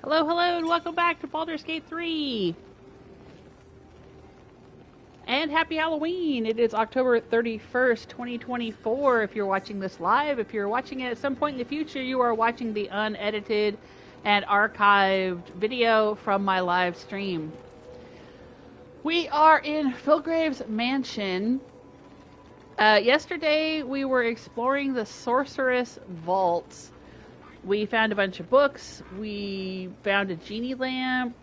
Hello, hello, and welcome back to Baldur's Gate 3. And happy Halloween! It is October 31st, 2024 if you're watching this live. If you're watching it at some point in the future, you are watching the unedited and archived video from my live stream. We are in Philgrave's mansion. Yesterday we were exploring the Sorceress Vaults. We found a bunch of books. We found a genie lamp.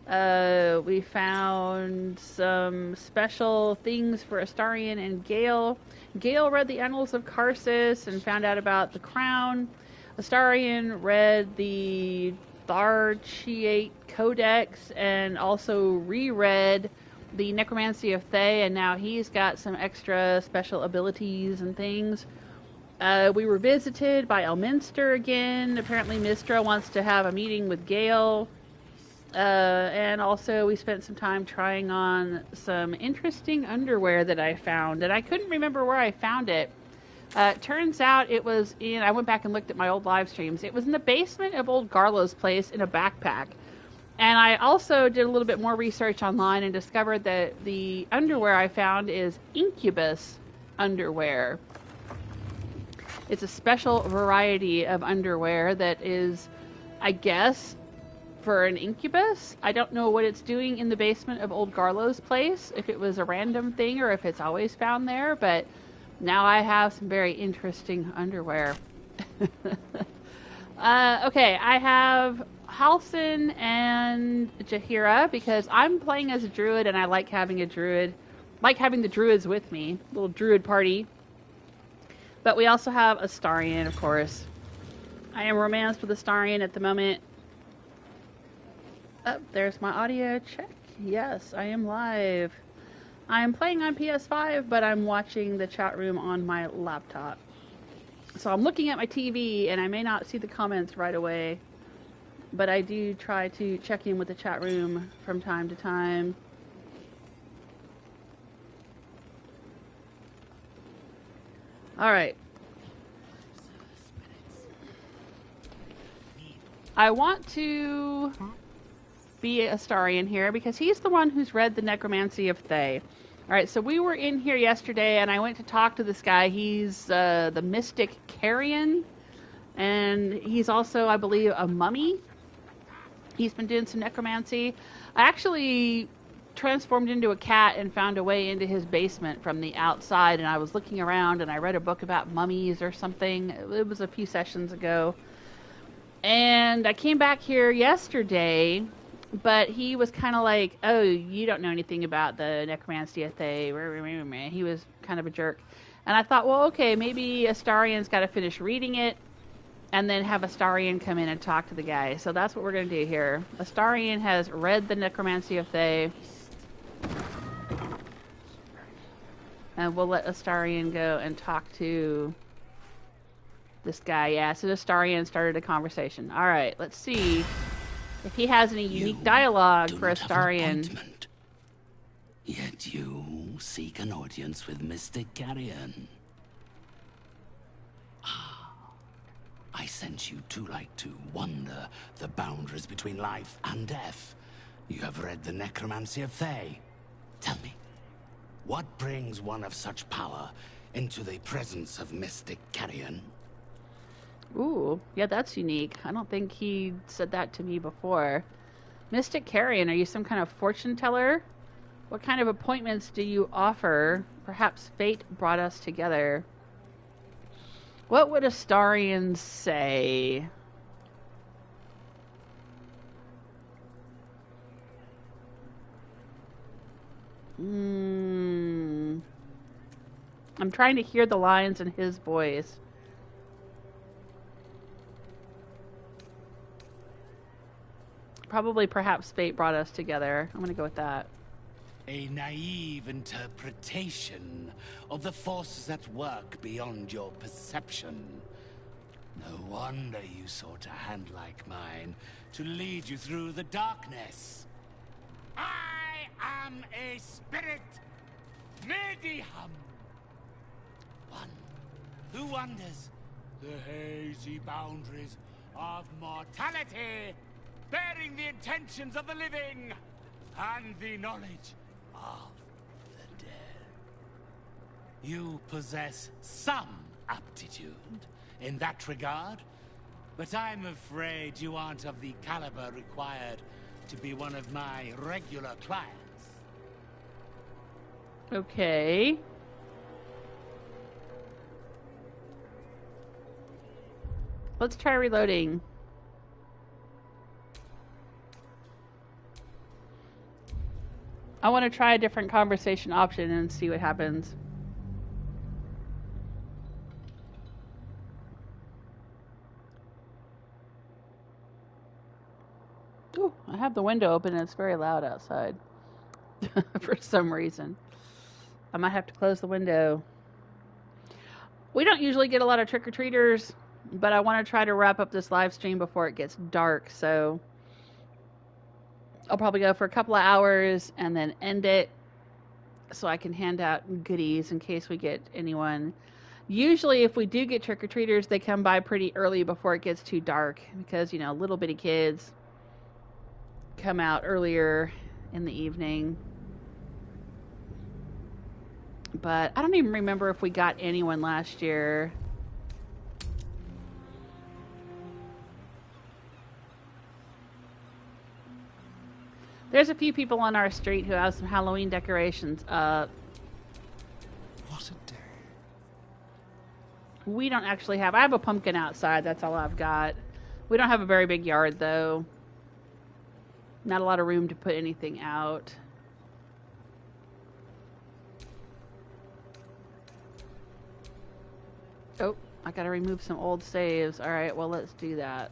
We found some special things for Astarion and Gale. Gale read the Annals of Karsus and found out about the crown. Astarion read the Tharchiate Codex and also reread the Necromancy of Thay, and now he's got some extra special abilities and things. We were visited by Elminster again. Apparently Mistra wants to have a meeting with Gale. And also we spent some time trying on some interesting underwear that I found. And I couldn't remember where I found it. Turns out it was I went back and looked at my old live streams. It was in the basement of old Garlo's place in a backpack. And I also did a little bit more research online and discovered that the underwear I found is incubus underwear. It's a special variety of underwear that is, I guess, for an incubus. I don't know what it's doing in the basement of old Garlo's place, if it was a random thing or if it's always found there, but now I have some very interesting underwear. Okay, I have Halsin and Jaheira because I'm playing as a druid and I like having a druid, like having the druids with me, little druid party. But we also have Astarion, of course. I am romanced with Astarion at the moment. Oh, there's my audio check. Yes, I am live. I am playing on PS5, but I'm watching the chat room on my laptop. So I'm looking at my TV, and I may not see the comments right away. But I do try to check in with the chat room from time to time. Alright. I want to be Astarion here because he's the one who's read the Necromancy of Thay. Alright, so we were in here yesterday and I went to talk to this guy. He's the Mystic Carrion. And he's also, I believe, a mummy. He's been doing some necromancy. I actually transformed into a cat and found a way into his basement from the outside, and I was looking around and I read a book about mummies or something. It was a few sessions ago. And I came back here yesterday, but he was kind of like, oh, you don't know anything about the Necromancy of Thay. He was kind of a jerk. And I thought, well, okay, maybe Astarion's got to finish reading it and then have Astarion come in and talk to the guy. So that's what we're going to do here. Astarion has read the Necromancy of Thay. And we'll let Astarion go and talk to this guy. Yeah, so Astarion started a conversation. Alright, let's see if he has any unique dialogue for Astarion. Yet you seek an audience with Mystic Carrion. I sent you to like to wander the boundaries between life and death. You have read the Necromancy of Thay. Tell me, what brings one of such power into the presence of Mystic Carrion? Ooh, yeah, that's unique. I don't think he said that to me before. Mystic Carrion, are you some kind of fortune teller? What kind of appointments do you offer? Perhaps fate brought us together. What would Astarion say? I'm trying to hear the lines in his voice. Probably perhaps fate brought us together. I'm gonna go with that. A naive interpretation of the forces at work beyond your perception. No wonder you sought a hand like mine to lead you through the darkness. I am a spirit, medium. One who wanders the hazy boundaries of mortality bearing the intentions of the living and the knowledge of the dead. You possess some aptitude in that regard, but I'm afraid you aren't of the caliber required to be one of my regular clients. Okay. Let's try reloading. I want to try a different conversation option and see what happens. Ooh, I have the window open and it's very loud outside. For some reason. I might have to close the window. We don't usually get a lot of trick-or-treaters, but I want to try to wrap up this live stream before it gets dark, so I'll probably go for a couple of hours and then end it so I can hand out goodies in case we get anyone. Usually if we do get trick-or-treaters, they come by pretty early before it gets too dark because, you know, little bitty kids come out earlier in the evening. But I don't even remember if we got anyone last year. There's a few people on our street who have some Halloween decorations up. What a day. We don't actually have... I have a pumpkin outside. That's all I've got. We don't have a very big yard, though. Not a lot of room to put anything out. Oh, I gotta remove some old saves. Alright, well, let's do that.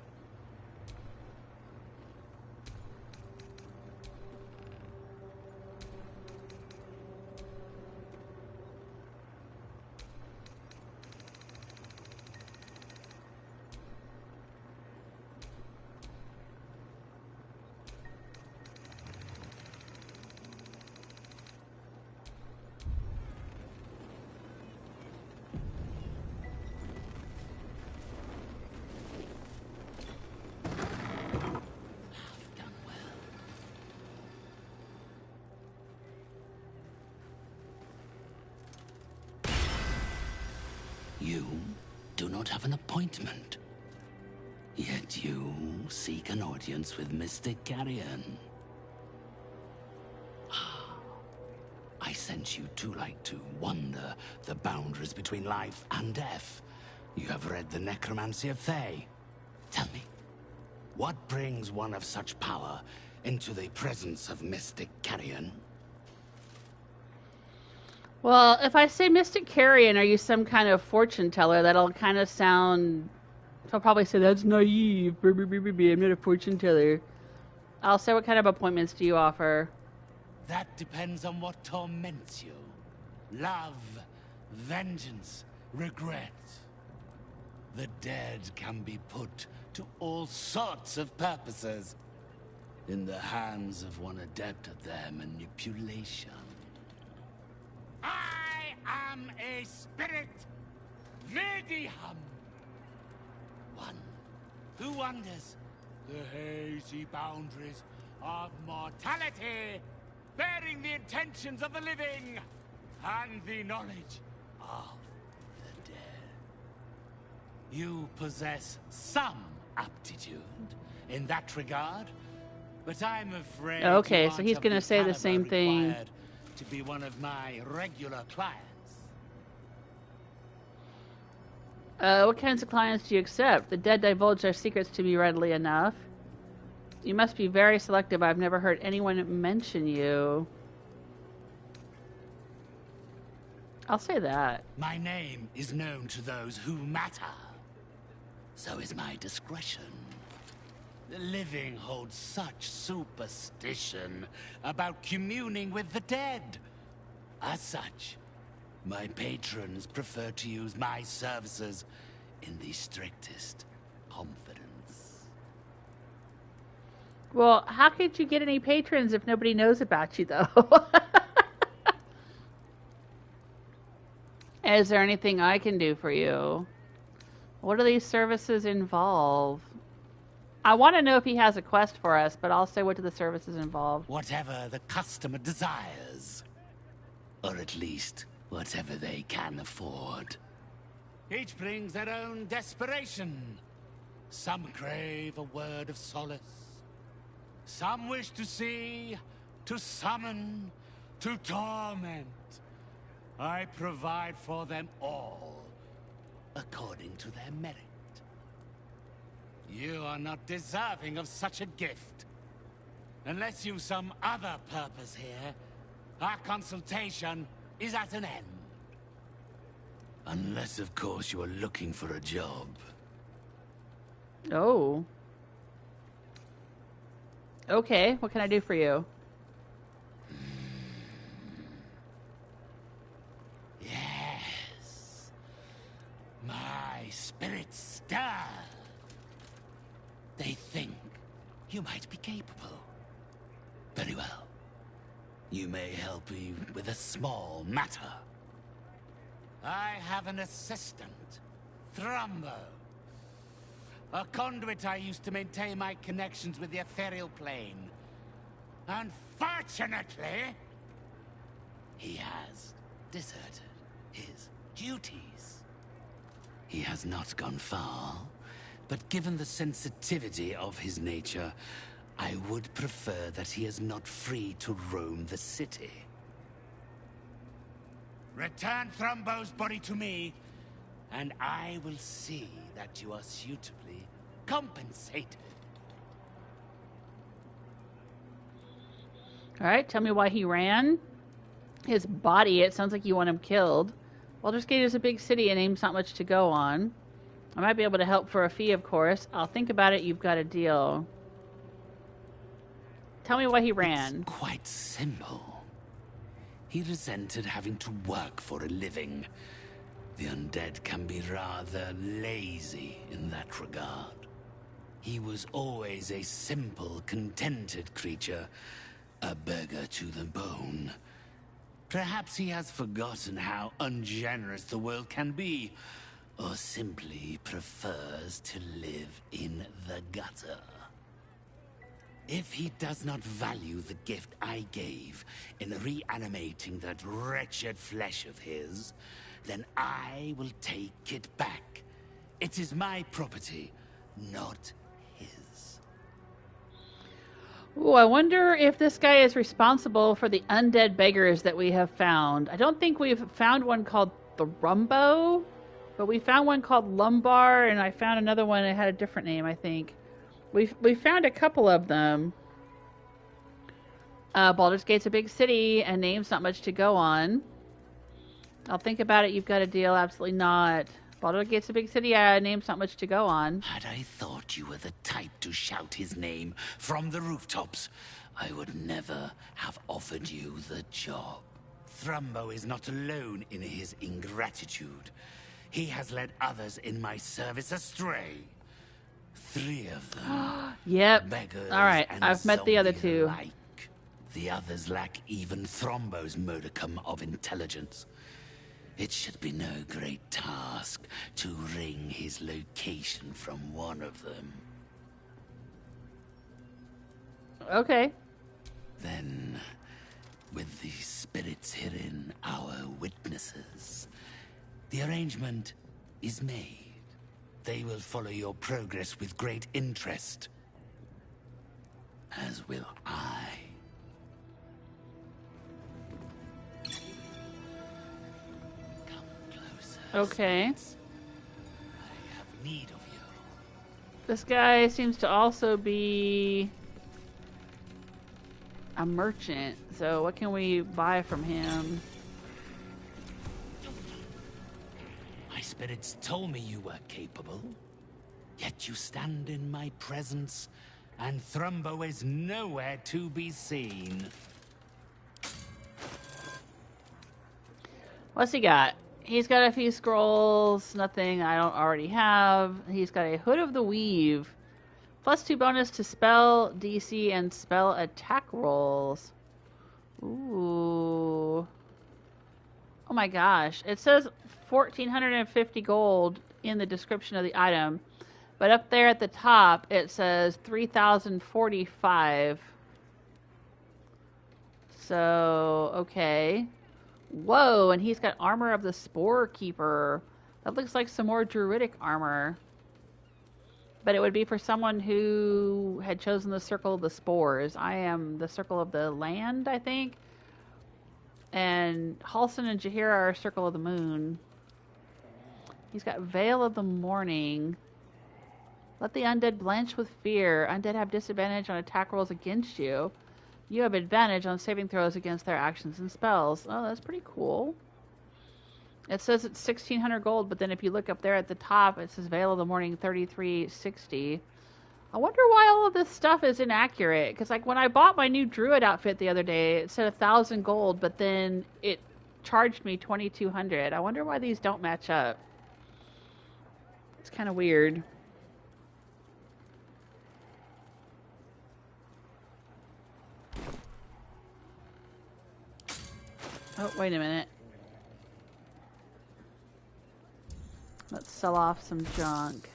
You do not have an appointment, yet you seek an audience with Mystic Carrion. I sent you to like to wander the boundaries between life and death. You have read the Necromancy of Thay. Tell me, what brings one of such power into the presence of Mystic Carrion? Well, if I say Mystic Carrion, are you some kind of fortune teller? That'll kind of sound... I'll probably say, that's naive. I'm not a fortune teller. I'll say, what kind of appointments do you offer? That depends on what torments you. Love, vengeance, regret. The dead can be put to all sorts of purposes in the hands of one adept at their manipulation. I am a spirit, medium. One who wanders the hazy boundaries of mortality, bearing the intentions of the living and the knowledge of the dead. You possess some aptitude in that regard, but I'm afraid okay, so he's going to say the same thing. To be one of my regular clients. What kinds of clients do you accept? The dead divulge their secrets to me readily enough. You must be very selective. I've never heard anyone mention you. I'll say that. My name is known to those who matter. So is my discretion. The living hold such superstition about communing with the dead. As such, my patrons prefer to use my services in the strictest confidence. Well, how could you get any patrons if nobody knows about you, though? Is there anything I can do for you? What do these services involve? I want to know if he has a quest for us, but I'll say what to the services involved. Whatever the customer desires. Or at least, whatever they can afford. Each brings their own desperation. Some crave a word of solace. Some wish to see, to summon, to torment. I provide for them all, according to their merit. You are not deserving of such a gift. Unless you've some other purpose here, our consultation is at an end. Unless, of course, you are looking for a job. Oh. Okay, what can I do for you? Yes. My spirits stir. They think you might be capable. Very well. You may help me with a small matter. I have an assistant, Thrumbo. A conduit I used to maintain my connections with the ethereal plane. Unfortunately, he has deserted his duties. He has not gone far, but given the sensitivity of his nature, I would prefer that he is not free to roam the city. Return Thrumbo's body to me, and I will see that you are suitably compensated. Alright, tell me why he ran. His body, it sounds like you want him killed. Baldur's Gate is a big city and Aim's not much to go on. I might be able to help for a fee, of course. I'll think about it, you've got a deal. Tell me why he ran. It's quite simple. He resented having to work for a living. The undead can be rather lazy in that regard. He was always a simple, contented creature, a beggar to the bone. Perhaps he has forgotten how ungenerous the world can be, or simply prefers to live in the gutter. If he does not value the gift I gave in reanimating that wretched flesh of his, then I will take it back. It is my property, not his. Ooh, I wonder if this guy is responsible for the undead beggars that we have found. I don't think we've found one called the Rumbo, but we found one called Lumbar, and I found another one that had a different name, I think. We found a couple of them. Baldur's Gate's a big city, and name's not much to go on. I'll think about it. You've got a deal. Absolutely not. Baldur's Gate's a big city. Name's not much to go on. Had I thought you were the type to shout his name from the rooftops, I would never have offered you the job. Thrumbo is not alone in his ingratitude. He has led others in my service astray. 3 of them. Yep. Beggars. All right. And I've met the other zombie 2. alike. The others lack even Thrumbo's modicum of intelligence. It should be no great task to wring his location from one of them. Okay. Then, with the spirits herein our witnesses, the arrangement is made. They will follow your progress with great interest. As will I. Come closer. Okay. I have need of you. This guy seems to also be a merchant. So what can we buy from him? My spirits told me you were capable. Yet you stand in my presence, and Thrumbo is nowhere to be seen. What's he got? He's got a few scrolls, nothing I don't already have. He's got a Hood of the Weave. +2 bonus to spell DC and spell attack rolls. Ooh. Oh my gosh. It says 1,450 gold in the description of the item. But up there at the top, it says 3,045. So, okay. Whoa, and he's got armor of the Spore Keeper. That looks like some more druidic armor. But it would be for someone who had chosen the Circle of the Spores. I am the Circle of the Land, I think. And Halsin and Jaheira are Circle of the Moon. He's got Veil of the Morning. Let the undead blanch with fear. Undead have disadvantage on attack rolls against you. You have advantage on saving throws against their actions and spells. Oh, that's pretty cool. It says it's 1,600 gold, but then if you look up there at the top, it says Veil of the Morning 3360. I wonder why all of this stuff is inaccurate. Because like when I bought my new druid outfit the other day, it said 1,000 gold, but then it charged me 2,200. I wonder why these don't match up. It's kind of weird. Oh, wait a minute. Let's sell off some junk.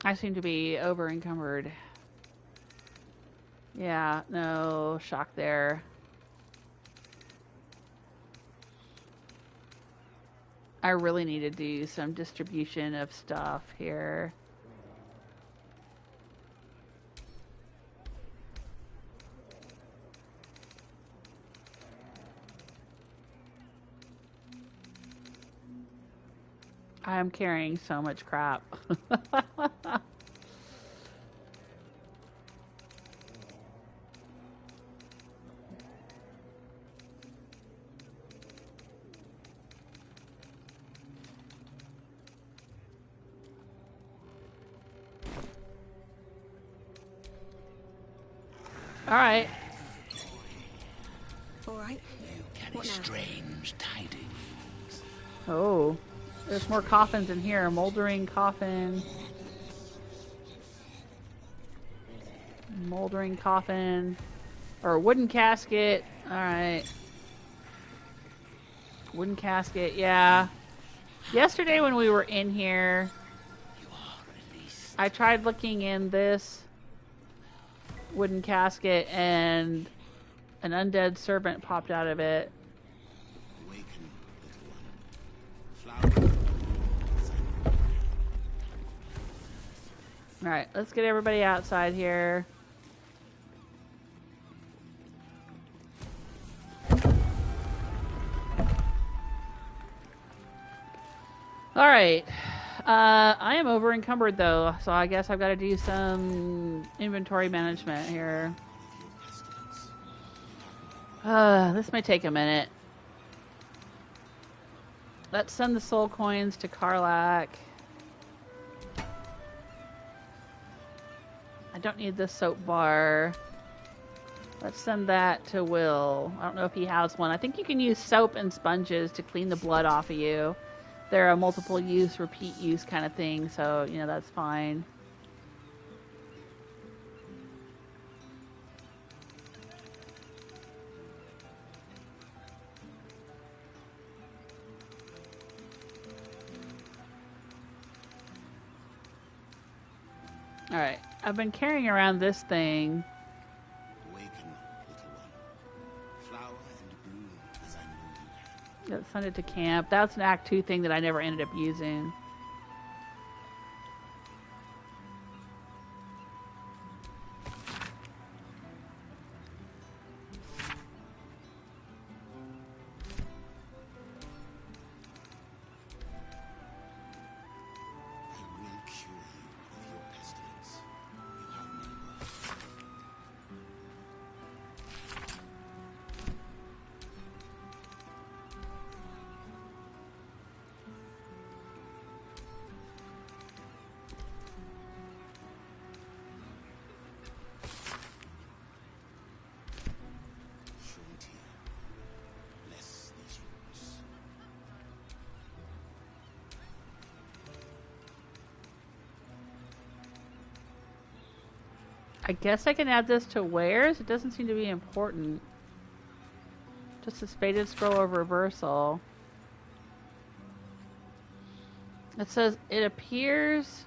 I seem to be over encumbered. Yeah, no shock there. I really need to do some distribution of stuff here. I am carrying so much crap. All right. All right. You carry strange tidings. Oh, there's more coffins in here. A moldering coffin. Moldering coffin. Or a wooden casket. Alright. Wooden casket, yeah. Yesterday when we were in here, I tried looking in this wooden casket and an undead servant popped out of it. Alright, let's get everybody outside here. Alright. I am over encumbered though, so I guess I've got to do some inventory management here. This may take a minute. Let's send the soul coins to Karlach. I don't need this soap bar. Let's send that to Will. I don't know if he has one. I think you can use soap and sponges to clean the blood off of you. They're a multiple use, repeat use kind of thing, so, you know, that's fine. Alright, I've been carrying around this thing. Awaken, little one. Flower and bloom as I know you. Let's send it to camp. That's an Act 2 thing that I never ended up using. I guess I can add this to wares. It doesn't seem to be important. Just a spaded scroll of reversal. It says, it appears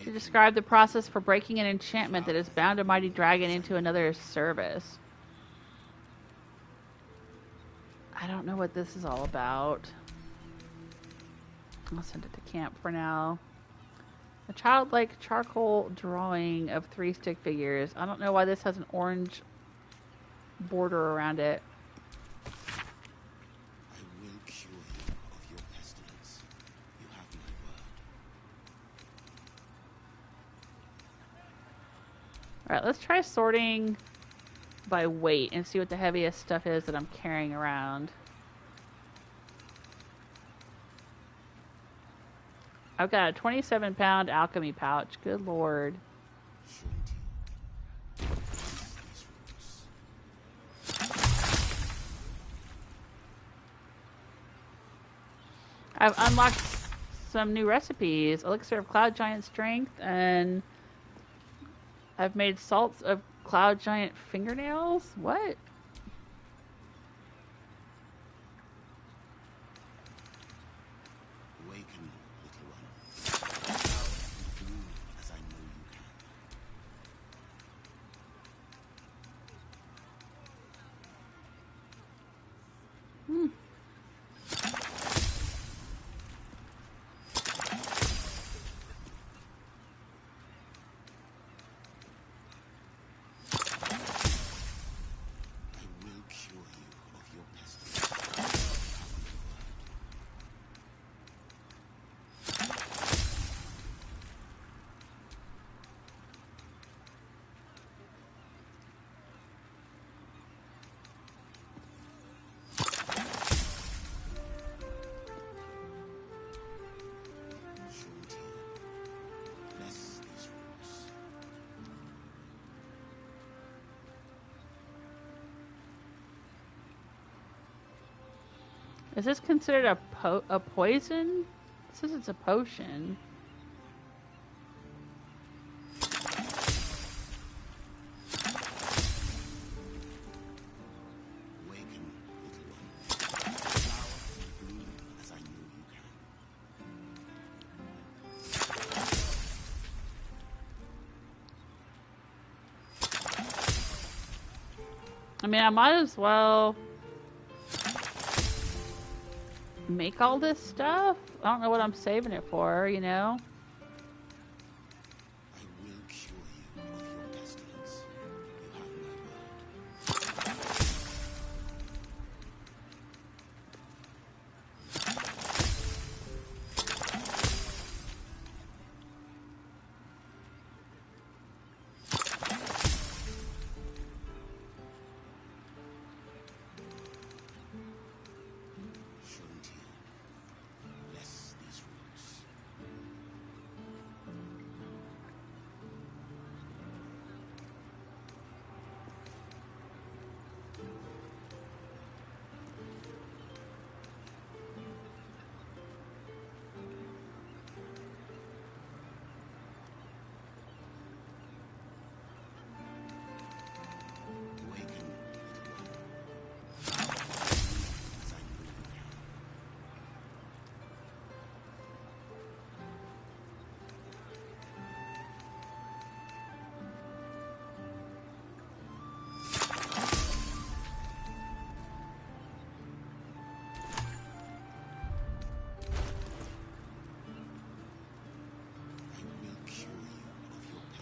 to describe the process for breaking an enchantment that has bound a mighty dragon into another's service. I don't know what this is all about. I'll send it to camp for now. A childlike charcoal drawing of 3 stick figures. I don't know why this has an orange border around it. I will cure you of your pestilence. You have my word. Alright, let's try sorting by weight and see what the heaviest stuff is that I'm carrying around. I've got a 27-pound alchemy pouch. Good lord. I've unlocked some new recipes. Elixir of Cloud Giant Strength, and I've made salts of Cloud Giant Fingernails? What? Awaken, little one. Do as I know you can. Is this considered a poison? It says it's a potion. Awaken, little one. Bloom as I know you I mean, I might as well make all this stuff. I don't know what I'm saving it for, you know? I will cure you of your pestilence. You have my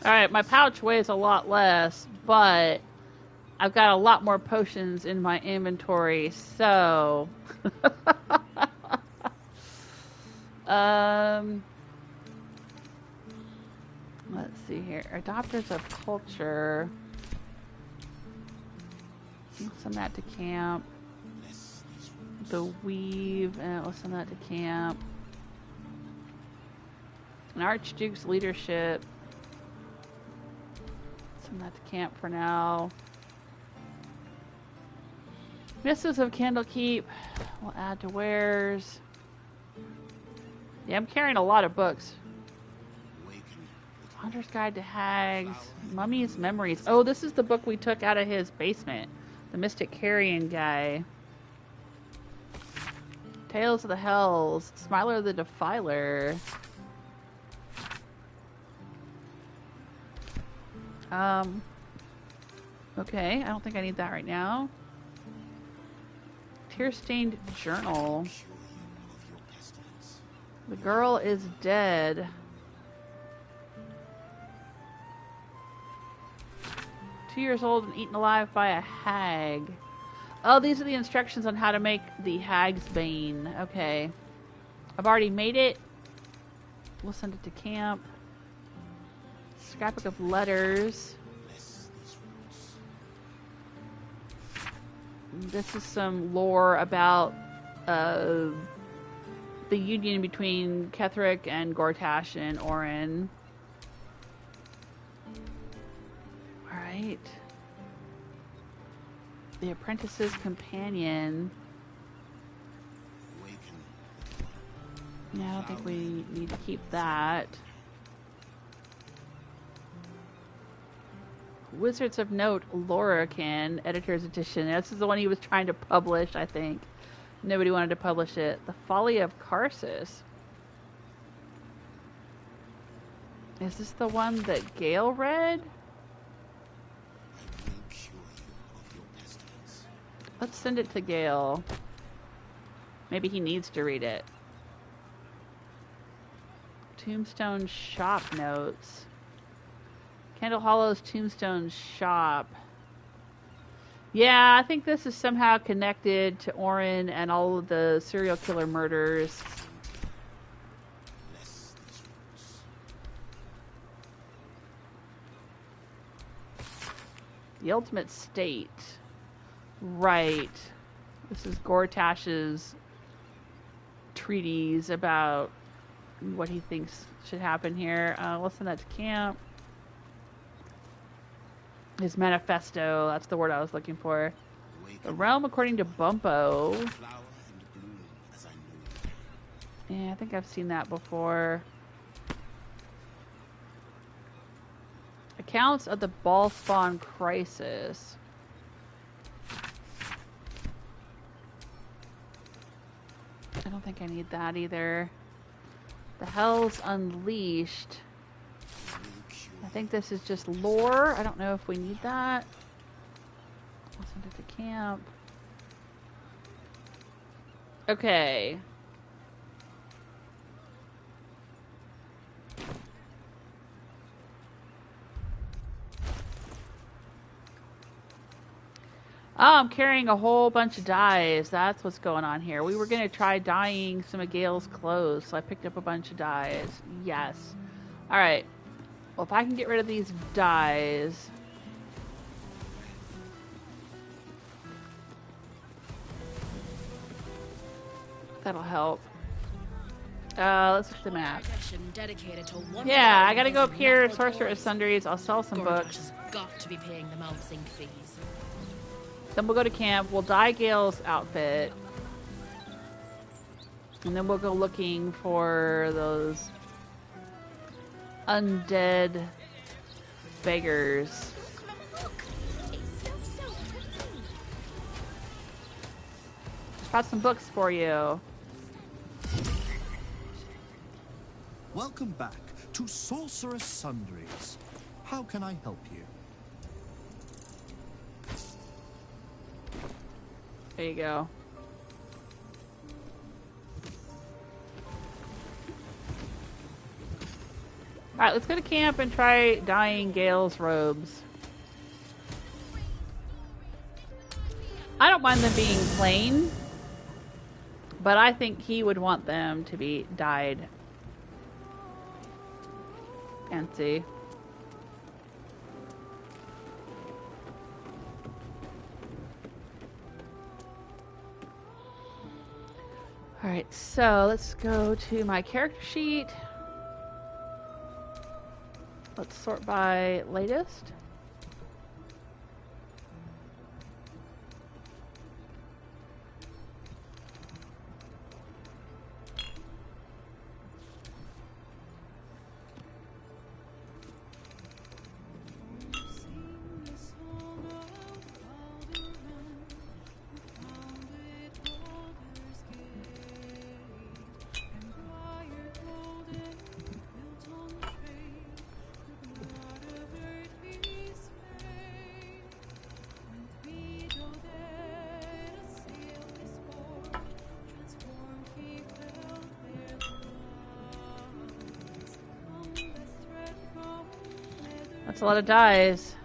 Alright, my pouch weighs a lot less, but I've got a lot more potions in my inventory, so... let's see here. Adopters of Culture. I'll send that to camp. The Weave, and I'll send that to camp. An Archduke's Leadership. Send that to camp for now. Mists of Candlekeep. We'll add to wares. Yeah, I'm carrying a lot of books. Hunter's Guide to Hags. Mummy's Memories. Oh, this is the book we took out of his basement. The Mystic Carrion guy. Tales of the Hells. Smiler the Defiler. Okay, I don't think I need that right now. Tear-stained journal. The girl is dead. "2 years old and eaten alive by a hag." Oh, these are the instructions on how to make the hag's bane. Okay. I've already made it. We'll send it to camp. Scrapbook of letters. This is some lore about the union between Ketheric and Gortash and Orin. Alright. The Apprentice's Companion. Yeah, I don't think we need to keep that. Wizards of Note, Lorcan, Editor's Edition. This is the one he was trying to publish, I think. Nobody wanted to publish it. The Folly of Karsus. Is this the one that Gale read? Let's send it to Gale. Maybe he needs to read it. Tombstone Shop Notes. Candle Hollow's Tombstone Shop. Yeah, I think this is somehow connected to Orin and all of the serial killer murders. The Ultimate State. Right. This is Gortash's treatise about what he thinks should happen here. Let's send that to camp. His manifesto, that's the word I was looking for. The Realm According to Bumpo. Yeah, I think I've seen that before. Accounts of the Ball Spawn Crisis. I don't think I need that either. The Hells Unleashed. I think this is just lore. I don't know if we need that. I'll send it to camp. Okay. Oh, I'm carrying a whole bunch of dyes. That's what's going on here. We were going to try dyeing some of Gale's clothes, so I picked up a bunch of dyes. Yes. Alright. Well, if I can get rid of these dyes... that'll help. Let's look at the map. Yeah, I gotta go up here, Sorcerer's Sundries. I'll sell some books. Got to be paying the mouthing fees. Then we'll go to camp. We'll dye Gale's outfit. And then we'll go looking for those undead beggars. Got some books for you. Welcome back to Sorcerer's Sundries. How can I help you? There you go. Alright, let's go to camp and try dyeing Gale's robes. I don't mind them being plain, but I think he would want them to be dyed fancy. Alright, so let's go to my character sheet. Let's sort by latest. That's a lot of dies.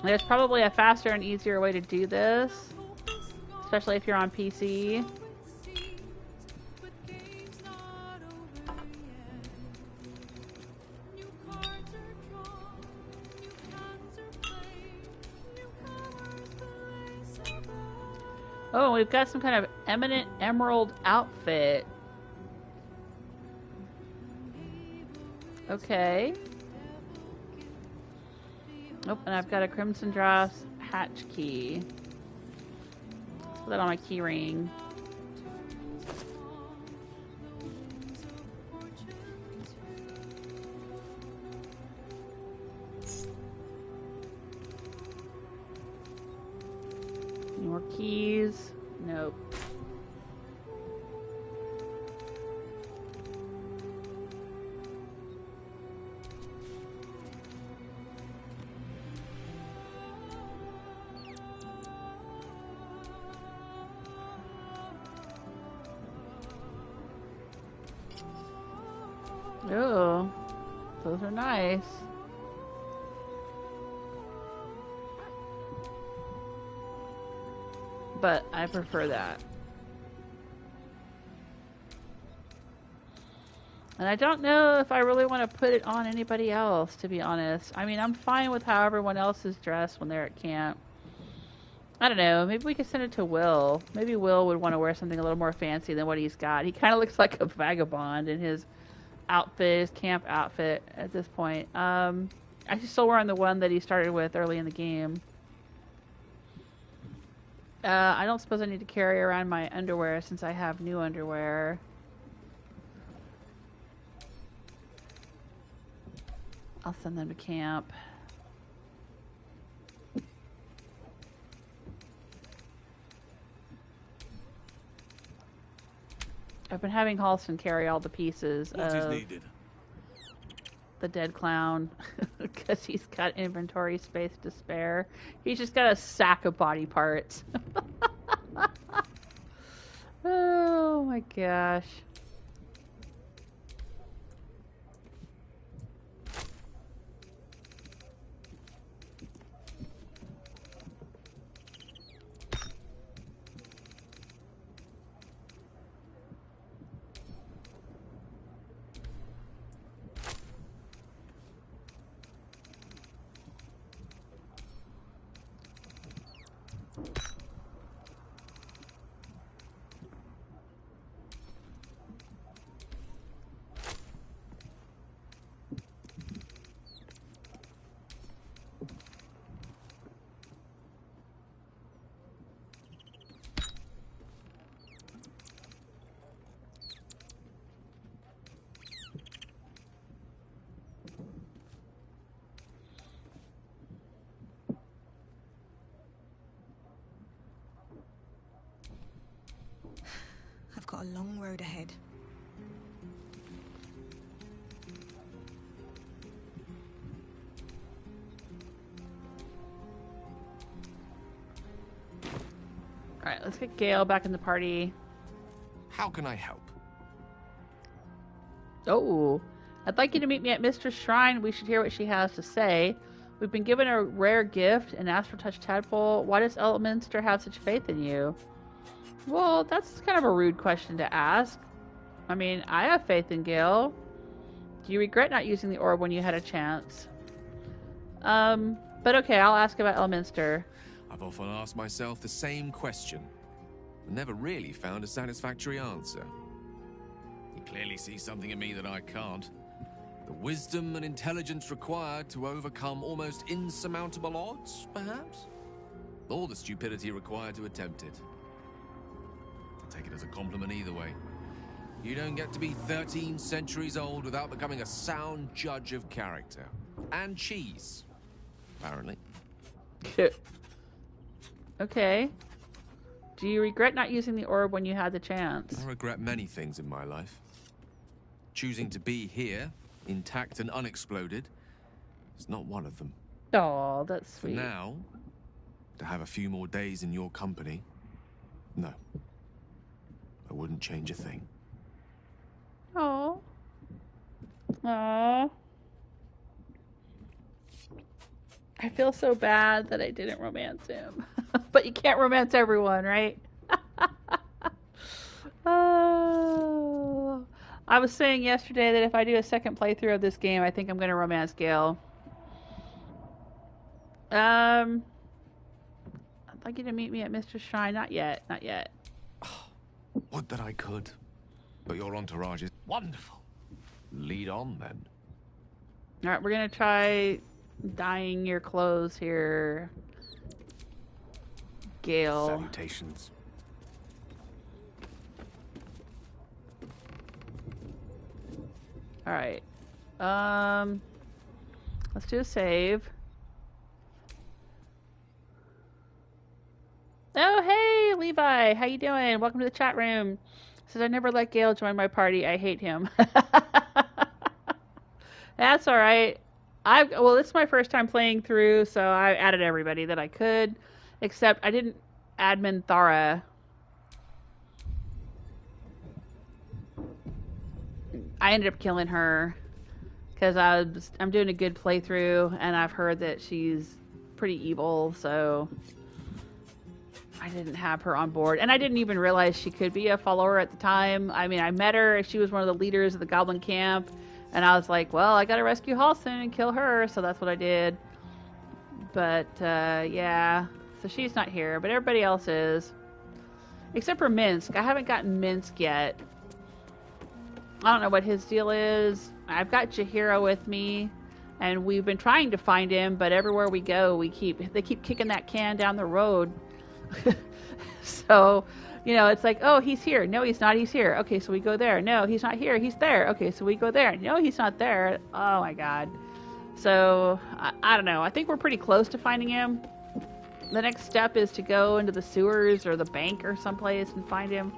There's probably a faster and easier way to do this, especially if you're on PC. Oh, we've got some kind of eminent emerald outfit. Okay. Oh, and I've got a Crimson Dross hatch key. Let's put that on my key ring. Any more keys? Nope. Oh, those are nice. But I prefer that. And I don't know if I really want to put it on anybody else, to be honest. I mean, I'm fine with how everyone else is dressed when they're at camp. I don't know. Maybe we could send it to Will. Maybe Will would want to wear something a little more fancy than what he's got. He kind of looks like a vagabond in his outfit, his camp outfit at this point. I'm still wearing the one that he started with early in the game. I don't suppose I need to carry around my underwear since I have new underwear. I'll send them to camp. I've been having Halston carry all the pieces of the dead clown because he's got inventory space to spare. He's just got a sack of body parts. Oh my gosh. I've got a long road ahead. Alright, let's get Gale back in the party. How can I help? Oh, I'd like you to meet me at Mistress' Shrine. We should hear what she has to say. We've been given a rare gift, an Astral Touch Tadpole. Why does Elminster have such faith in you? Well, that's kind of a rude question to ask. I mean, I have faith in Gale. Do you regret not using the orb when you had a chance? But okay, I'll ask about Elminster. I've often asked myself the same question, but never really found a satisfactory answer. You clearly see something in me that I can't. The wisdom and intelligence required to overcome almost insurmountable odds, perhaps? Or the stupidity required to attempt it. Take it as a compliment either way. You don't get to be 13 centuries old without becoming a sound judge of character. And cheese, apparently. Okay. Do you regret not using the orb when you had the chance? I regret many things in my life. Choosing to be here, intact and unexploded, is not one of them. Oh, that's sweet. For now, to have a few more days in your company, no. I wouldn't change a thing. Oh. Aww. I feel so bad that I didn't romance him. But you can't romance everyone, right? Oh. I was saying yesterday that if I do a second playthrough of this game, I think I'm going to romance Gale. I'd like you to meet me at Mr. Shrine. Not yet. Not yet. Would that I could. But your entourage is Wonderful. lead on then. Alright, we're going to try dyeing your clothes here, Gale. Salutations. Alright. Let's do a save. Oh, hey, Levi. How you doing? Welcome to the chat room. Says, I never let Gale join my party. I hate him. That's alright. Well, this is my first time playing through, so I added everybody that I could, except I didn't add Minthara. I ended up killing her because I'm doing a good playthrough, and I've heard that she's pretty evil, so I didn't have her on board. And I didn't even realize she could be a follower at the time. I mean, I met her. She was one of the leaders of the Goblin Camp. And I was like, well, I gotta rescue Halston and kill her. So that's what I did. But, yeah. So she's not here. But everybody else is. Except for Minsk. I haven't gotten Minsk yet. I don't know what his deal is. I've got Jaheira with me. And we've been trying to find him. But everywhere we go, they keep kicking that can down the road. So, you know, it's like, oh, he's here. No, he's not. He's here. Okay, so we go there. No, he's not here. He's there. Okay, so we go there. No, he's not there. Oh, my God. So, I don't know. I think we're pretty close to finding him. The next step is to go into the sewers or the bank or someplace and find him.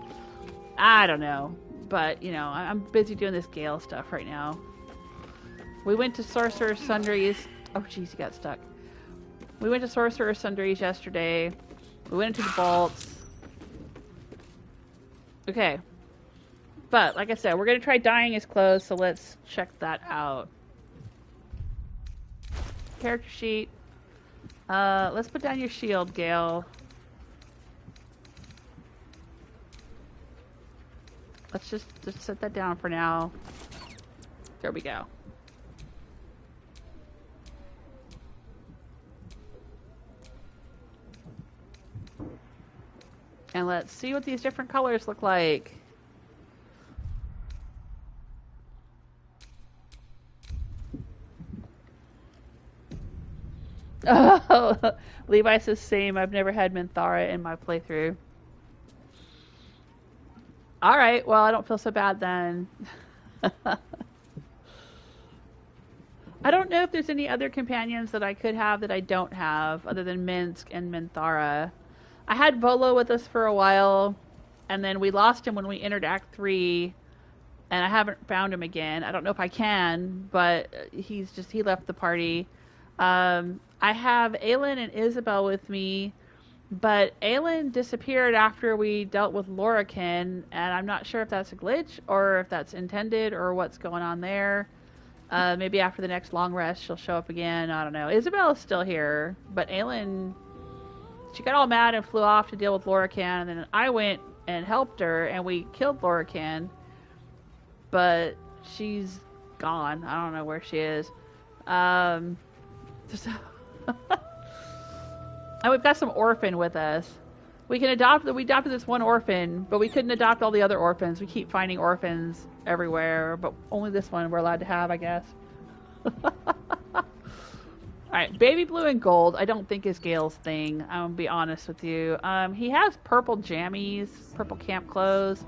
I don't know. But, you know, I'm busy doing this Gale stuff right now. We went to Sorcerer's Sundries. Oh, jeez, he got stuck. We went to Sorcerer's Sundries yesterday. We went into the vaults. Okay. But, like I said, we're going to try dyeing his clothes, so let's check that out. Character sheet. Let's put down your shield, Gale. Let's just set that down for now. There we go. And let's see what these different colors look like. Oh, Levi says same. I've never had Minthara in my playthrough. Alright, well, I don't feel so bad then. I don't know if there's any other companions that I could have that I don't have, other than Minsk and Minthara. I had Volo with us for a while, and then we lost him when we entered Act 3, and I haven't found him again. I don't know if I can, but he left the party. I have Aylin and Isobel with me, but Aylin disappeared after we dealt with Lorcan, and I'm not sure if that's a glitch, or if that's intended, or what's going on there. Maybe after the next long rest, she'll show up again. I don't know. Isobel is still here, but Aylin... She got all mad and flew off to deal with Lorcan, and then I went and helped her, and we killed Lorcan. But she's gone. I don't know where she is. And we've got some orphan with us. We adopted this one orphan, but we couldn't adopt all the other orphans. We keep finding orphans everywhere, but only this one we're allowed to have, I guess. Alright, baby blue and gold, I don't think is Gale's thing. I'm gonna be honest with you. He has purple jammies, purple camp clothes.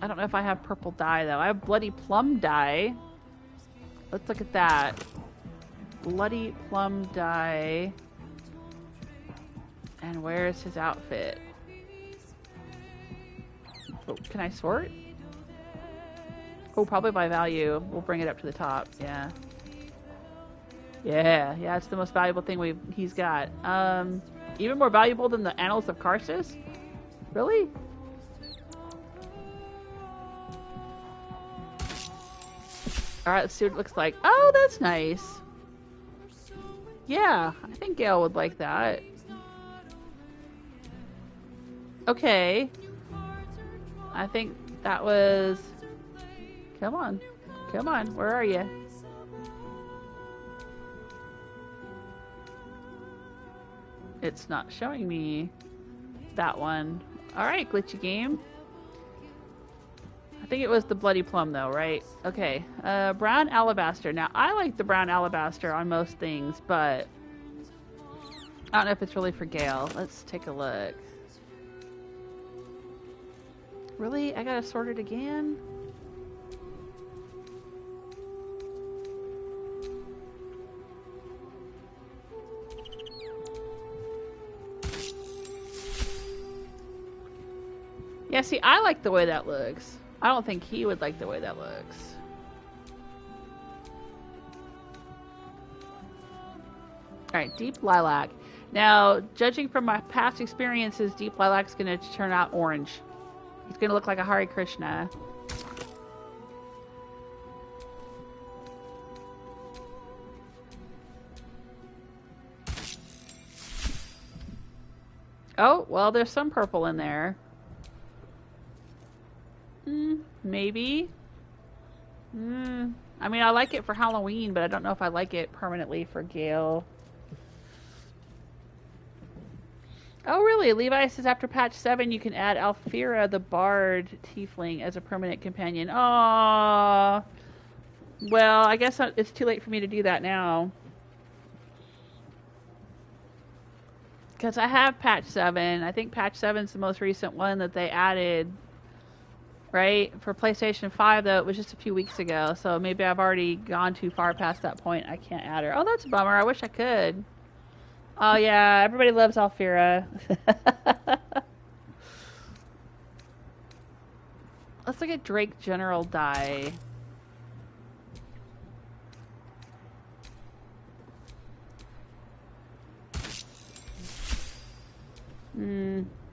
I don't know if I have purple dye, though. I have bloody plum dye. Let's look at that. Bloody plum dye. And where's his outfit? Oh, can I sort? Oh, probably by value. We'll bring it up to the top, yeah. Yeah, it's the most valuable thing he's got. Even more valuable than the Annals of Karsus? Really? Alright, let's see what it looks like. Oh, that's nice. Yeah, I think Gale would like that. Okay. I think that was... Come on. Come on, where are you? It's not showing me that one. Alright, glitchy game. I think it was the Bloody Plum though, right? Okay. Brown Alabaster. Now, I like the Brown Alabaster on most things, but I don't know if it's really for Gale. Let's take a look. Really? I gotta sort it again? Yeah, see, I like the way that looks. I don't think he would like the way that looks. Alright, Deep Lilac. Now, judging from my past experiences, Deep Lilac's gonna turn out orange. He's gonna look like a Hare Krishna. Oh, well, there's some purple in there. Maybe. I mean, I like it for Halloween, but I don't know if I like it permanently for Gale. Oh, really? Levi says after patch 7, you can add Alfira, the Bard Tiefling, as a permanent companion. Aww. Well, I guess it's too late for me to do that now. Because I have patch 7. I think patch 7 is the most recent one that they added. Right? For PlayStation 5, though, it was just a few weeks ago, so maybe I've already gone too far past that point. I can't add her. Oh, that's a bummer. I wish I could. Oh, yeah. Everybody loves Alfira. Let's look at Drake General Die.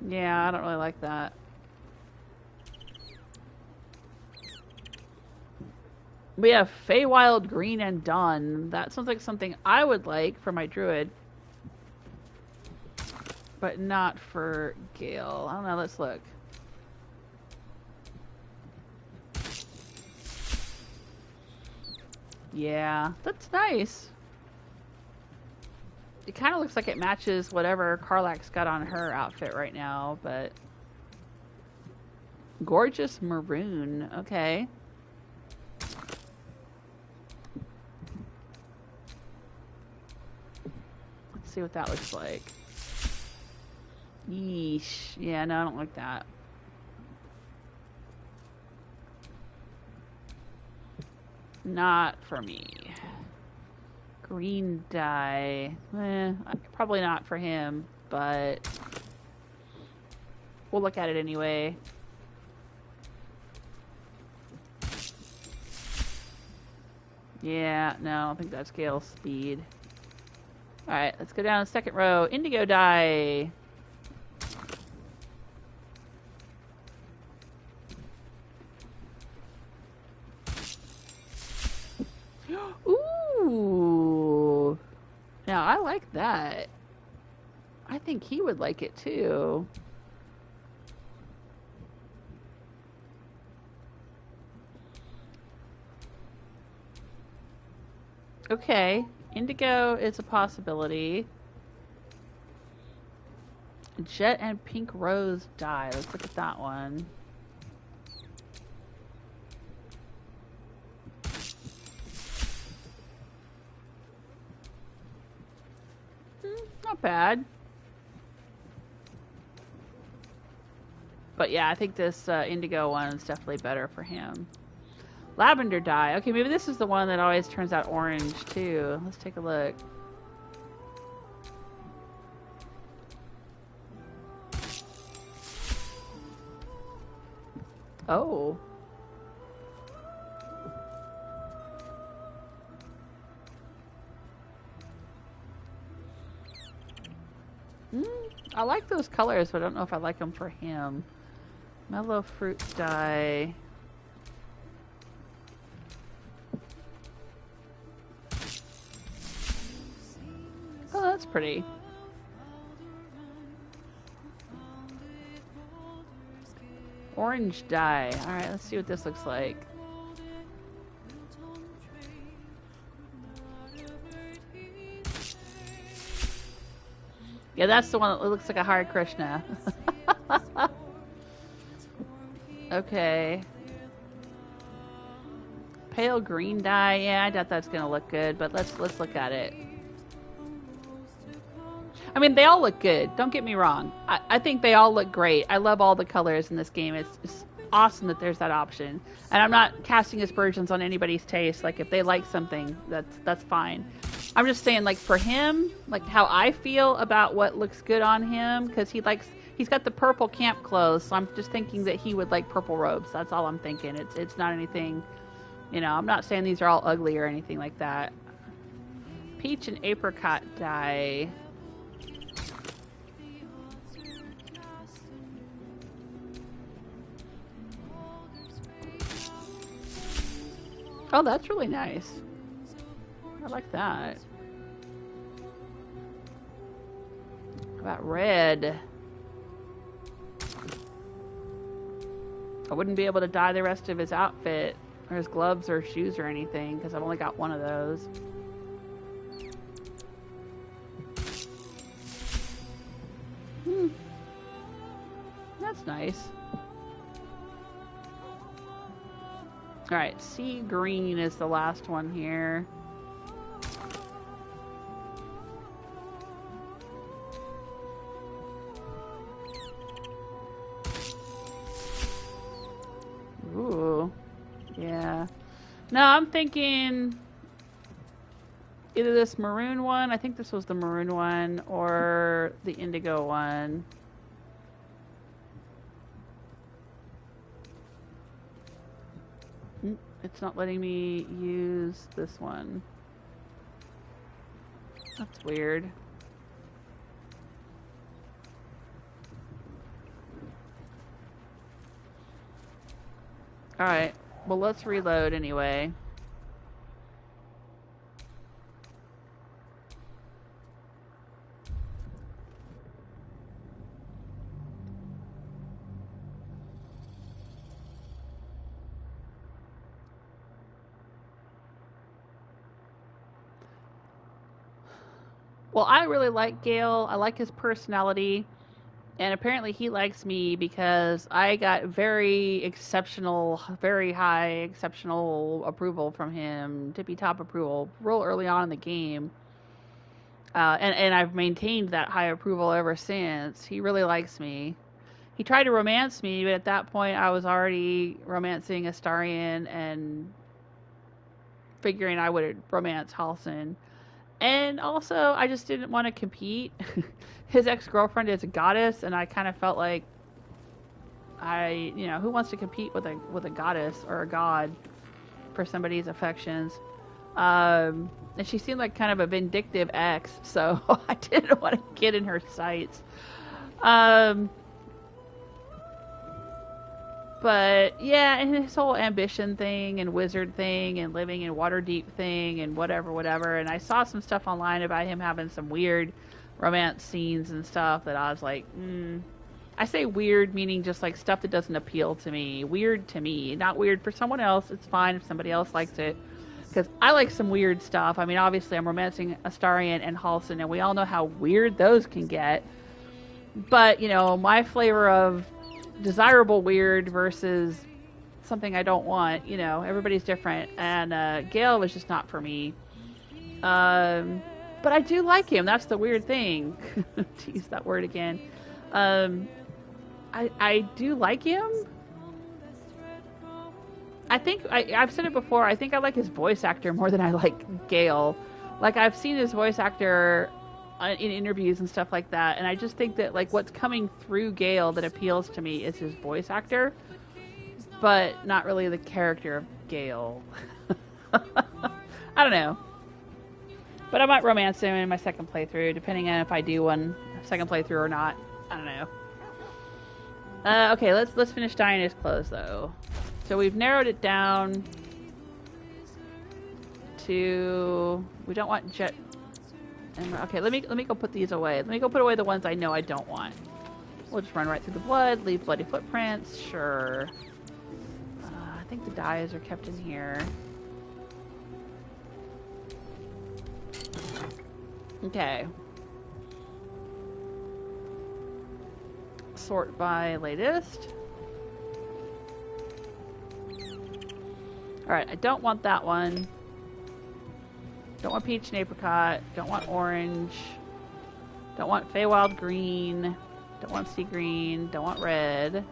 Yeah, I don't really like that. We have Feywild Green and Dawn. That sounds like something I would like for my druid. But not for Gale. I don't know, let's look. Yeah, that's nice. It kind of looks like it matches whatever Karlach's got on her outfit right now, but... Gorgeous Maroon. Okay. See what that looks like. Yeesh. Yeah, no, I don't like that. Not for me. Green dye. Probably not for him, but we'll look at it anyway. Yeah, no, I don't think that's Gale's speed. Alright, let's go down the second row. Indigo dye. Ooh. Now, I like that. I think he would like it too. Okay. Indigo is a possibility. Jet and Pink Rose dye. Let's look at that one. Not bad. But yeah, I think this indigo one is definitely better for him. Lavender dye. Okay, maybe this is the one that always turns out orange too. Let's take a look. Oh. I like those colors, but I don't know if I like them for him. Mellow fruit dye. pretty. Orange dye. Alright, let's see what this looks like. Yeah, that's the one that looks like a Hare Krishna. Okay. Pale green dye. Yeah, I doubt that's gonna look good, but let's look at it. I mean, they all look good. Don't get me wrong. I think they all look great. I love all the colors in this game. It's awesome that there's that option. And I'm not casting aspersions on anybody's taste. Like, if they like something, that's fine. I'm just saying, like, for him, like, how I feel about what looks good on him, because he's got the purple camp clothes, so I'm just thinking that he would like purple robes. That's all I'm thinking. It's not anything, you know, I'm not saying these are all ugly or anything like that. Peach and apricot dye. Oh, that's really nice. I like that. How about red? I wouldn't be able to dye the rest of his outfit, or his gloves or shoes or anything, because I've only got one of those. That's nice. Alright, sea green is the last one here. Ooh, yeah. No, I'm thinking either this maroon one, I think this was the maroon one, or the indigo one. It's not letting me use this one. That's weird. Alright, well, let's reload anyway. Well, I really like Gale. I like his personality. And apparently he likes me because I got very exceptional, very high exceptional approval from him, tippy-top approval, real early on in the game. And I've maintained that high approval ever since. He really likes me. He tried to romance me, but at that point I was already romancing Astarion and figuring I would romance Halsin. And also, I just didn't want to compete. His ex-girlfriend is a goddess, and I kind of felt like who wants to compete with a goddess or a god for somebody's affections? And she seemed like kind of a vindictive ex, so I didn't want to get in her sights. But yeah, and his whole ambition thing and wizard thing and living in Waterdeep thing and whatever. And I saw some stuff online about him having some weird romance scenes and stuff that I was like, I say weird meaning just like stuff that doesn't appeal to me. Weird to me, not weird for someone else. It's fine if somebody else likes it. Because I like some weird stuff. I mean, obviously I'm romancing Astarion and Halsin, and we all know how weird those can get. But, you know, my flavor of desirable weird versus something I don't want, you know, everybody's different. And Gale was just not for me. But I do like him. That's the weird thing. To use that word again. I do like him. I think, I've said it before, I think I like his voice actor more than I like Gale. Like, I've seen his voice actor in interviews and stuff like that, and I just think that, like, what's coming through Gale that appeals to me is his voice actor, but not really the character of Gale. I don't know. But I might romance him in my second playthrough, depending on if I do one second playthrough or not. I don't know. Okay, let's finish dyeing his clothes, though. So we've narrowed it down to... We don't want jet And, okay, let me go put these away. Let me go put away the ones I know I don't want. We'll just run right through the blood, leave bloody footprints. Sure. I think the dyes are kept in here. Okay. Sort by latest. Alright, I don't want that one. Don't want peach and apricot. Don't want orange. Don't want Feywild green. Don't want sea green. Don't want red.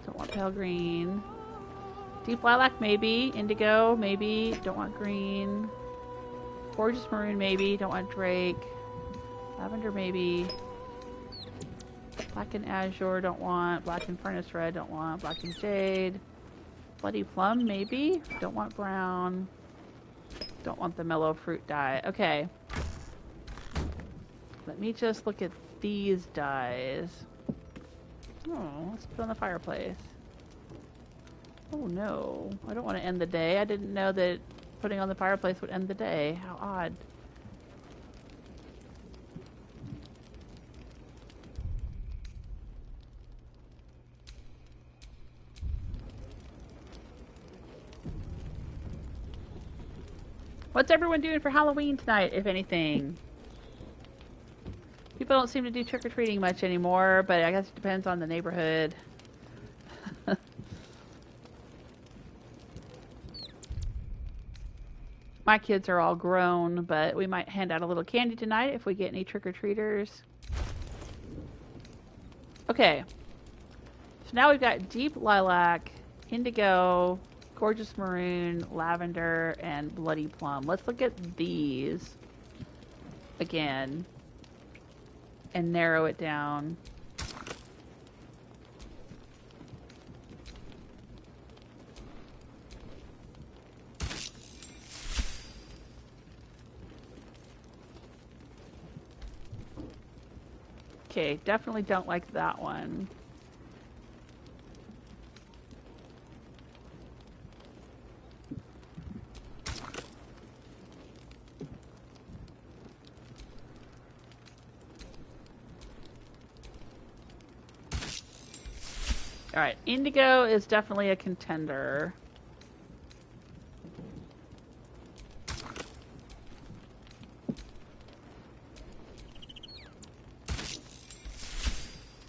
Don't want pale green. Deep lilac, maybe. Indigo, maybe. Don't want green. Gorgeous maroon, maybe. Don't want drake. Lavender, maybe. Black and azure, don't want. Black and furnace red, don't want. Black and jade. Bloody plum, maybe. Don't want brown. Don't want the mellow fruit dye. Okay. Let me just look at these dyes. Oh, let's put on the fireplace. Oh no. I don't want to end the day. I didn't know that putting on the fireplace would end the day. How odd. What's everyone doing for Halloween tonight, if anything? People don't seem to do trick-or-treating much anymore, but I guess it depends on the neighborhood. My kids are all grown, but we might hand out a little candy tonight if we get any trick-or-treaters. Okay. So now we've got deep lilac, indigo, gorgeous maroon, lavender, and bloody plum. Let's look at these again and narrow it down. Okay, definitely don't like that one. Alright, indigo is definitely a contender.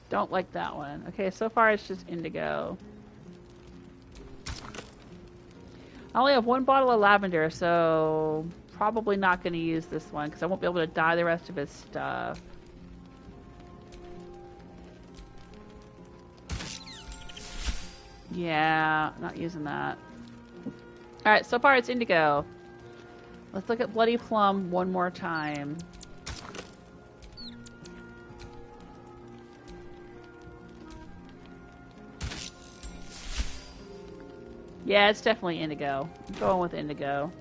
Don't like that one. Okay, so far it's just indigo. I only have one bottle of lavender, so probably not going to use this one because I won't be able to dye the rest of his stuff. Yeah, not using that. Alright, so far it's indigo. Let's look at bloody plum one more time. Yeah, it's definitely indigo. I'm going with indigo.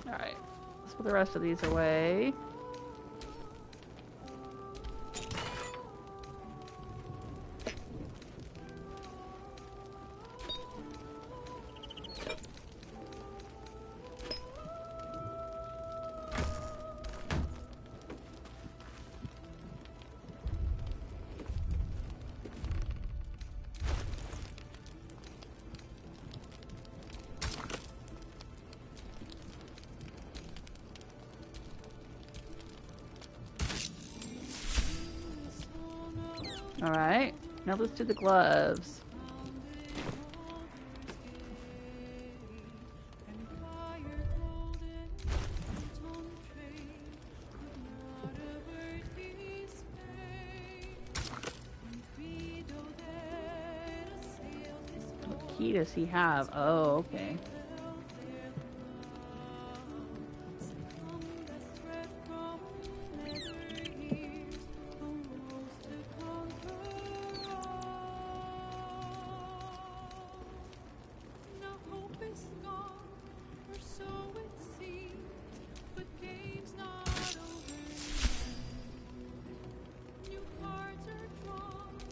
Alright, let's put the rest of these away. Alright, now let's do the gloves. What key does he have? Oh, okay.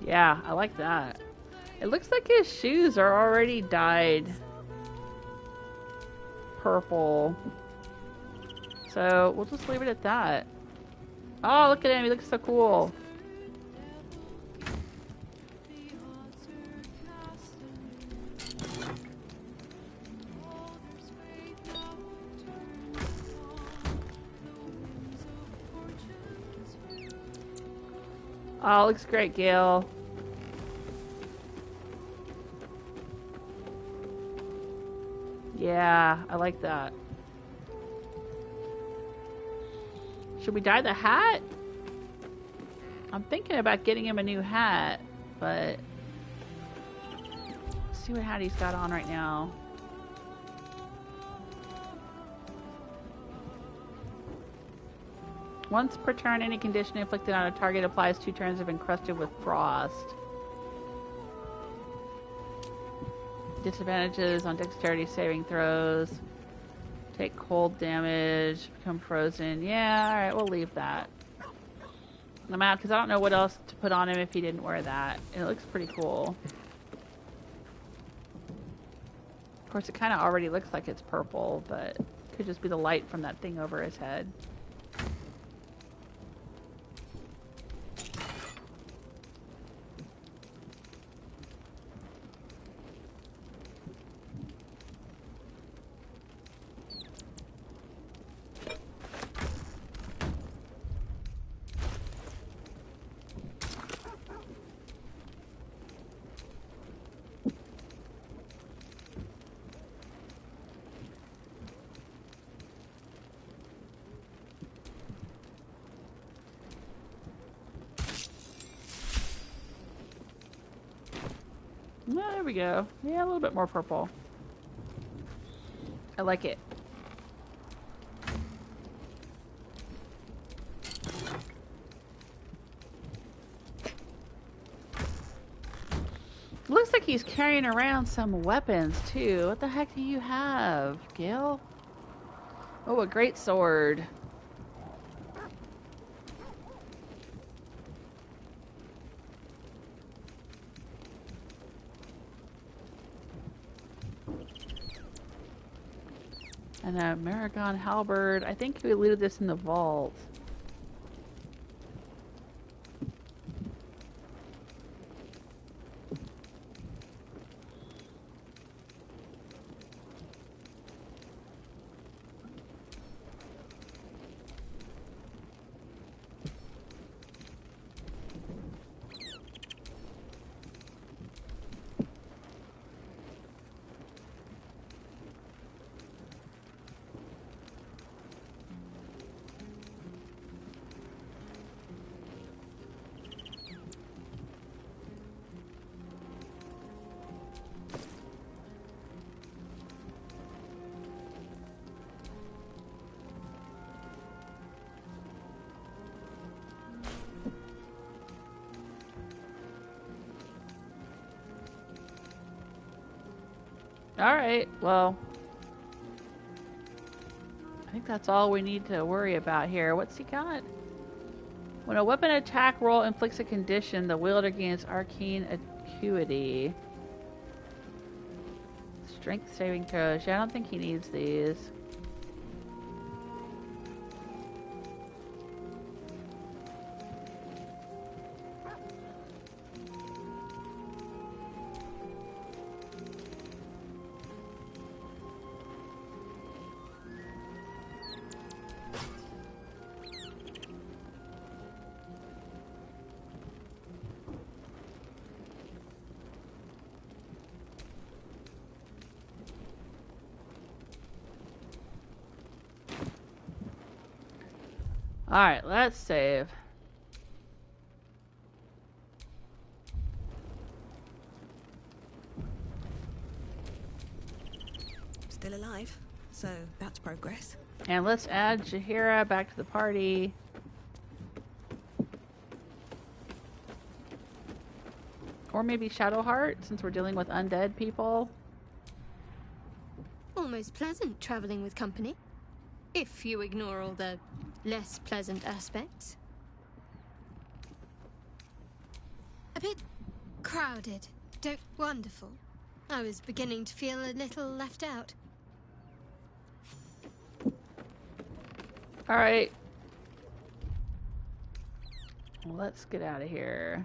Yeah, I like that. It looks like his shoes are already dyed purple. So we'll just leave it at that. Oh, look at him. He looks so cool. Oh, looks great, Gale. Yeah, I like that. Should we dye the hat? I'm thinking about getting him a new hat, but let's see what hat he's got on right now. Once per turn, any condition inflicted on a target applies 2 turns if encrusted with frost. Disadvantages on dexterity saving throws. Take cold damage. Become frozen. Yeah, alright, we'll leave that. I'm out because I don't know what else to put on him if he didn't wear that. It looks pretty cool. Of course, it kind of already looks like it's purple, but it could just be the light from that thing over his head. There we go. Yeah, a little bit more purple. I like it. Looks like he's carrying around some weapons too. What the heck do you have, Gale? Oh, a great sword. And a Maragon halberd. I think we looted this in the vault. Alright, well, I think that's all we need to worry about here. What's he got? When a weapon attack roll inflicts a condition, the wielder gains arcane acuity. Strength saving throws. Yeah, I don't think he needs these. Alright, let's save. Still alive, so that's progress. And let's add Jaheira back to the party. Or maybe Shadowheart, since we're dealing with undead people. Almost pleasant traveling with company, if you ignore all the less pleasant aspects. A bit crowded, wonderful. I was beginning to feel a little left out. Alright. Well, let's get out of here.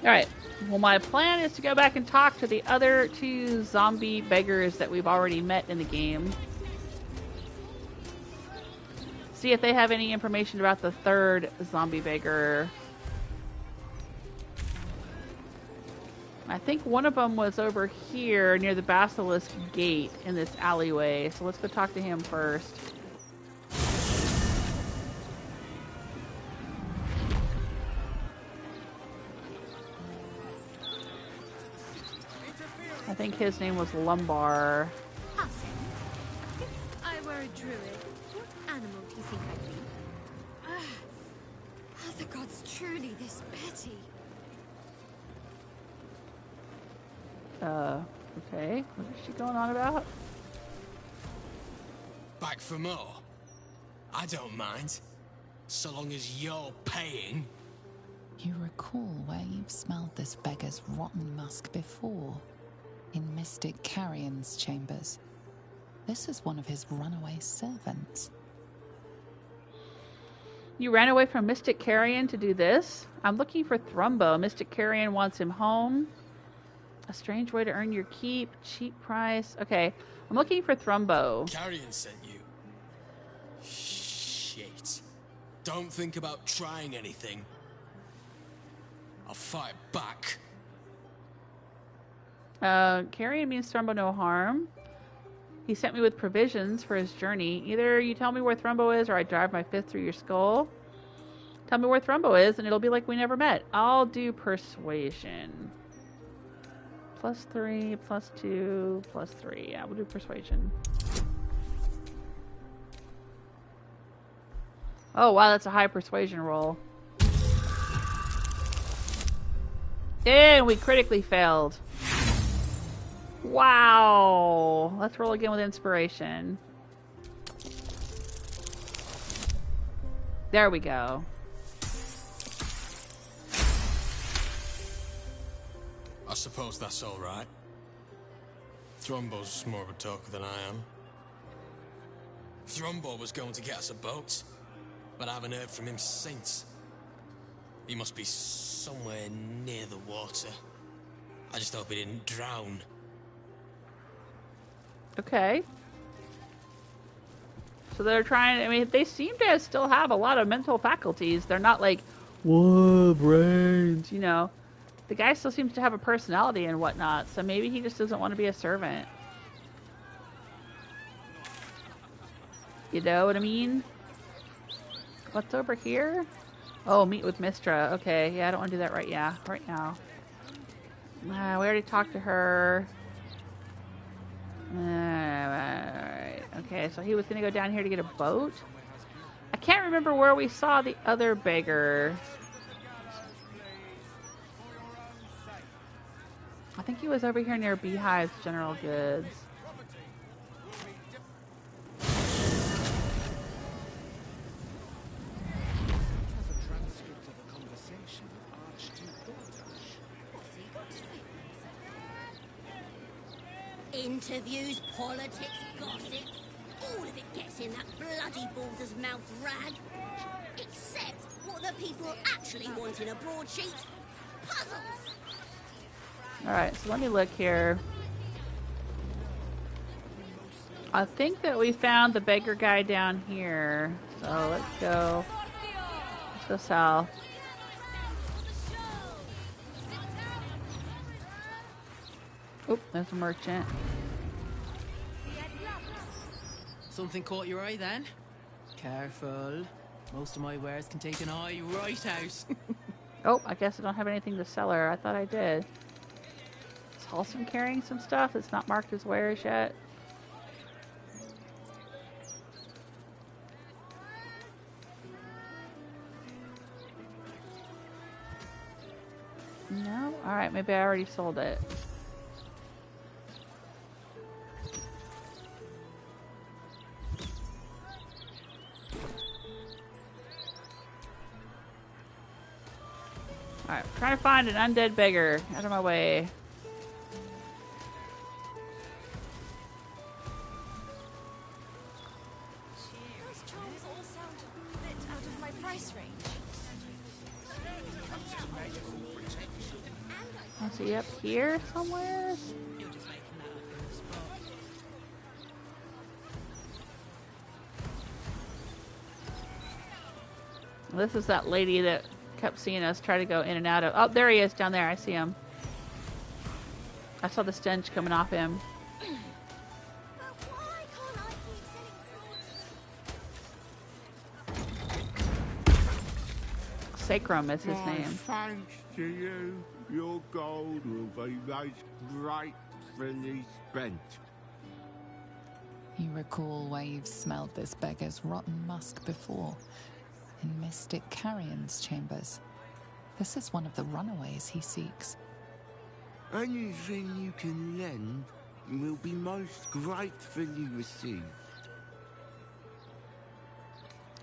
Alright. Well, my plan is to go back and talk to the other two zombie beggars that we've already met in the game. See if they have any information about the third zombie beggar. I think one of them was over here near the Basilisk Gate in this alleyway. So let's go talk to him first. I think his name was Lumbar. If I were a druid, what animal do you think I'd be? Are the gods truly this petty? Okay. What is she going on about? Back for more? I don't mind. So long as you're paying. You recall where you've smelled this beggar's rotten musk before? In Mystic Carrion's chambers. This is one of his runaway servants. You ran away from Mystic Carrion to do this? I'm looking for Thrumbo. Mystic Carrion wants him home. A strange way to earn your keep. Cheap price. Okay. I'm looking for Thrumbo. Carrion sent you. Shit. Don't think about trying anything. I'll fight back. Carrion means Thrumbo no harm. He sent me with provisions for his journey. Either you tell me where Thrumbo is or I drive my fist through your skull. Tell me where Thrumbo is and it'll be like we never met. I'll do persuasion. +3, +2, +3. Yeah, we'll do persuasion. Oh, wow, that's a high persuasion roll. And we critically failed. Wow. Let's roll again with inspiration. There we go. I suppose that's all right. Thrumbo's more of a talker than I am. Thrumbo was going to get us a boat, but I haven't heard from him since. He must be somewhere near the water. I just hope he didn't drown. Okay. So they're trying, I mean, they seem to still have a lot of mental faculties. They're not like, whoa, brains, you know. The guy still seems to have a personality and whatnot, so maybe he just doesn't want to be a servant. You know what I mean? What's over here? Oh, meet with Mistra. Okay, yeah, I don't want to do that right now. We already talked to her. Alright. Okay, so he was going to go down here to get a boat. I can't remember where we saw the other beggar. I think he was over here near Beehive's General Goods. Interviews, politics, gossip, all of it gets in that bloody Balder's mouth rag. Except what the people actually want in a broadsheet. Puzzles! Alright, so let me look here. I think that we found the beggar guy down here. So let's go south. Oop, there's a merchant. Something caught your eye then? Careful. Most of my wares can take an eye right out. Oh, I guess I don't have anything to sell her. I thought I did. Is Halston carrying some stuff that's not marked as wares yet? No? Alright, maybe I already sold it. Alright, trying to find an undead beggar. Out of my way. Those charms all sound a bit out of my price range. Is he up here somewhere? This is that lady that kept seeing us try to go in and out of. Oh, there he is down there. I see him. I saw the stench coming off him. Sacrum is his name. Thanks to you, your gold will be most gratefully spent. You recall where you've smelled this beggar's rotten musk before, in Mystic Carrion's chambers. This is one of the runaways he seeks. Anything you can lend will be most gratefully received.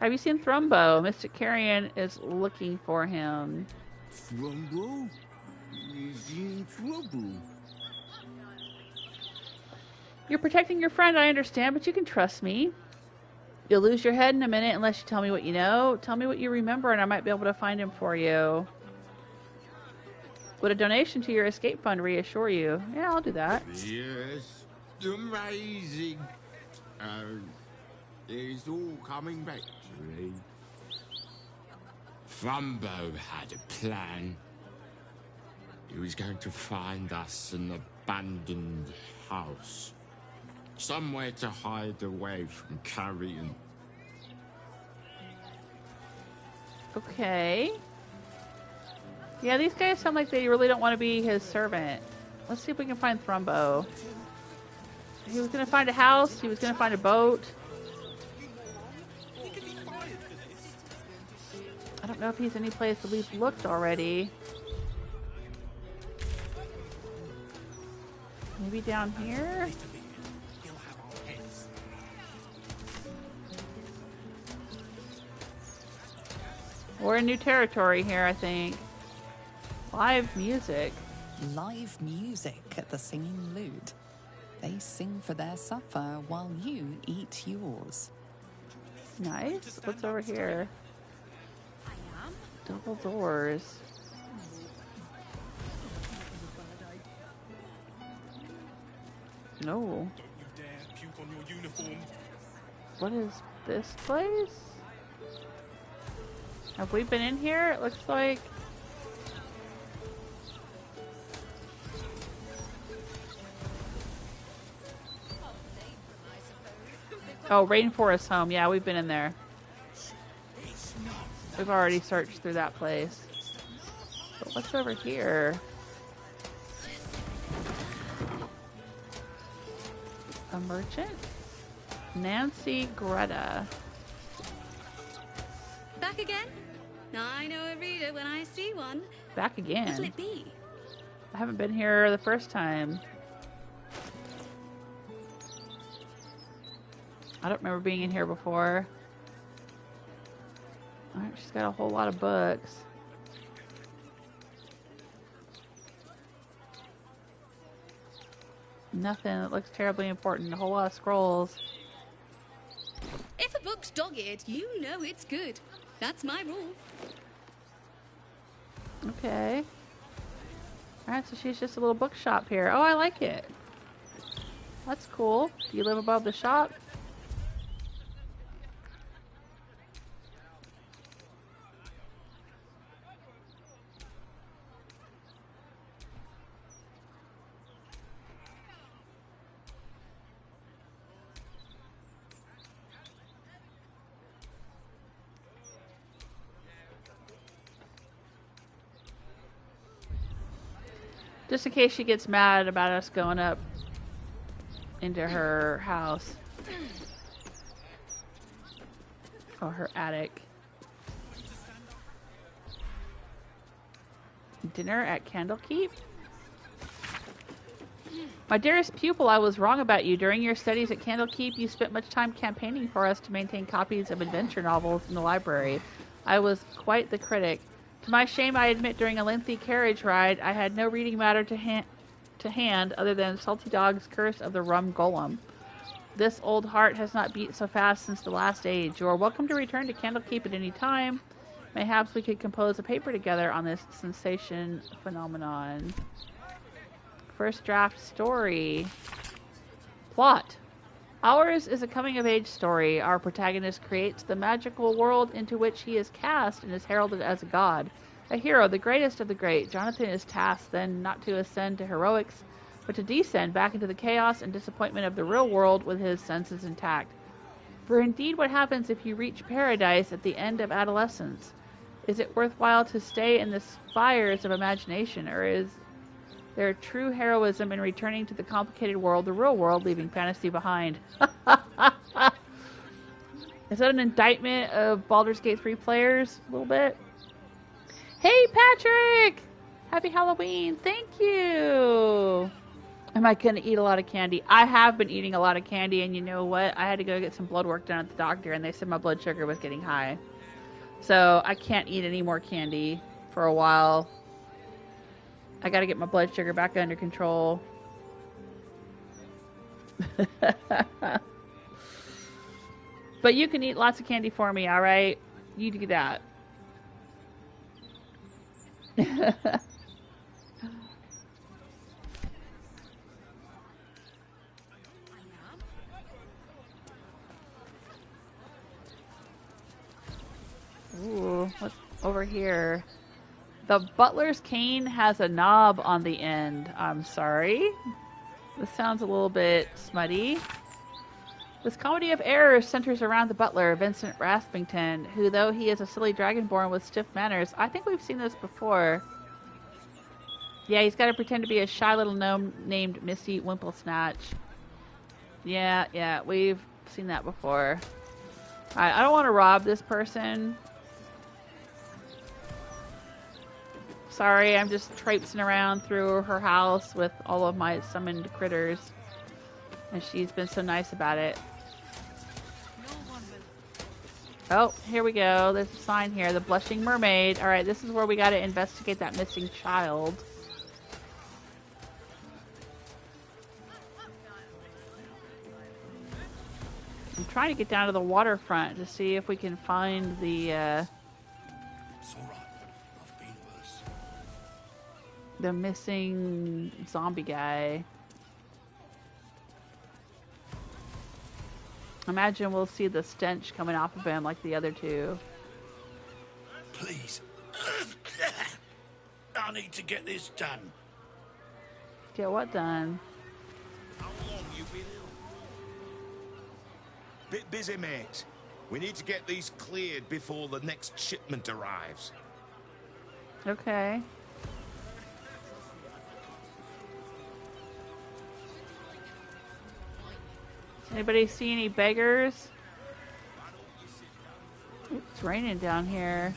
Have you seen Thrumbo? Mystic Carrion is looking for him. Thrumbo? Is he in trouble? You're protecting your friend, I understand, but you can trust me. You'll lose your head in a minute unless you tell me what you know. Tell me what you remember and I might be able to find him for you. Would a donation to your escape fund reassure you? Yeah, I'll do that. Yes, amazing. It's all coming back to me. Thrumbo had a plan. He was going to find us an abandoned house. Somewhere to hide away from Carrion. Okay. Yeah, these guys sound like they really don't want to be his servant. Let's see if we can find Thrumbo. He was going to find a house. He was going to find a boat. I don't know if he's any place that we've looked already. Maybe down here? We're in new territory here, I think. Live music. Live music at the Singing Lute. They sing for their supper while you eat yours. Nice. What's over here? Double doors. No. What is this place? Have we been in here? It looks like... Oh, Rainforest Home. Yeah, we've been in there. We've already searched through that place. But what's over here? A merchant? Nansi Gretta. Back again? I know a reader when I see one. Back again? What'll it be? I haven't been here the first time. I don't remember being in here before. Alright, she's got a whole lot of books. Nothing that looks terribly important. A whole lot of scrolls. If a book's dog-eared, you know it's good. That's my rule. Okay. Alright, so she's just a little bookshop here. Oh, I like it. That's cool. Do you live above the shop? Just in case she gets mad about us going up into her house. Or her attic. Dinner at Candlekeep? My dearest pupil, I was wrong about you. During your studies at Candlekeep, you spent much time campaigning for us to maintain copies of adventure novels in the library. I was quite the critic. To my shame, I admit during a lengthy carriage ride, I had no reading matter to hand other than Salty Dog's Curse of the Rum Golem. This old heart has not beat so fast since the last age. You are welcome to return to Candlekeep at any time. Mayhaps we could compose a paper together on this sensation phenomenon. First draft story. Plot. Ours is a coming-of-age story. Our protagonist creates the magical world into which he is cast and is heralded as a god. A hero, the greatest of the great. Jonathan is tasked then not to ascend to heroics, but to descend back into the chaos and disappointment of the real world with his senses intact. For indeed, what happens if you reach paradise at the end of adolescence? Is it worthwhile to stay in the spires of imagination, or is there true heroism in returning to the complicated world, the real world, leaving fantasy behind? Is that an indictment of Baldur's Gate 3 players? A little bit? Hey, Patrick! Happy Halloween! Thank you! Am I going to eat a lot of candy? I have been eating a lot of candy, and you know what? I had to go get some blood work done at the doctor, and they said my blood sugar was getting high. So I can't eat any more candy for a while. I got to get my blood sugar back under control. But you can eat lots of candy for me, alright? You do that. Ooh, what's over here? The butler's cane has a knob on the end. I'm sorry. This sounds a little bit smutty. This comedy of errors centers around the butler, Vincent Raspington, who, though he is a silly dragonborn with stiff manners, I think we've seen this before. Yeah, he's got to pretend to be a shy little gnome named Missy Wimplesnatch. Yeah, we've seen that before. Alright, I don't want to rob this person. Sorry, I'm just traipsing around through her house with all of my summoned critters. And she's been so nice about it. Oh, here we go. There's a sign here. The Blushing Mermaid. Alright, this is where we gotta investigate that missing child. I'm trying to get down to the waterfront to see if we can find the, the missing zombie guy. Imagine we'll see the stench coming off of him like the other two. Please. I need to get this done. Get what done? How long you been ill? Bit busy, mate. We need to get these cleared before the next shipment arrives. Okay. Anybody see any beggars? Ooh, it's raining down here.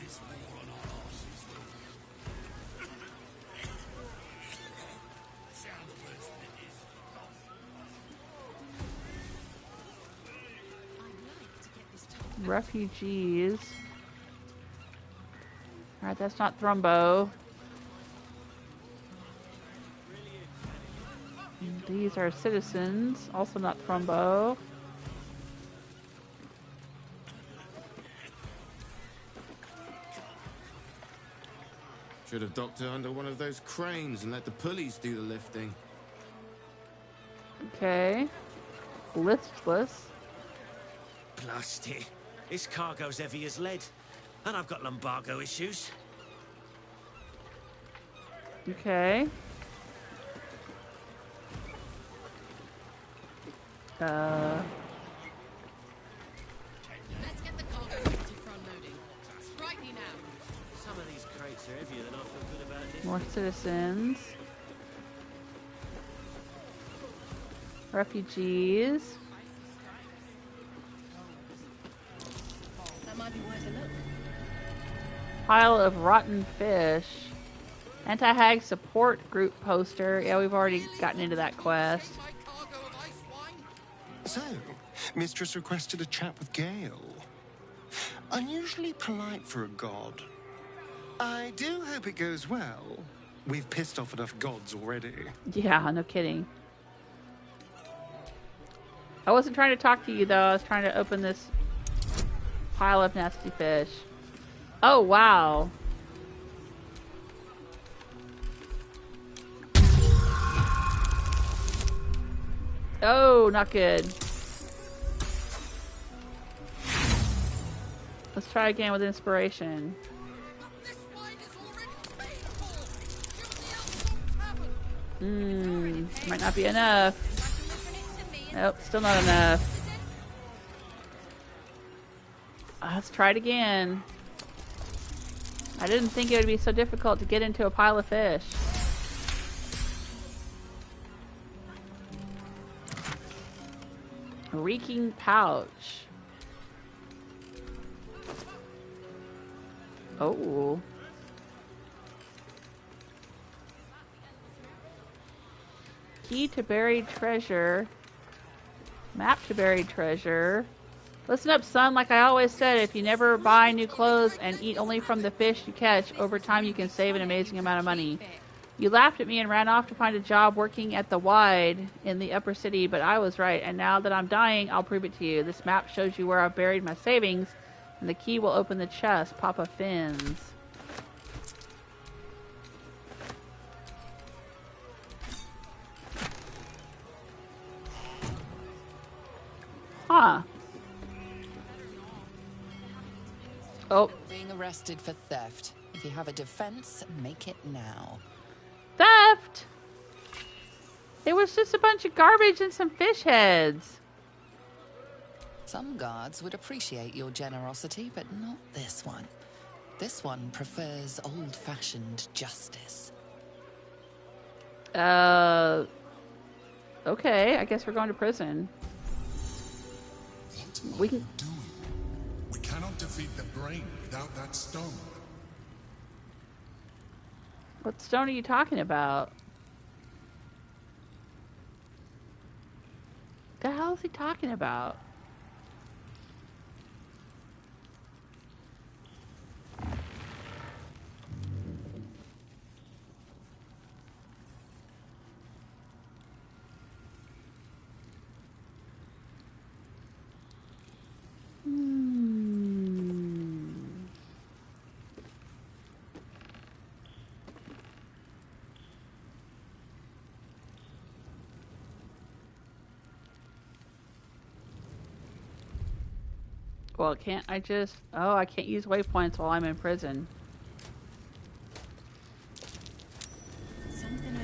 Refugees. Alright, that's not Thrumbo. These are citizens, also not Thrumbo. Should have docked her under one of those cranes and let the pulleys do the lifting. Okay. Listless. Blasty. This cargo's heavy as lead. And I've got lumbago issues. Okay. Let's get the cargo to front loading. Sprightly now. Some of these crates are heavier than I feel good about this. More citizens. Refugees. That might be worth a look. Pile of rotten fish. Anti-hag support group poster. Yeah, we've already gotten into that quest. So, Mistress requested a chat with Gale. Unusually polite for a god. I do hope it goes well. We've pissed off enough gods already. Yeah, no kidding. I wasn't trying to talk to you, though. I was trying to open this pile of nasty fish. Oh, wow. Oh, not good. Let's try again with inspiration. Might not be enough. Nope, still not enough. Let's try it again. I didn't think it would be so difficult to get into a pile of fish. A reeking pouch. Oh. Key to buried treasure. Map to buried treasure. Listen up, son. Like I always said, if you never buy new clothes and eat only from the fish you catch, over time you can save an amazing amount of money. You laughed at me and ran off to find a job working at the Wide in the upper city, but I was right, and now that I'm dying, I'll prove it to you. This map shows you where I've buried my savings, and the key will open the chest. Papa Fins. Huh. Oh. Being arrested for theft. If you have a defense, make it now. Theft? It was just a bunch of garbage and some fish heads. Some guards would appreciate your generosity, but not this one. This one prefers old-fashioned justice. Okay, I guess we're going to prison. We can... We cannot defeat the brain without that stone. What stone are you talking about? The hell is he talking about? Well, can't I just... Oh, I can't use waypoints while I'm in prison. Something over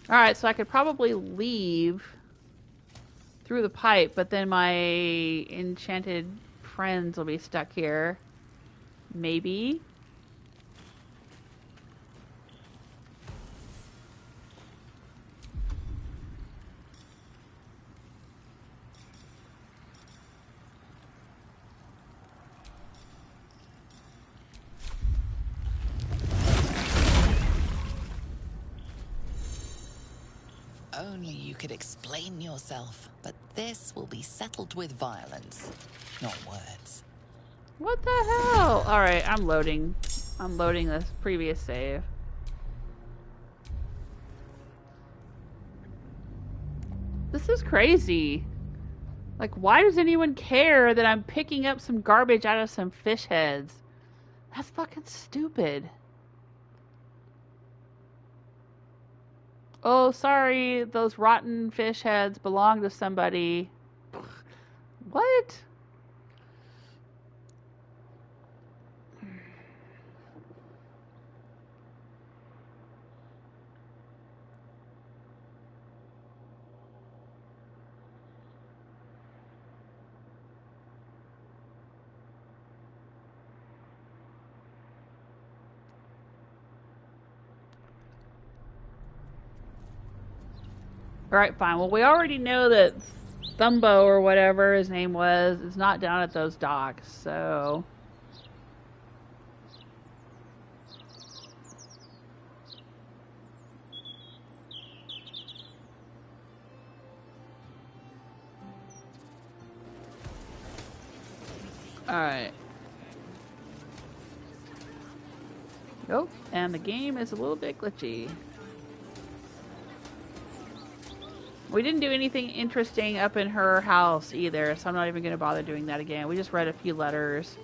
there. Alright, so I could probably leave through the pipe, but then my enchanted friends will be stuck here. Maybe? Only you could explain yourself, but this will be settled with violence, not words. What the hell? Alright, I'm loading. I'm loading this previous save. This is crazy. Like, why does anyone care that I'm picking up some garbage out of some fish heads? That's fucking stupid. Oh, sorry, those rotten fish heads belong to somebody. What? Alright, fine. Well, we already know that Thumbo, or whatever his name was, is not down at those docks, so... Alright. Oh, and the game is a little bit glitchy. We didn't do anything interesting up in her house either, so I'm not even going to bother doing that again. We just read a few letters.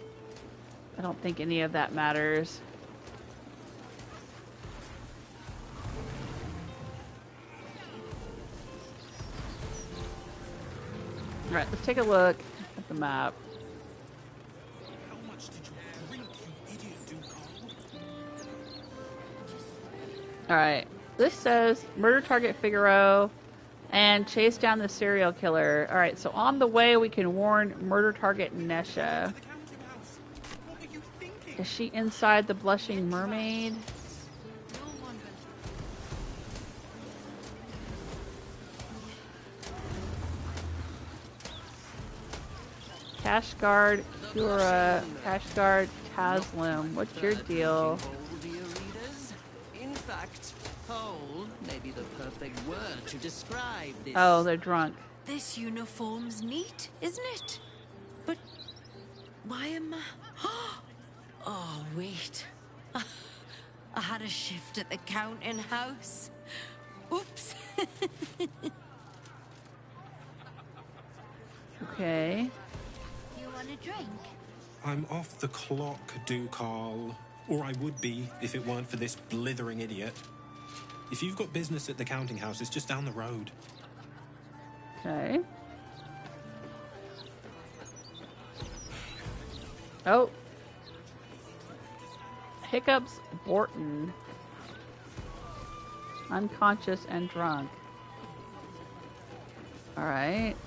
I don't think any of that matters. Alright, let's take a look at the map. Alright, this says murder target Figaro and chase down the serial killer. Alright, so on the way we can warn murder target Nesha. Is she inside the blushing mermaid? Kashgard, Kura, Kashgard, Taslim. What's your deal? In fact, cold may be the perfect word to describe this. Oh, they're drunk. This uniform's neat, isn't it? But why am I... Oh, wait. I had a shift at the counting house. Oops. Okay. You want a drink? I'm off the clock, Ducal. Or I would be if it weren't for this blithering idiot. If you've got business at the counting house, it's just down the road. Okay. Oh. Hiccups Borton. Unconscious and drunk. Alright.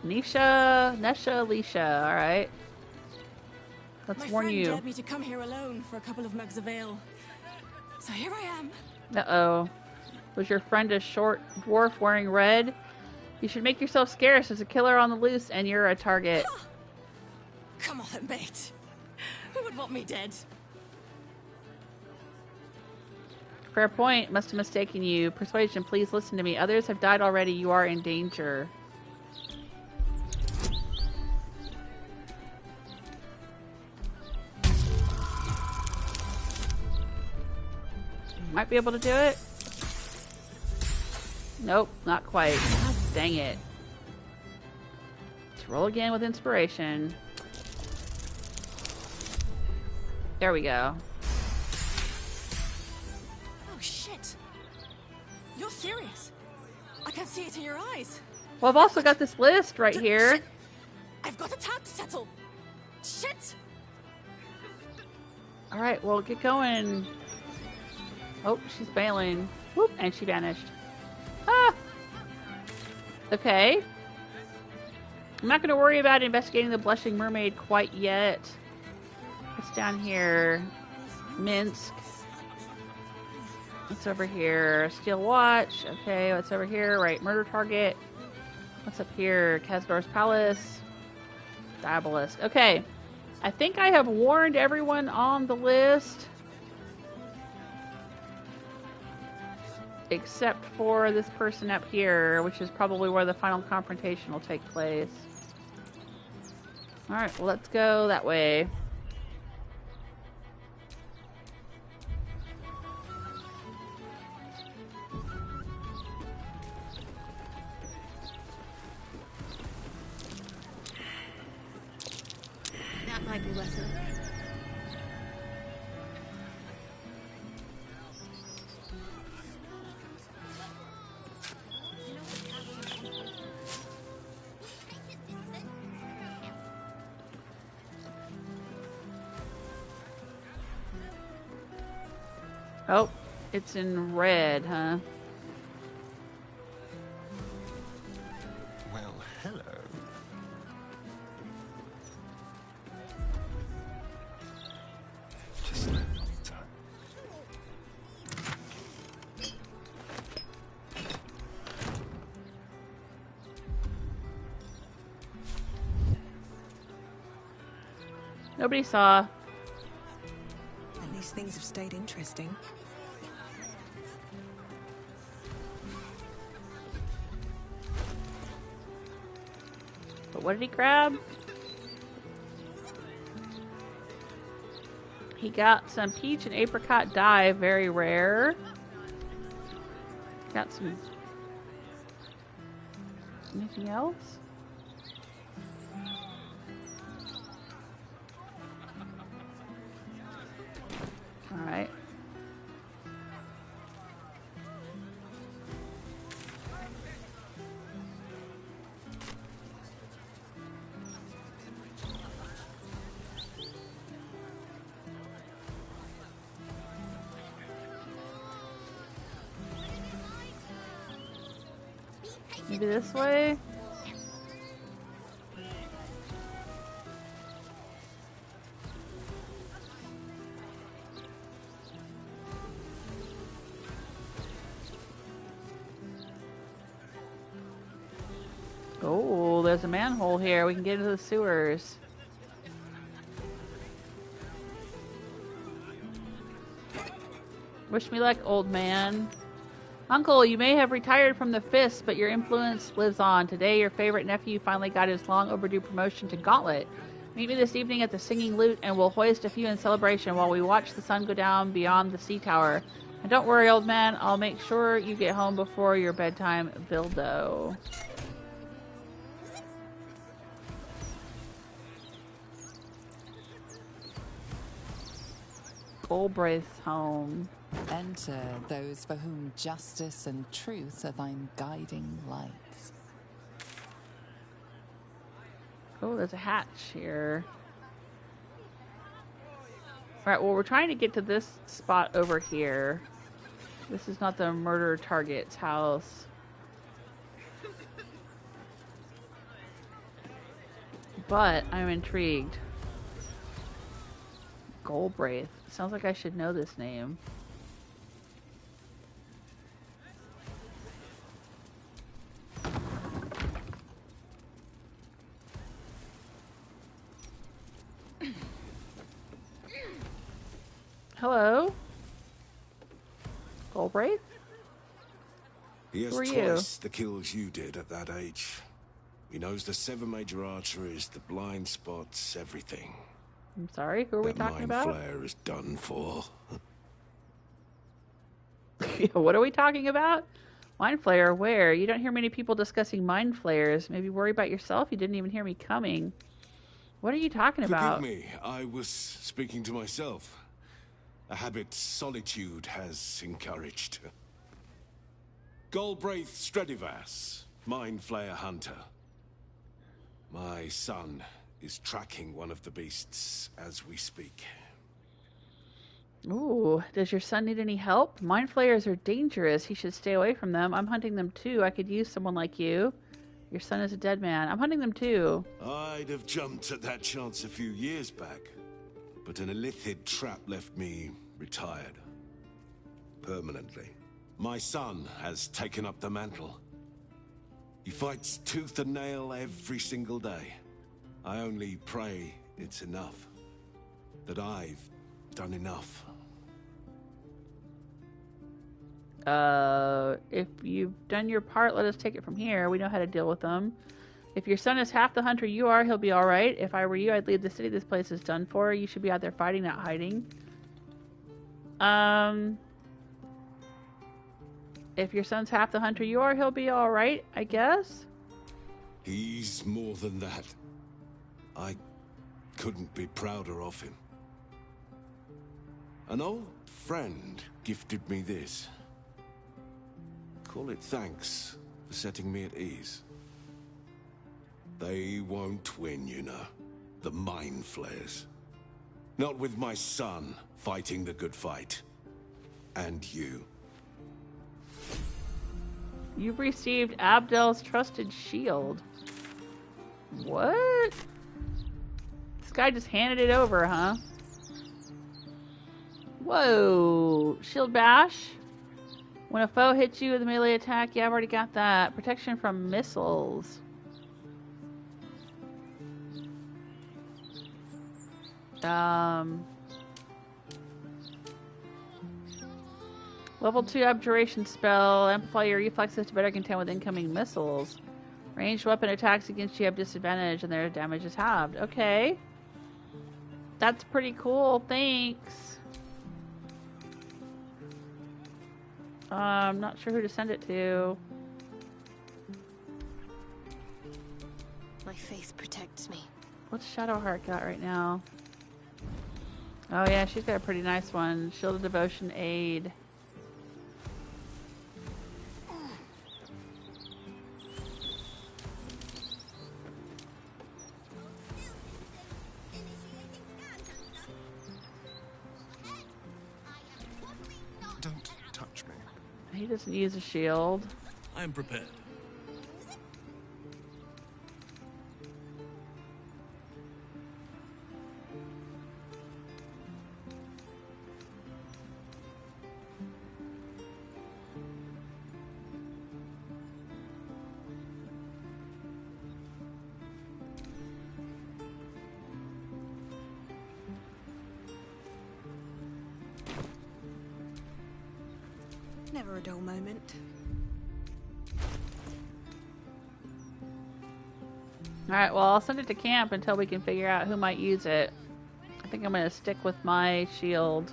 Nesha, Alicia, alright. Let's My warn friend you. dared me to come here alone for a couple of mugs of ale. So here I am. Uh-oh. Was your friend a short dwarf wearing red? You should make yourself scarce. There's a killer on the loose and you're a target. Come on, mate. Who would want me dead? Fair point. Must have mistaken you. Persuasion, please listen to me. Others have died already. You are in danger. Might be able to do it. Nope, not quite. God dang it. Let's roll again with inspiration. There we go. Oh, shit. You're serious. I can see it in your eyes. Well, I've also got this list right here. Shit. I've got a tab to settle. Shit. Alright, well, get going. Oh, she's bailing. Whoop, and she vanished. Ah! Okay. I'm not going to worry about investigating the Blushing Mermaid quite yet. What's down here? Minsk. What's over here? Steel Watch. Okay, what's over here? Right, Murder Target. What's up here? Kazdor's Palace. Diabolisk. Okay. I think I have warned everyone on the list. Except for this person up here, which is probably where the final confrontation will take place. Alright, well, let's go that way. That might be worth it. Oh, it's in red, huh? Well, hello. Just like time. Nobody saw. At least things have stayed interesting. But what did he grab? He got some peach and apricot dye, very rare. Got some... Anything else? Alright. Maybe this way? Oh, there's a manhole here. We can get into the sewers. Wish me luck, old man. Uncle, you may have retired from the Fist, but your influence lives on. Today, your favorite nephew finally got his long overdue promotion to Gauntlet. Meet me this evening at the Singing Lute, and we'll hoist a few in celebration while we watch the sun go down beyond the sea tower. And don't worry, old man, I'll make sure you get home before your bedtime, Bildo. Golbraith's home. Enter those for whom justice and truth are thine guiding lights. Oh, there's a hatch here. Alright, well, we're trying to get to this spot over here. This is not the murder target's house. But I'm intrigued. Golbraith. Sounds like I should know this name. Hello? Golbraith? He has Who are twice the kills you did at that age. He knows the 7 major arteries, the blind spots, everything. I'm sorry, who are we talking about? That mind flare is done for. What are we talking about? Mind flare, where? You don't hear many people discussing mind flares. Maybe worry about yourself. You didn't even hear me coming. What are you talking about? Forgive me, I was speaking to myself. A habit solitude has encouraged. Golbraith Stredivas, mind flayer hunter. My son is tracking one of the beasts as we speak. Ooh, does your son need any help? Mind flayers are dangerous. He should stay away from them. I'm hunting them too. I could use someone like you. Your son is a dead man. I'm hunting them too. I'd have jumped at that chance a few years back, but an illithid trap left me retired. Permanently. My son has taken up the mantle. He fights tooth and nail every single day. I only pray it's enough. That I've done enough. If you've done your part, let us take it from here. We know how to deal with them. If your son is half the hunter you are, he'll be alright. If I were you, I'd leave the city. This place is done for. You should be out there fighting, not hiding. If your son's half the hunter you are, he'll be alright, I guess. He's more than that. I couldn't be prouder of him. An old friend gifted me this. Call it thanks for setting me at ease. They won't win, you know. The mind flares. Not with my son fighting the good fight. And you. You've received Abdel's trusted shield. What? This guy just handed it over, huh? Whoa. Shield bash. When a foe hits you with a melee attack, yeah, I've already got that. Protection from missiles. Level 2 abjuration spell. Amplify your reflexes to better contend with incoming missiles. Ranged weapon attacks against you have disadvantage and their damage is halved. Okay. That's pretty cool. Thanks. I'm not sure who to send it to. My faith protects me. What's Shadowheart got right now? Oh yeah, she's got a pretty nice one. Shield of Devotion Aid. Don't touch me. He doesn't use a shield. I am prepared. Never a dull moment. Alright, well, I'll send it to camp until we can figure out who might use it. I think I'm going to stick with my shield.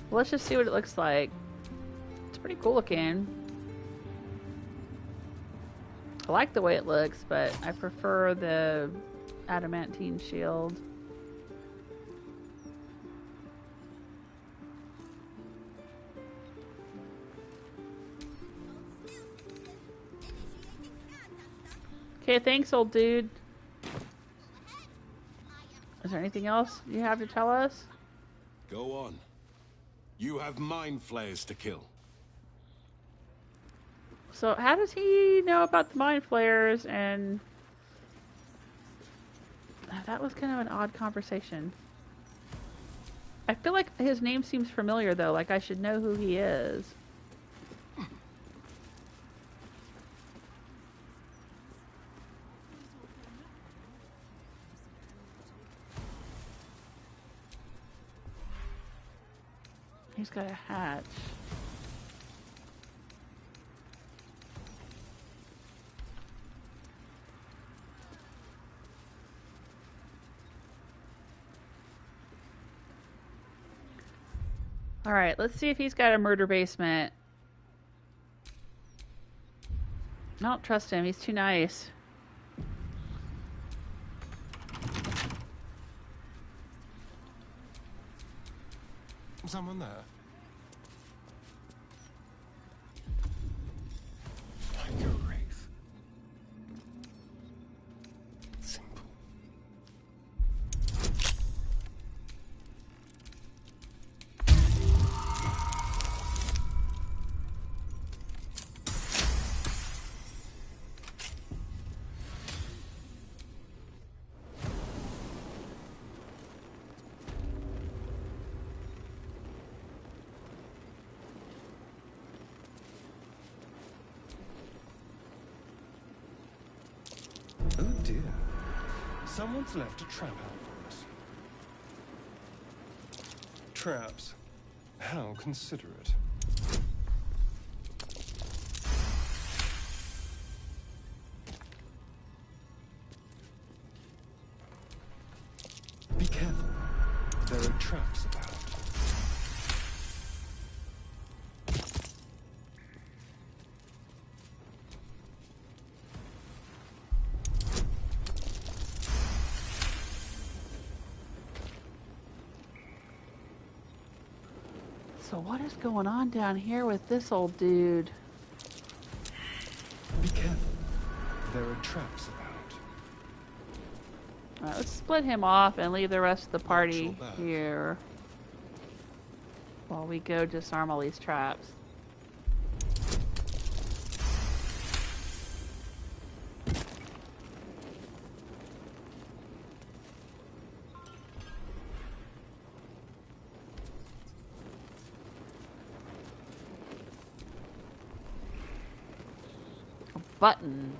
Let's just see what it looks like. It's pretty cool looking. I like the way it looks, but I prefer the adamantine shield. Okay, thanks, old dude. Is there anything else you have to tell us? Go on. You have mind flayers to kill. So how does he know about the mind flayers? And that was kind of an odd conversation. I feel like his name seems familiar though, like I should know who he is. He's got a hatch. Alright, let's see if he's got a murder basement. I don't trust him, he's too nice. Someone there? Like a wraith. Simple. Oh dear. Someone's left a trap out for us. Traps? How considerate. Be careful. There are traps about. So what is going on down here with this old dude? Be careful. There are traps about. Alright, let's split him off and leave the rest of the party here while we go disarm all these traps. button.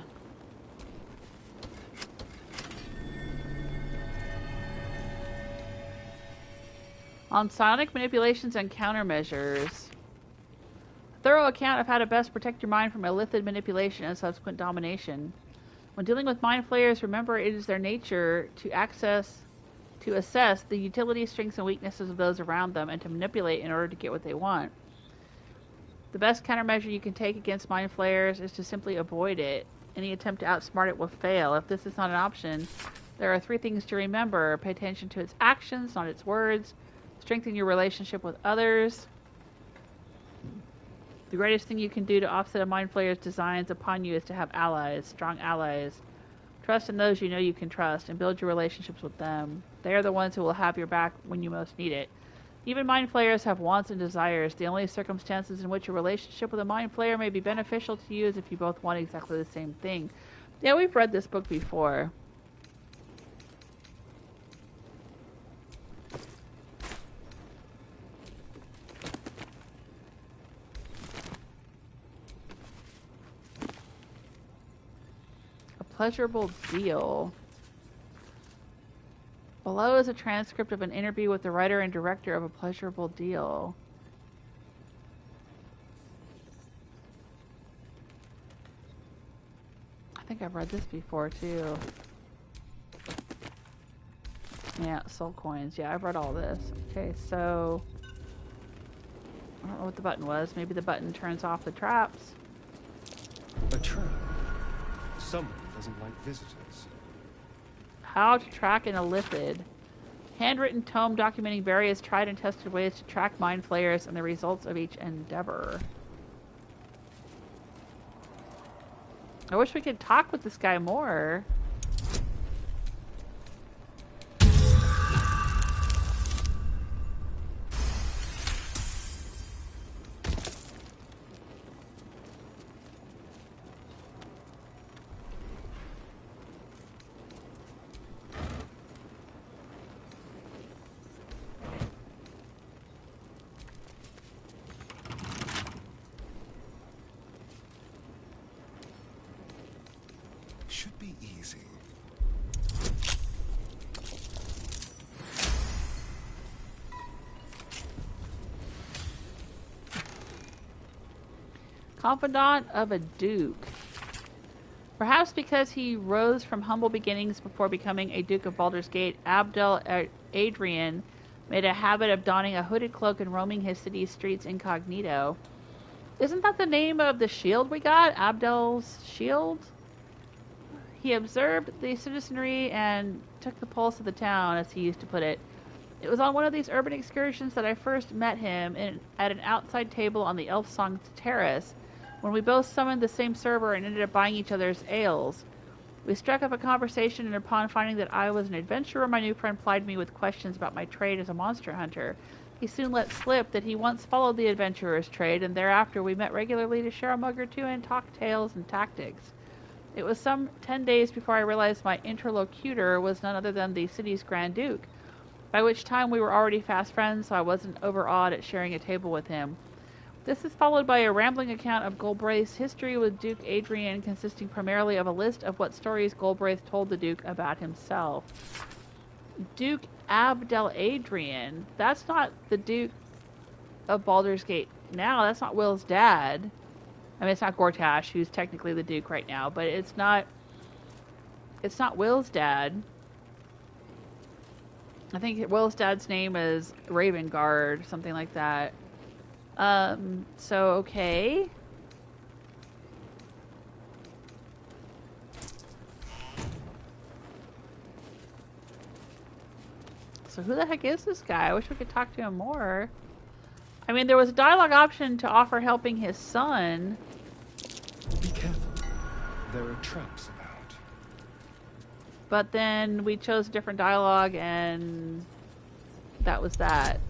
On psionic manipulations and countermeasures. Thorough account of how to best protect your mind from illithid manipulation and subsequent domination. When dealing with mind flayers, remember it is their nature to assess the utility, strengths, and weaknesses of those around them and to manipulate in order to get what they want. The best countermeasure you can take against mind flayers is to simply avoid it. Any attempt to outsmart it will fail. If this is not an option, there are 3 things to remember. Pay attention to its actions, not its words. Strengthen your relationship with others. The greatest thing you can do to offset a mind flayer's designs upon you is to have allies, strong allies. Trust in those you know you can trust, and build your relationships with them. They are the ones who will have your back when you most need it. Even mind flayers have wants and desires. The only circumstances in which a relationship with a mind flayer may be beneficial to you is if you both want exactly the same thing. Yeah, we've read this book before. Pleasurable deal. Below is a transcript of an interview with the writer and director of A Pleasurable Deal. I think I've read this before too. Yeah, soul coins. Yeah, I've read all this. Okay, so I don't know what the button was. Maybe the button turns off the traps. A trap? Someone doesn't like visitors. How to track an illithid. Handwritten tome documenting various tried and tested ways to track mind flayers and the results of each endeavor. I wish we could talk with this guy more. Should be easy. Confidant of a duke. Perhaps because he rose from humble beginnings before becoming a Duke of Baldur's Gate, Abdel Adrian made a habit of donning a hooded cloak and roaming his city's streets incognito. Isn't that the name of the shield we got? Abdel's shield? He observed the citizenry and took the pulse of the town, as he used to put it. It was on one of these urban excursions that I first met him at an outside table on the Elfsong terrace, when we both summoned the same server and ended up buying each other's ales. We struck up a conversation, and upon finding that I was an adventurer, my new friend plied me with questions about my trade as a monster hunter. He soon let slip that he once followed the adventurer's trade, and thereafter we met regularly to share a mug or two and talk tales and tactics. It was some 10 days before I realized my interlocutor was none other than the city's Grand Duke, by which time we were already fast friends, so I wasn't overawed at sharing a table with him. This is followed by a rambling account of Golbraith's history with Duke Adrian, consisting primarily of a list of what stories Golbraith told the Duke about himself. Duke Abdel Adrian, that's not the Duke of Baldur's Gate now, that's not Will's dad. I mean, it's not Gortash, who's technically the Duke right now, but it's not Will's dad. I think Will's dad's name is Ravengard, something like that. So, okay. So who the heck is this guy? I wish we could talk to him more. I mean, there was a dialogue option to offer helping his son. Be careful. There are traps about. But then we chose a different dialogue, and that was that.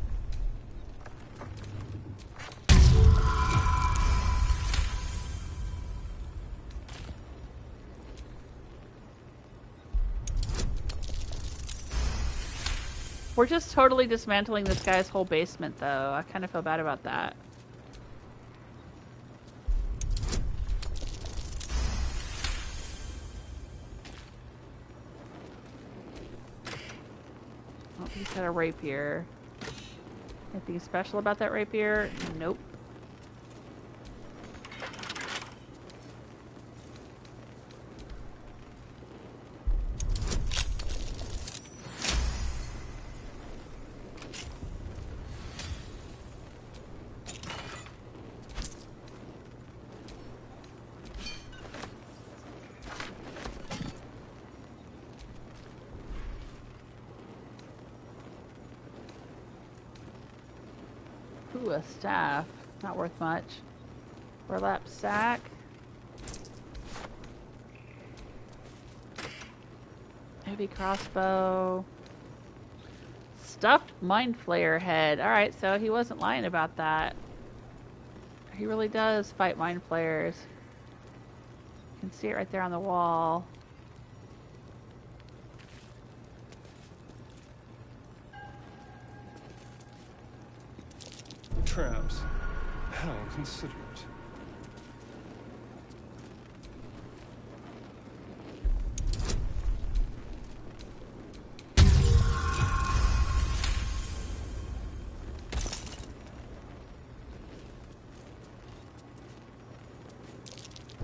We're just totally dismantling this guy's whole basement, though. I kind of feel bad about that. He's got a rapier. Anything special about that rapier? Nope. Ooh, a staff. Not worth much. Burlap sack. Heavy crossbow. Stuffed mind flayer head. Alright, so he wasn't lying about that. He really does fight mind flayers. You can see it right there on the wall. Traps. How considerate.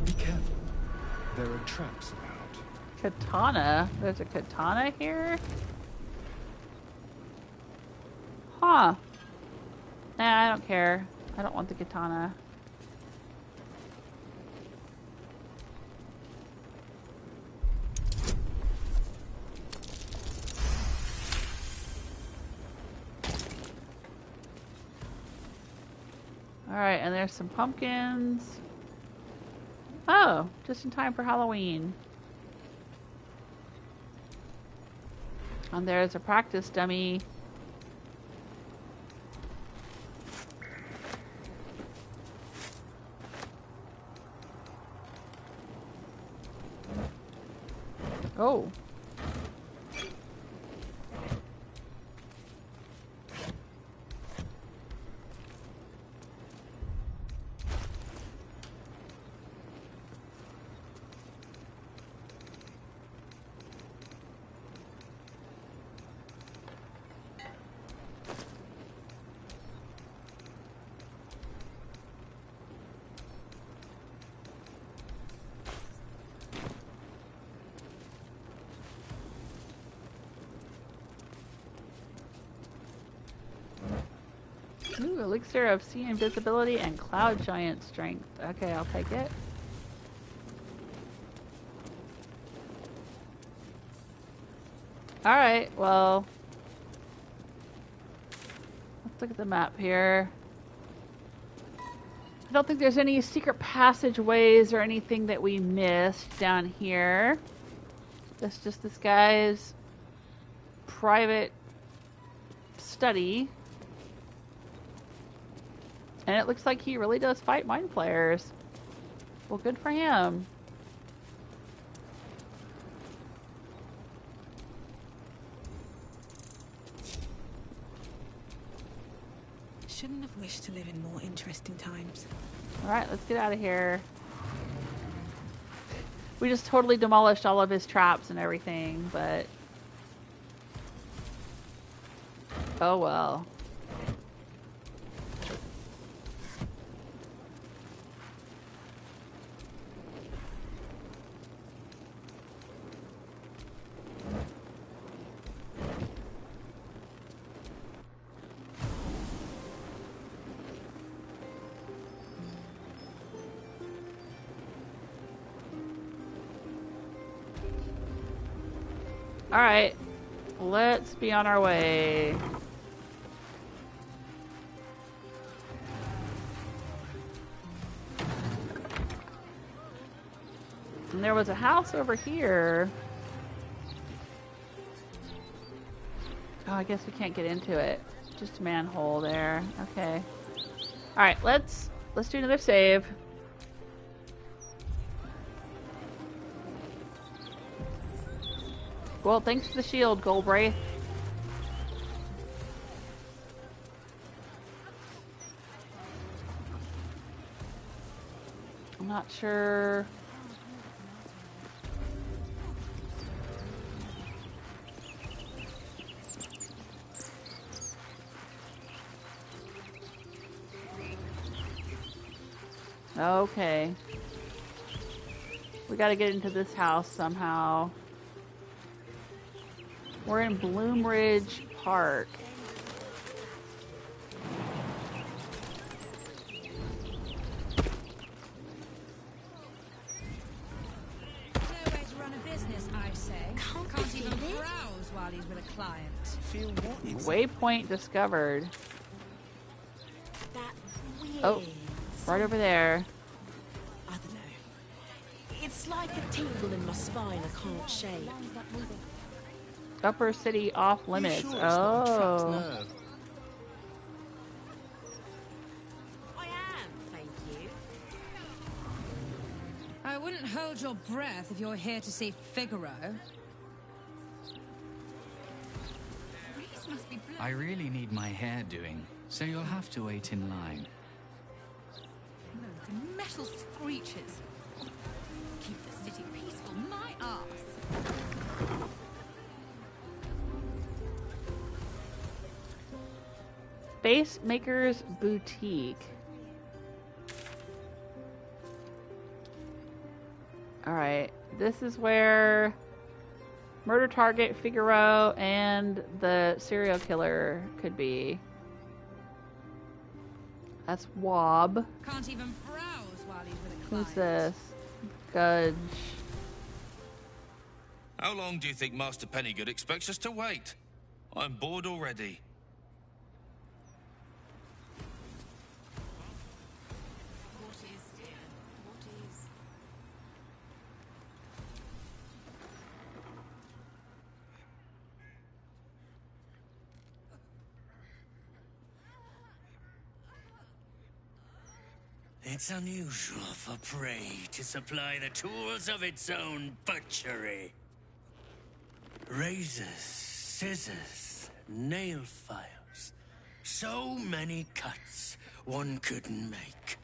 Be careful. There are traps about. Katana? There's a katana here? Huh. Nah, I don't care. I don't want the katana. Alright, and there's some pumpkins. Oh, just in time for Halloween. And there's a practice dummy. Oh. Ooh, elixir of sea invisibility and cloud giant strength. Okay, I'll take it. Alright, well, let's look at the map here. I don't think there's any secret passageways or anything that we missed down here. That's just this guy's private study. And it looks like he really does fight mind flayers. Well, good for him. Shouldn't have wished to live in more interesting times. Alright, let's get out of here. We just totally demolished all of his traps and everything, but... oh well. Alright, let's be on our way. And there was a house over here. Oh, I guess we can't get into it. Just a manhole there. Okay. Alright, let's do another save. Well, thanks for the shield, Golbraith. I'm not sure. Okay. We gotta get into this house somehow. We're in Bloomridge Park. Nowhere to run a business, I say. Can't even browse while he's with a client. Feel what? Waypoint discovered. That Oh, weird. right over there. I don't know. It's like a tingle in my spine I can't shake. Upper city off limits. Sure it's not a trapped Oh. nerve? I am, thank you. I wouldn't hold your breath if you're here to see Figaro. I really need my hair doing, so you'll have to wait in line. No, the metal screeches. Keep the city peaceful, my ass. Facemaker's Boutique. Alright, this is where murder target Figaro and the serial killer could be. That's Wob. Can't even browse while he's with a client. Who's this? Gudge. How long do you think Master Pennygood expects us to wait? I'm bored already. What is, dear? What is? It's unusual for prey to supply the tools of its own butchery. Razors, scissors, nail files. So many cuts one couldn't make.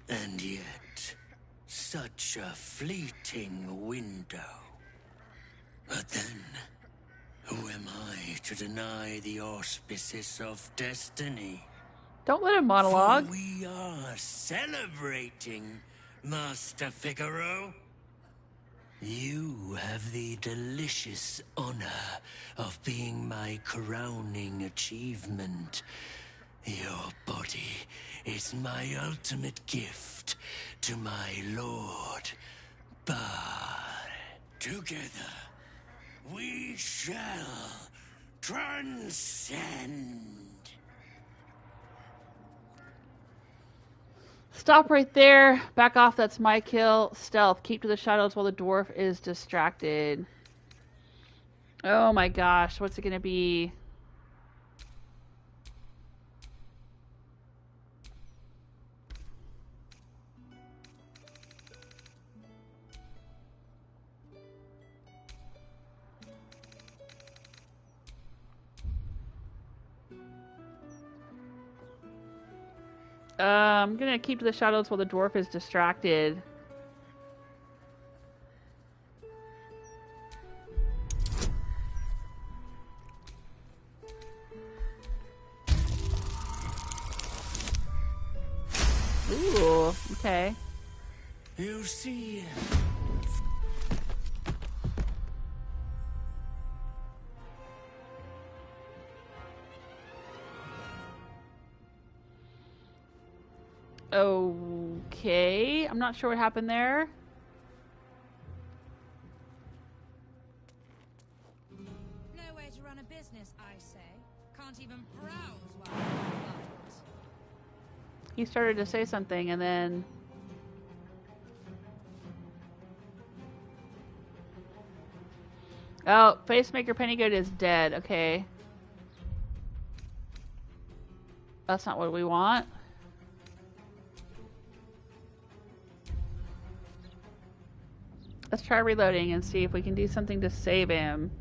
And yet, such a fleeting window. But then, who am I to deny the auspices of destiny? Don't let him monologue. For we are celebrating, Master Figaro. You have the delicious honor of being my crowning achievement. Your body is my ultimate gift to my lord. But together, we shall transcend. Stop right there. Back off, that's my kill. Stealth. Keep to the shadows while the dwarf is distracted. Oh my gosh, what's it gonna be? I'm gonna keep to the shadows while the dwarf is distracted. Ooh, okay. You see, Okay, I'm not sure what happened there. No way to run a business, I say. Can't even browse while you're with a client. He started to say something and then... Oh, Facemaker Pennygood is dead. Okay. That's not what we want. Let's try reloading and see if we can do something to save him.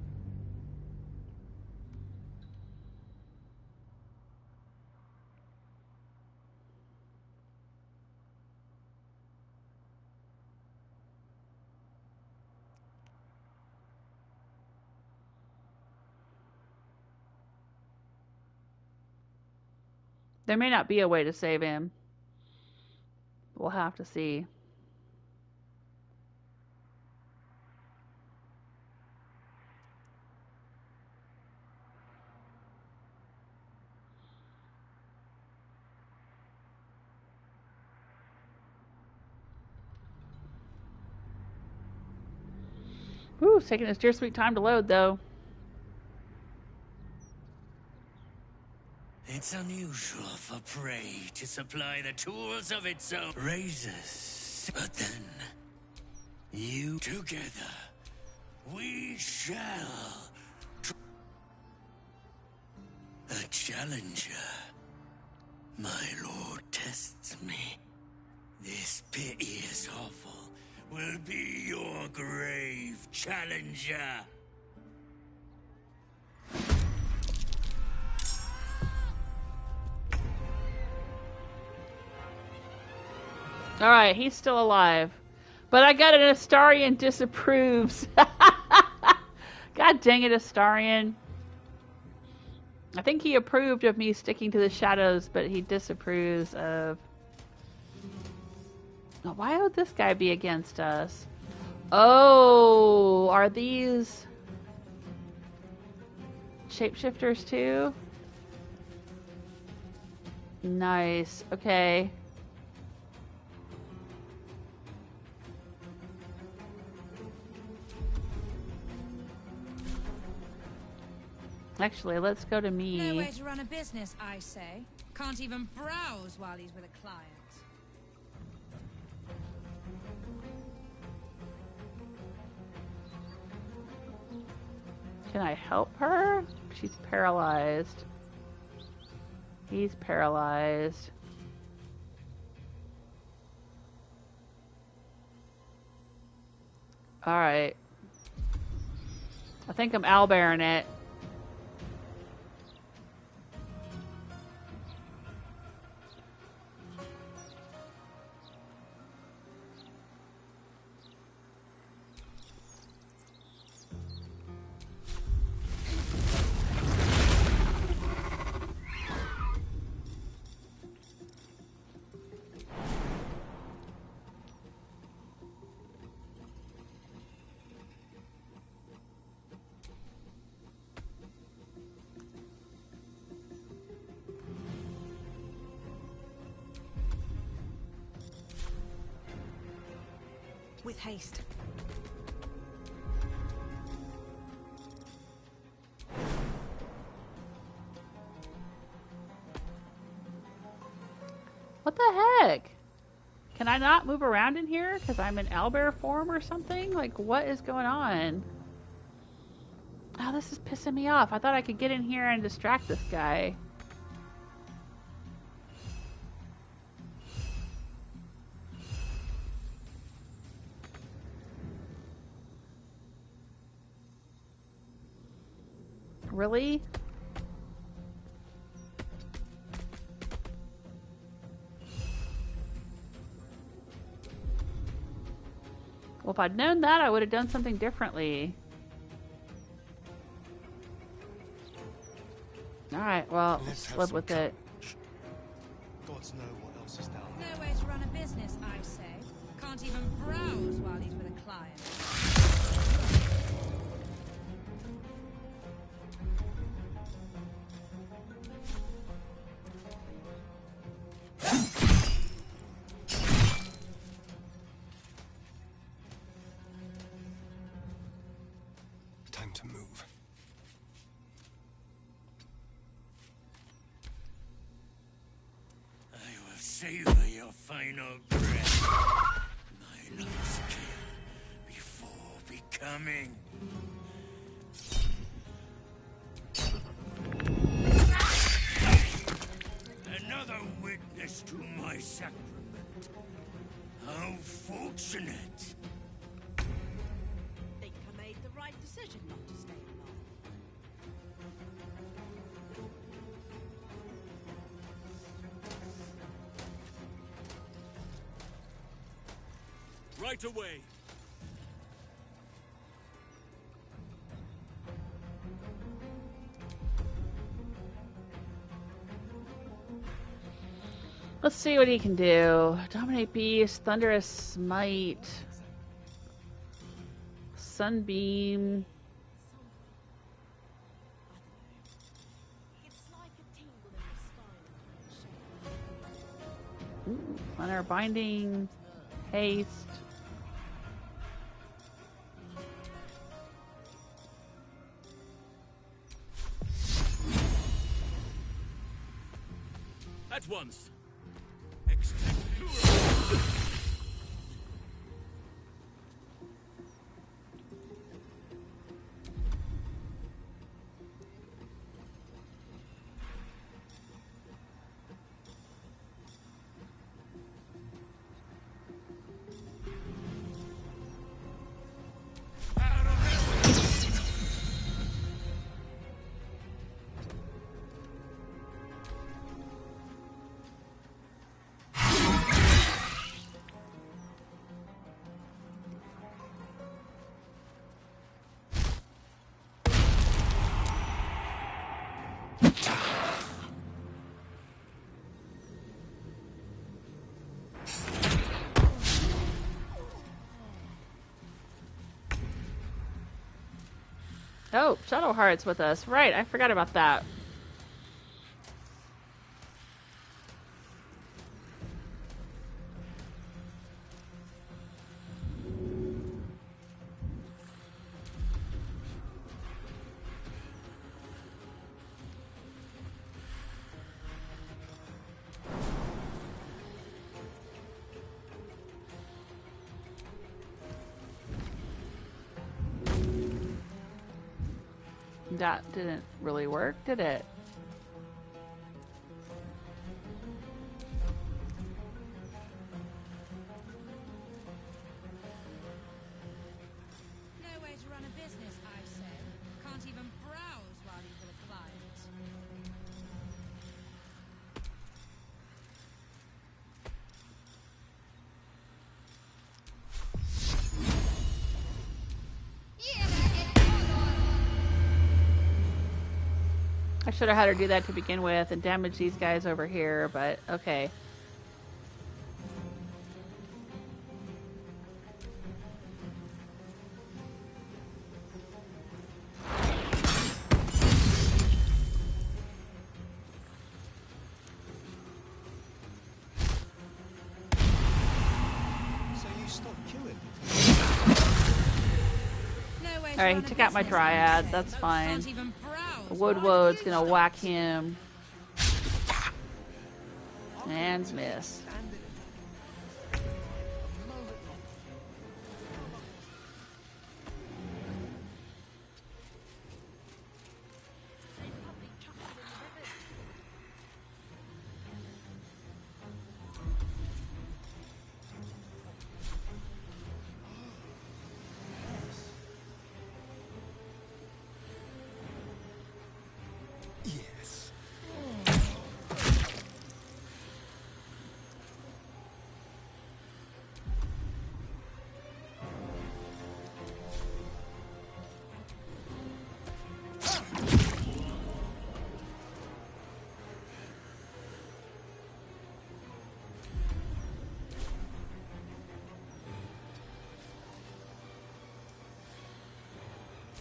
There may not be a way to save him. We'll have to see. Ooh, it's taking its dear sweet time to load, though. It's unusual for prey to supply the tools of its own razors. But then, you together, we shall. A challenger. My lord tests me. This pit is awful. Will be your grave challenger. Alright, he's still alive. But I got an Astarion disapproves. God dang it, Astarion. I think he approved of me sticking to the shadows, but he disapproves of... Now, why would this guy be against us? Oh, are these shapeshifters too? Nice. Okay. Actually, let's go to me. No way to run a business, I say. Can't even browse while he's with a client. Can I help her? She's paralyzed. He's paralyzed. Alright. I think I'm owlbearing it. With haste. What the heck? Can I not move around in here because I'm in owlbear form or something? Like, what is going on? Oh, this is pissing me off. I thought I could get in here and distract this guy. Really? Well, if I'd known that, I would have done something differently. Alright, well, let's live with it. Gods know what else is down there. No way to run a business, I say. Can't even browse while he's with a client. Time to move. I will savor your final breath. My last kill before becoming. Another witness to my sacrament. How fortunate. Think I made the right decision not to stay alive. Right away. Let's see what he can do. Dominate Beast, Thunderous Smite, Sunbeam. Ooh, Honor Binding, Haste. At once. Oh, Shadowheart's with us. Right, I forgot about that. That didn't really work, did it? No way to run a business, I say. Can't even browse while you've got a client. I should have had her do that to begin with and damage these guys over here, but okay. So you stopped killing? Alright, he took out my Dryad. That's fine. The Woodwode's gonna whack him. And miss.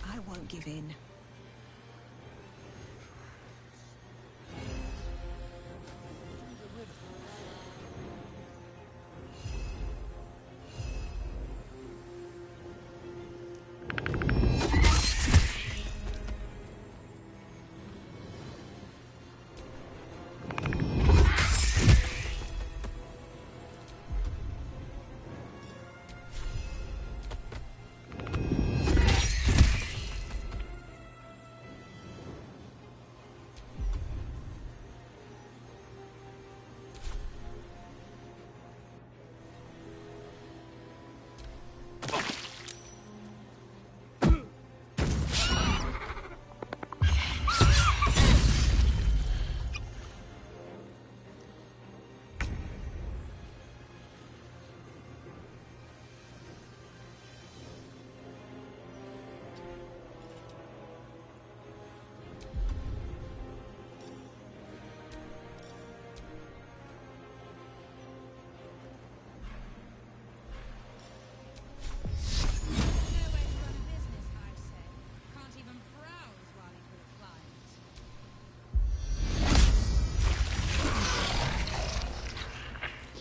I won't give in.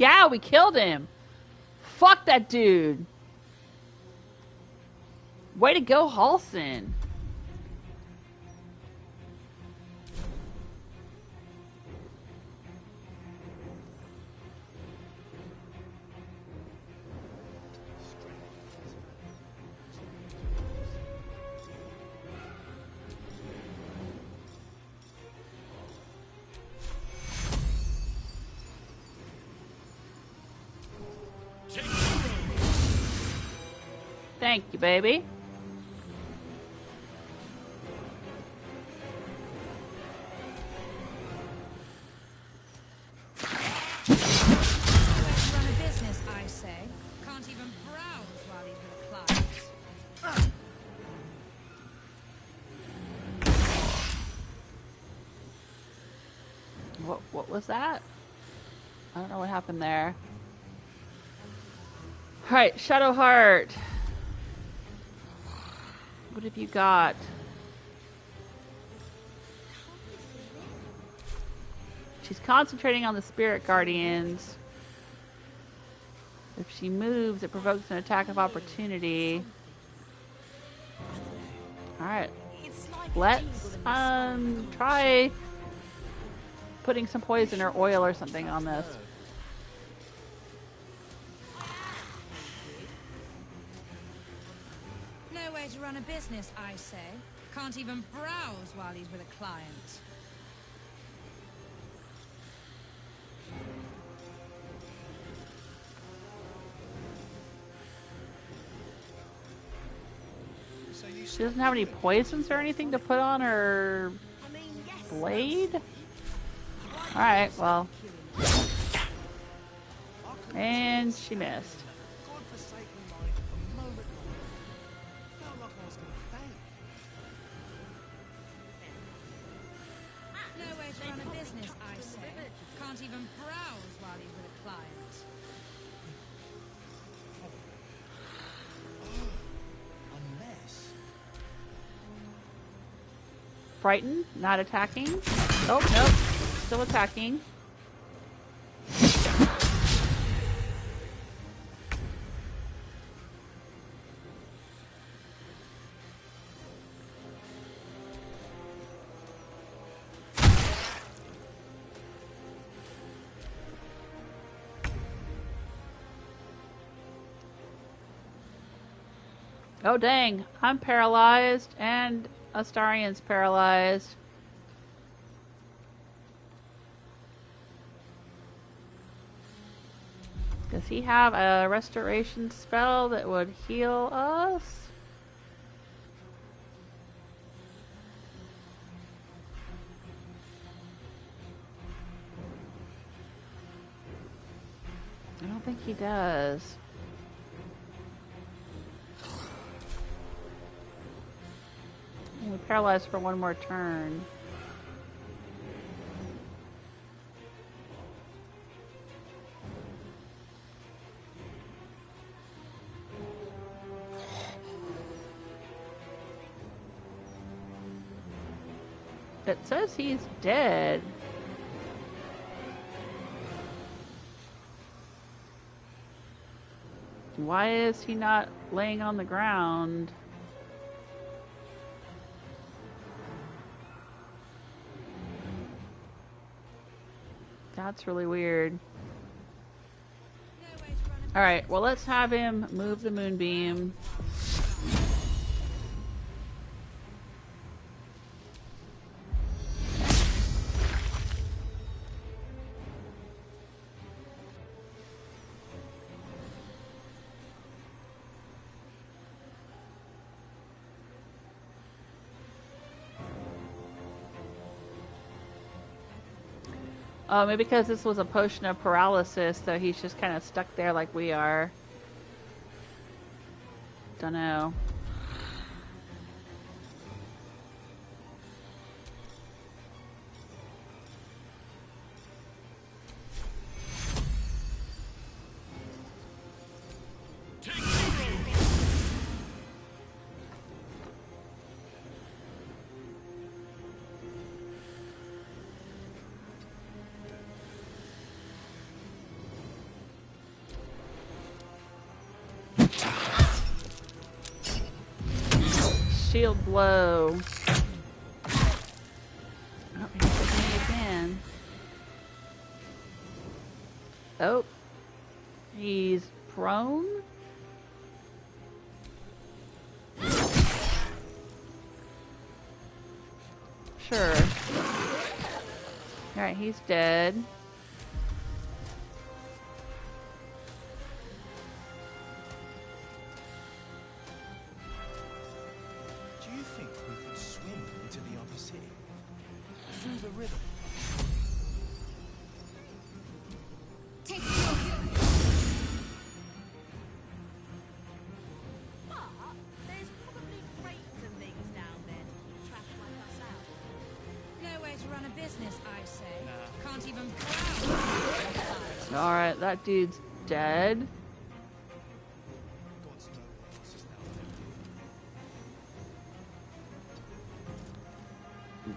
Yeah, we killed him. Fuck that dude. Way to go, Halson. Thank you, baby. Run a business, I say. Can't even browse while he's with a client. What was that? I don't know what happened there. Alright, Shadowheart. What have you got? She's concentrating on the spirit guardians. If she moves, it provokes an attack of opportunity. Alright. Let's try putting some poison or oil or something on this. No way to run a business, I say. Can't even browse while he's with a client. She doesn't have any poisons or anything to put on her blade? Alright, well. And she missed. No way to run a business, I say. Can't even browse while he's with a client. Frightened, not attacking. Oh, nope. Still attacking. Oh dang, I'm paralyzed and Astarion's paralyzed. Does he have a restoration spell that would heal us? I don't think he does. We're paralyzed for one more turn. It says he's dead. Why is he not laying on the ground? That's really weird. Alright, well let's have him move the moonbeam. Oh, maybe because this was a potion of paralysis, so he's just kind of stuck there like we are. Don't know. shield blow. Oh, he's hitting me again. Oh. He's prone? Sure. Alright, he's dead. Do you think we could swim into the other city? Through the river? Take there's probably crates and things down there to keep trash like us out. No way to run a business, I say. Nah. Can't even prowl. Alright, that dude's dead.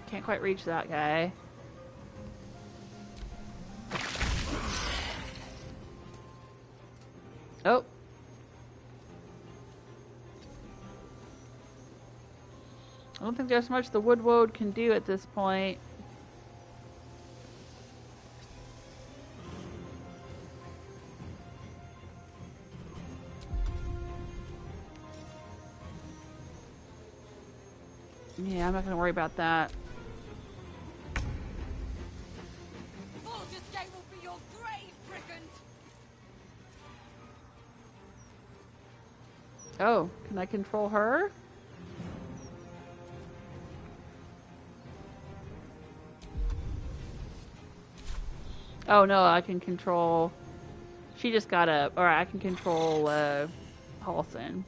Can't quite reach that guy. Oh. I don't think there's much the woodwode can do at this point. Yeah, I'm not gonna worry about that. Baldur's Gate will be your grave, brigand! Oh, can I control her? Oh no, I can control... She just got up. Or I can control, Halson.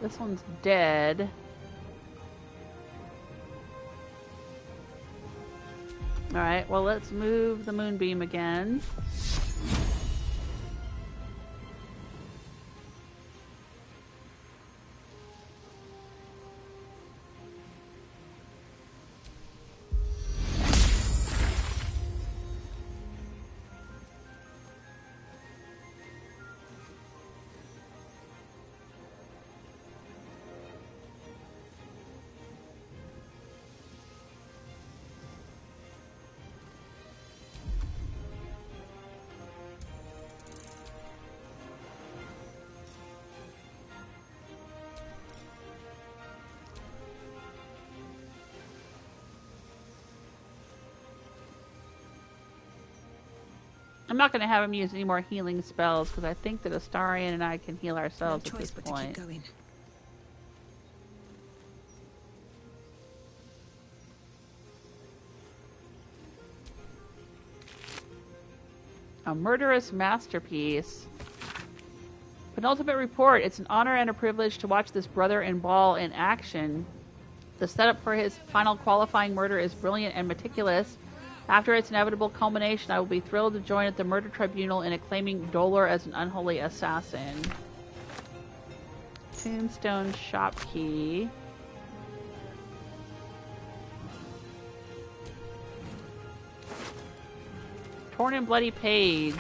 This one's dead. Alright, well let's move the moonbeam again. I'm not going to have him use any more healing spells because I think that Astarion and I can heal ourselves at this point. To keep going. A murderous masterpiece. Penultimate report. It's an honor and a privilege to watch this brother in Ball in action. The setup for his final qualifying murder is brilliant and meticulous. After its inevitable culmination, I will be thrilled to join at the murder tribunal in acclaiming Dolor as an unholy assassin. Tombstone shop key. Torn and bloody page.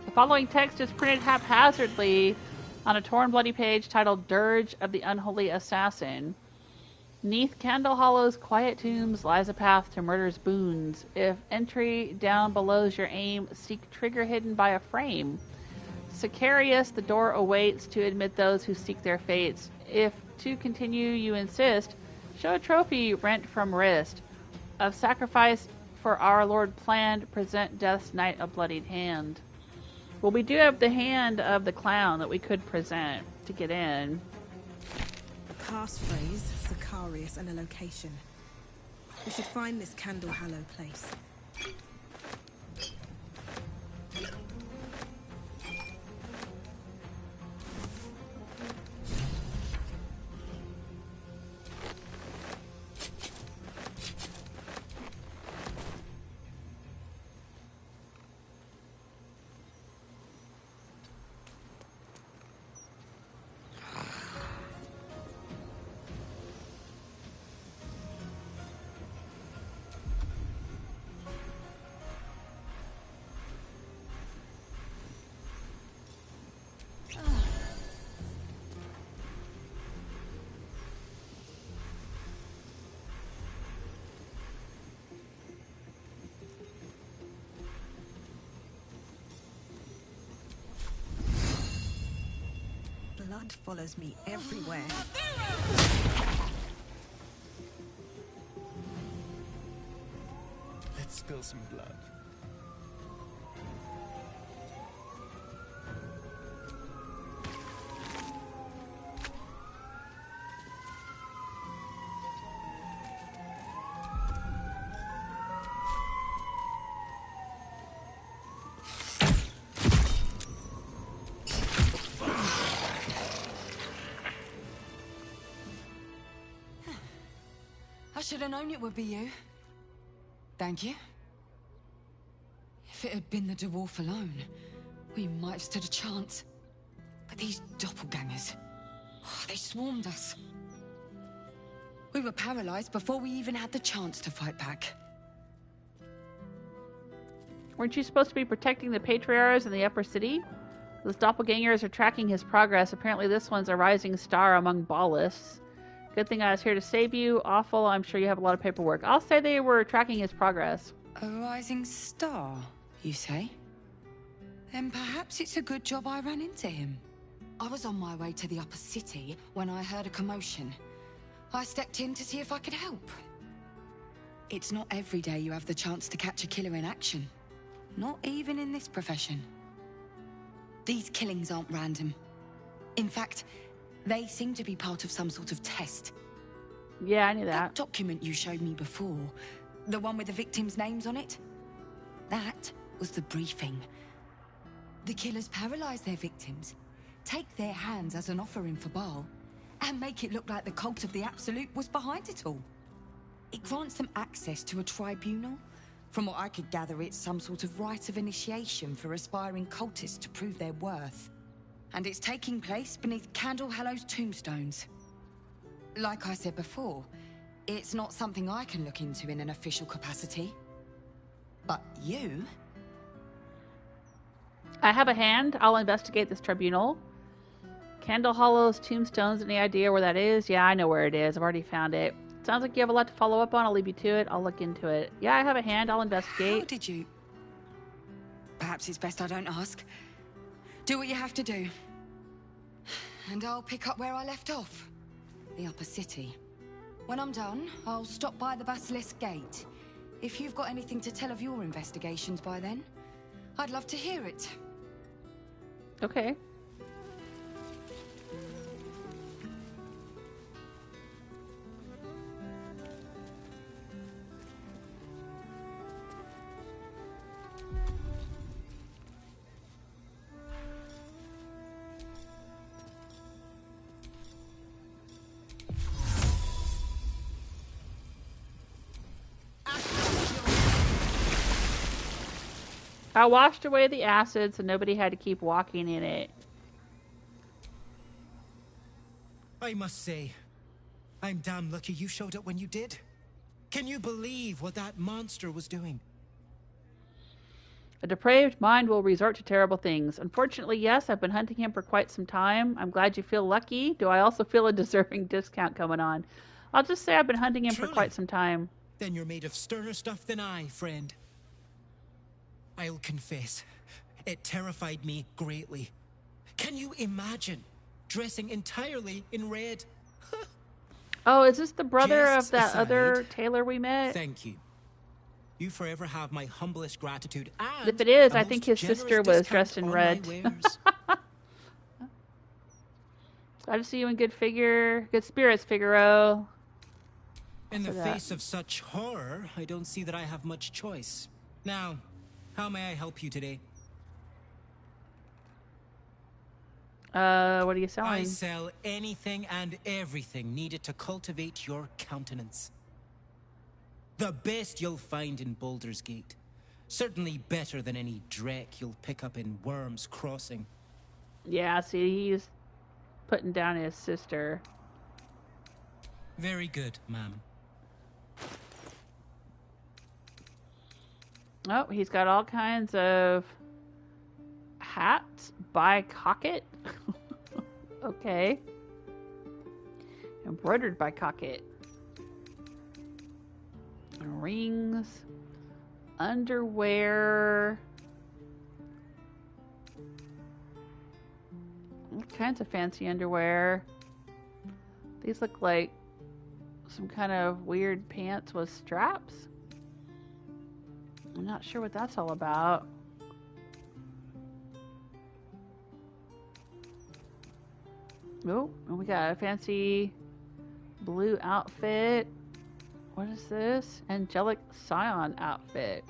The following text is printed haphazardly on a torn bloody page titled Dirge of the Unholy Assassin. Neath Candle Hollow's quiet tombs lies a path to murder's boons. If entry down below's your aim, seek trigger hidden by a frame. Sicarius, the door awaits to admit those who seek their fates. If to continue you insist, show a trophy rent from wrist. Of sacrifice for our Lord planned, present death's night a bloodied hand. Well, we do have the hand of the clown that we could present to get in. Passphrase, Sicarius, and a location. We should find this Candle Hallow place. blood follows me everywhere. Let's spill some blood. I should have known it would be you. Thank you. If it had been the dwarf alone, we might have stood a chance. But these doppelgangers, they swarmed us. We were paralyzed before we even had the chance to fight back. Weren't you supposed to be protecting the patriarchs in the upper city? Those doppelgangers are tracking his progress. Apparently this one's a rising star among ballists. Good thing I was here to save you. Awful, I'm sure you have a lot of paperwork. I'll say they were tracking his progress. A rising star, you say? Then perhaps it's a good job I ran into him. I was on my way to the upper city when I heard a commotion. I stepped in to see if I could help. It's not every day you have the chance to catch a killer in action. Not even in this profession. These killings aren't random. In fact, they seem to be part of some sort of test. Yeah, I knew that. That document you showed me before, the one with the victims' names on it, that was the briefing. The killers paralyze their victims, take their hands as an offering for Baal, and make it look like the cult of the Absolute was behind it all. It grants them access to a tribunal. From what I could gather, it's some sort of rite of initiation for aspiring cultists to prove their worth. And it's taking place beneath Candle Hallow's tombstones. Like I said before, it's not something I can look into in an official capacity. But you? I have a hand. I'll investigate this tribunal. Candle Hollow's tombstones, any idea where that is? Yeah, I know where it is. I've already found it. Sounds like you have a lot to follow up on. I'll leave you to it. I'll look into it. Yeah, I have a hand. I'll investigate. How did you? Perhaps it's best I don't ask. Do what you have to do. And I'll pick up where I left off. The upper city. When I'm done, I'll stop by the Basilisk Gate. If you've got anything to tell of your investigations by then, I'd love to hear it. Okay. I washed away the acid so nobody had to keep walking in it. I must say, I'm damn lucky you showed up when you did. Can you believe what that monster was doing? A depraved mind will resort to terrible things. Unfortunately, yes, I've been hunting him for quite some time. I'm glad you feel lucky. Do I also feel a deserving discount coming on? I'll just say I've been hunting him for quite some time. Then you're made of sterner stuff than I, friend. I'll confess, it terrified me greatly. Can you imagine dressing entirely in red? Oh, is this the brother Jests of that aside, other tailor we met? Thank you. You forever have my humblest gratitude and If it is, a I think most his sister generous was discount dressed in on red. my wares. Glad to see you in good spirits, Figaro. In the For that. face of such horror, I don't see that I have much choice. Now, how may I help you today? What are you selling? I sell anything and everything needed to cultivate your countenance. The best you'll find in Baldur's Gate. Certainly better than any dreck you'll pick up in Worm's Crossing. Yeah, see, he's putting down his sister. Very good, ma'am. Oh, he's got all kinds of hats by Cocket. Okay. Embroidered by Cocket. Rings. Underwear. kinds of fancy underwear. These look like some kind of weird pants with straps. I'm not sure what that's all about. Oh, we got a fancy blue outfit. What is this? Angelic Scion outfit.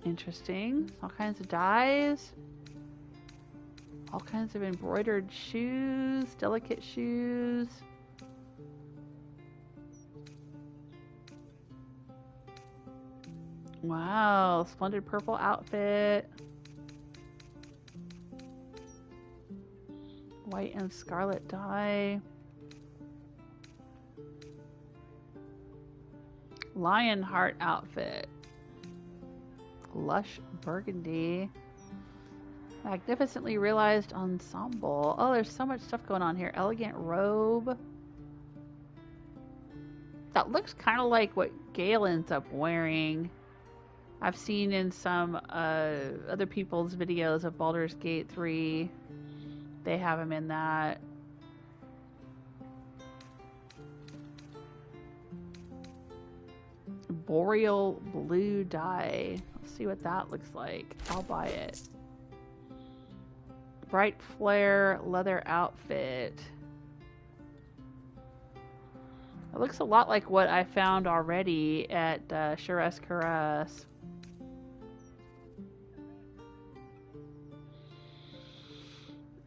Interesting. All kinds of dyes. All kinds of embroidered shoes. Delicate shoes. Wow. Splendid purple outfit. White and scarlet dye. Lionheart outfit. Lush burgundy. Magnificently realized ensemble. Oh, there's so much stuff going on here. Elegant robe. That looks kind of like what Gale ends up wearing. I've seen in some other people's videos of Baldur's Gate 3. They have him in that. Boreal blue dye. Let's see what that looks like. I'll buy it. Bright flare leather outfit. It looks a lot like what I found already at Sharess Caress.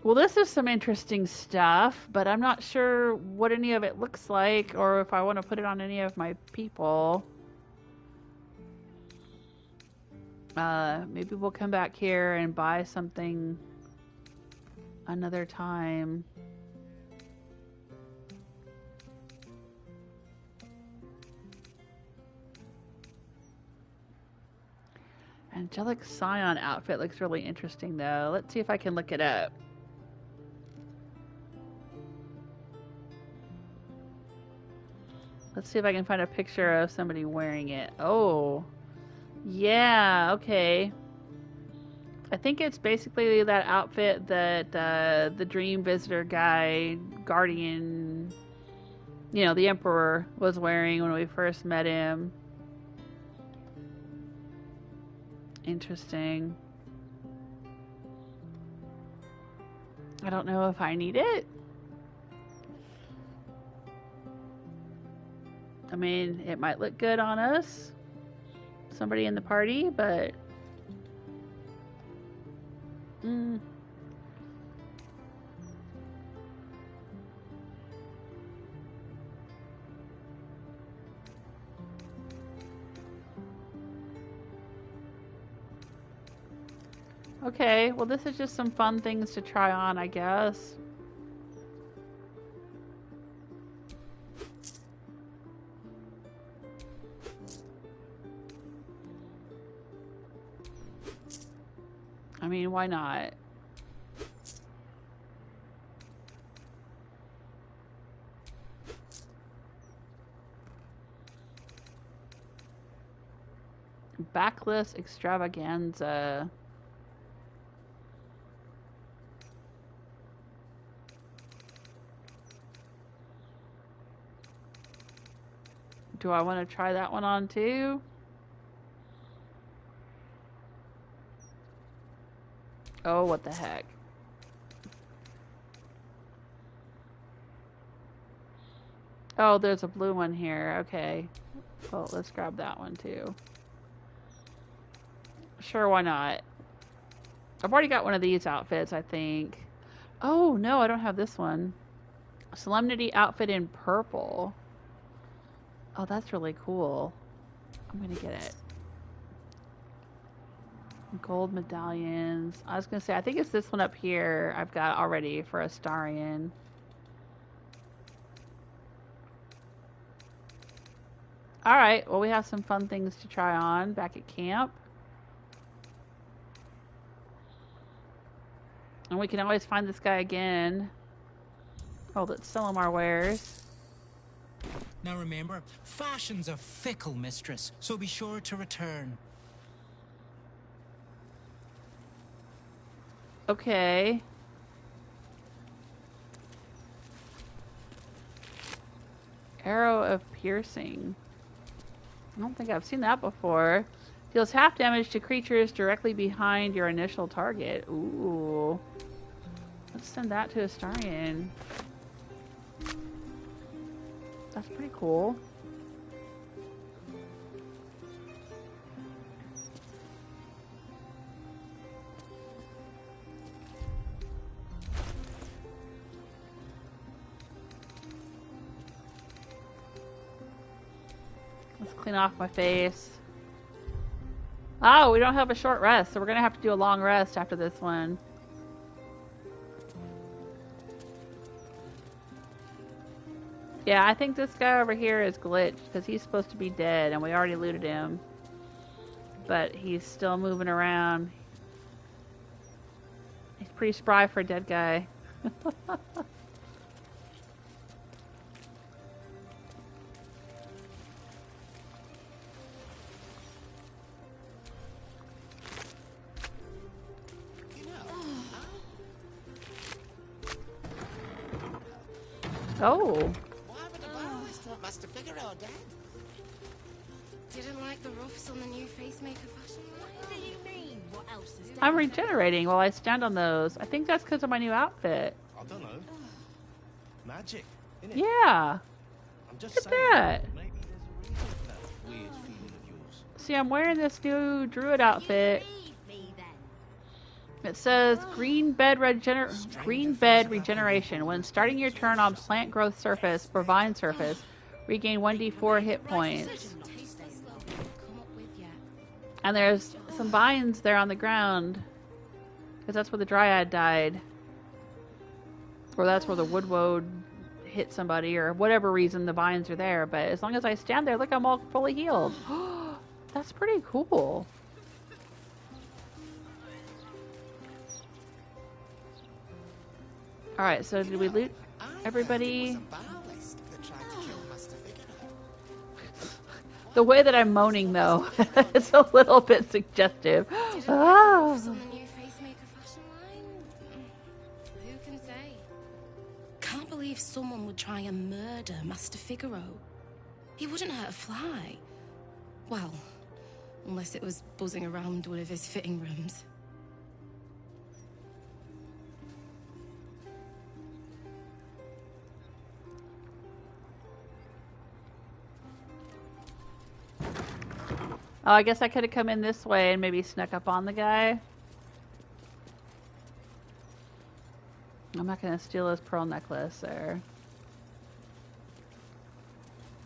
Well, this is some interesting stuff, but I'm not sure what any of it looks like or if I want to put it on any of my people. Maybe we'll come back here and buy something another time. Angelic Scion outfit looks really interesting though. Let's see if I can look it up. Let's see if I can find a picture of somebody wearing it. Oh, yeah, okay. I think it's basically that outfit that the Dream Visitor guy, Guardian, you know, the Emperor was wearing when we first met him. Interesting. I don't know if I need it. I mean, it might look good on us, somebody in the party, but okay, well, this is just some fun things to try on, I guess. I mean, why not? Backless extravaganza. Do I want to try that one on too? Oh, what the heck. Oh, there's a blue one here. Okay. Well, let's grab that one too. Sure, why not? I've already got one of these outfits, I think. Oh, no, I don't have this one. Solemnity outfit in purple. Oh, that's really cool. I'm gonna get it. Gold medallions. I was gonna say, I think it's this one up here I've got already for Astarion. Alright, well, we have some fun things to try on back at camp. And we can always find this guy again. Oh, let's sell him our wares. Now remember, fashion's a fickle mistress, so be sure to return. Okay. Arrow of Piercing. I don't think I've seen that before. Deals half damage to creatures directly behind your initial target. Ooh. Let's send that to Astarion. That's pretty cool. Let's clean off my face. Oh, we don't have a short rest, so we're gonna have to do a long rest after this one. Yeah, I think this guy over here is glitched because he's supposed to be dead and we already looted him. But he's still moving around. He's pretty spry for a dead guy. Oh. Master Figaro dead. Didn't like the roughs on the new Facemaker fashion line? What do you mean? What else is there? I'm regenerating while I stand on those. I think that's because of my new outfit. I don't know. Magic, innit? Yeah. I'm just Look at saying, that. maybe there's a reason for that weird feeling of yours. See, I'm wearing this new druid outfit. It says green bed regeneration. When starting your turn on plant growth surface or vine surface, regain 1d4 hit points. And there's some vines there on the ground. Because that's where the dryad died. Or that's where the woodwoad hit somebody, or whatever reason the vines are there. But as long as I stand there, look, I'm all fully healed. That's pretty cool. Alright, so did we loot everybody? The way that I'm moaning, though, it's a little bit suggestive. Ah. On the new Facemaker fashion line? Who can say? Can't believe someone would try and murder Master Figaro. He wouldn't hurt a fly. Well, unless it was buzzing around one of his fitting rooms. Oh, I guess I could have come in this way and maybe snuck up on the guy. I'm not going to steal his pearl necklace there.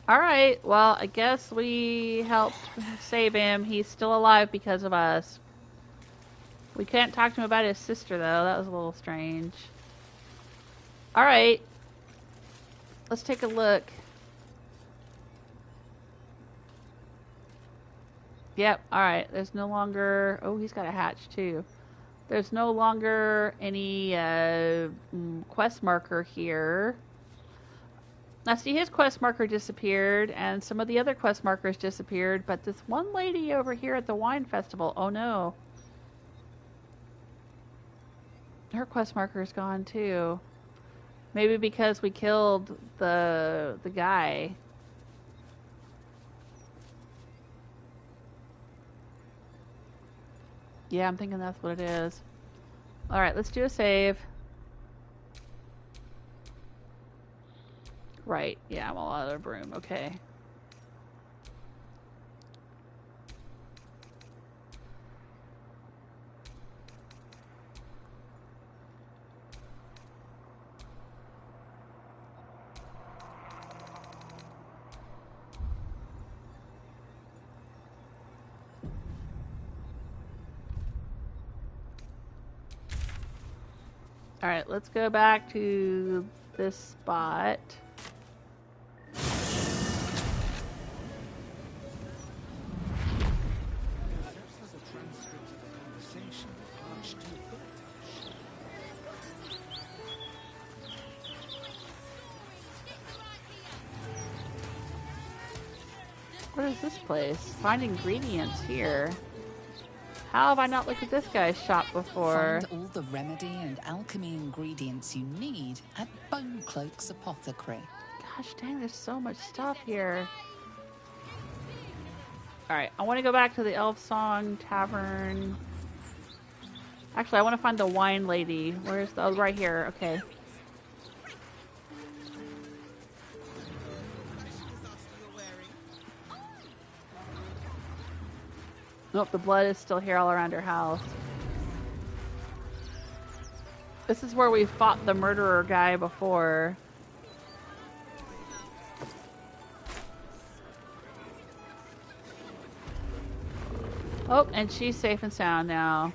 Alright, well, I guess we helped save him. He's still alive because of us. We can't talk to him about his sister, though. That was a little strange. Alright. Let's take a look. Yep, alright. There's no longer... Oh, he's got a hatch, too. There's no longer any quest marker here. Now, see, his quest marker disappeared, and some of the other quest markers disappeared, but this one lady over here at the wine festival, oh no. Her quest marker is gone, too. Maybe because we killed the guy. Yeah, I'm thinking that's what it is. Alright, let's do a save. Right, yeah, I'm all out of room. Okay. Alright, let's go back to this spot. What is this place? Find ingredients here. How have I not looked at this guy's shop before? Find all the remedy and alchemy ingredients you need at Bone Cloak's Apothecary. Gosh dang, there's so much stuff here. Alright, I want to go back to the Elfsong Tavern. Actually, I want to find the wine lady. Where's the... Oh, right here. Okay. Nope, the blood is still here all around her house. This is where we fought the murderer guy before. Oh, and she's safe and sound now.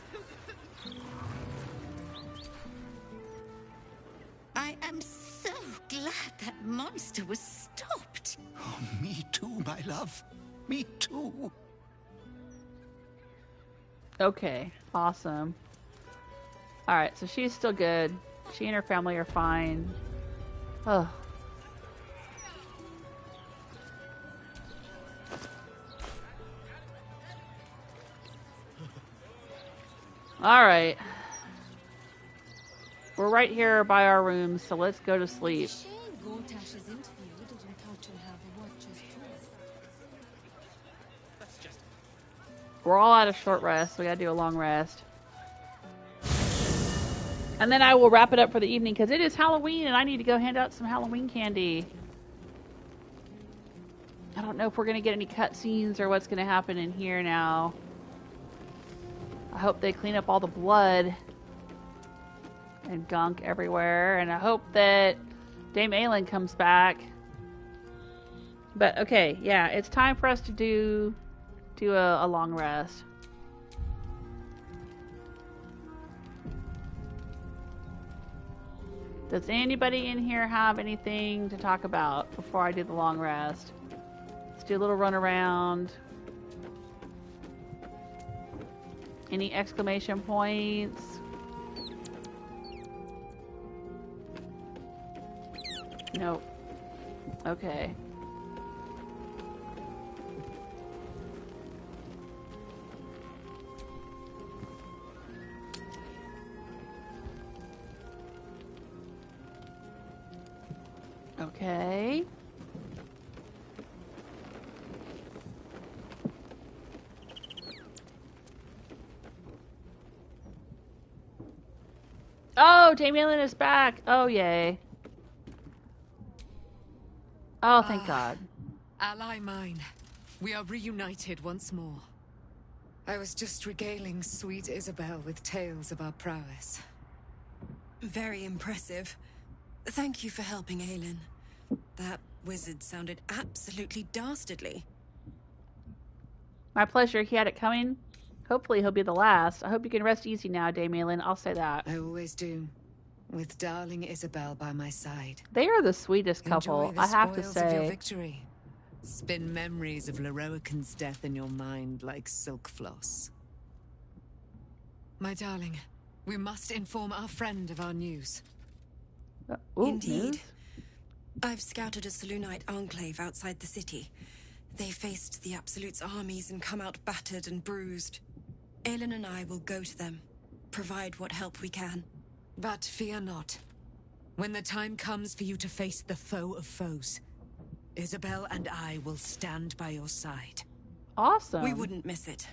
I am so glad that monster was stopped. Oh, me too, my love. Me too. Okay, awesome. Alright, so she's still good. She and her family are fine. Oh. Alright. We're right here by our rooms, so let's go to sleep. We're all out of short rest, so we gotta do a long rest. And then I will wrap it up for the evening, because it is Halloween, and I need to go hand out some Halloween candy. I don't know if we're gonna get any cutscenes or what's gonna happen in here now. I hope they clean up all the blood and gunk everywhere, and I hope that Dame Aylin comes back. But okay, yeah, it's time for us to do a long rest. Does anybody in here have anything to talk about before I do the long rest? Let's do a little run around. Any exclamation points? Nope. Okay. Okay. Oh, Dame Aylin is back. Oh, yay. Oh, thank God. Ally mine, we are reunited once more. I was just regaling sweet Isobel with tales of our prowess. Very impressive. Thank you for helping Aylin. That wizard sounded absolutely dastardly. My pleasure. He had it coming. Hopefully he'll be the last. I hope you can rest easy now, Dame Aylin. I'll say that. I always do. With darling Isobel by my side. They are the sweetest couple, Enjoy the I have to spoils of your say. victory. Spin memories of Leroican's death in your mind like silk floss. My darling, we must inform our friend of our news. Indeed. I've scouted a Selûnite enclave outside the city. They faced the Absolute's armies and come out battered and bruised. Aylin and I will go to them, provide what help we can. But fear not. When the time comes for you to face the foe of foes, Isobel and I will stand by your side. Awesome. We wouldn't miss it.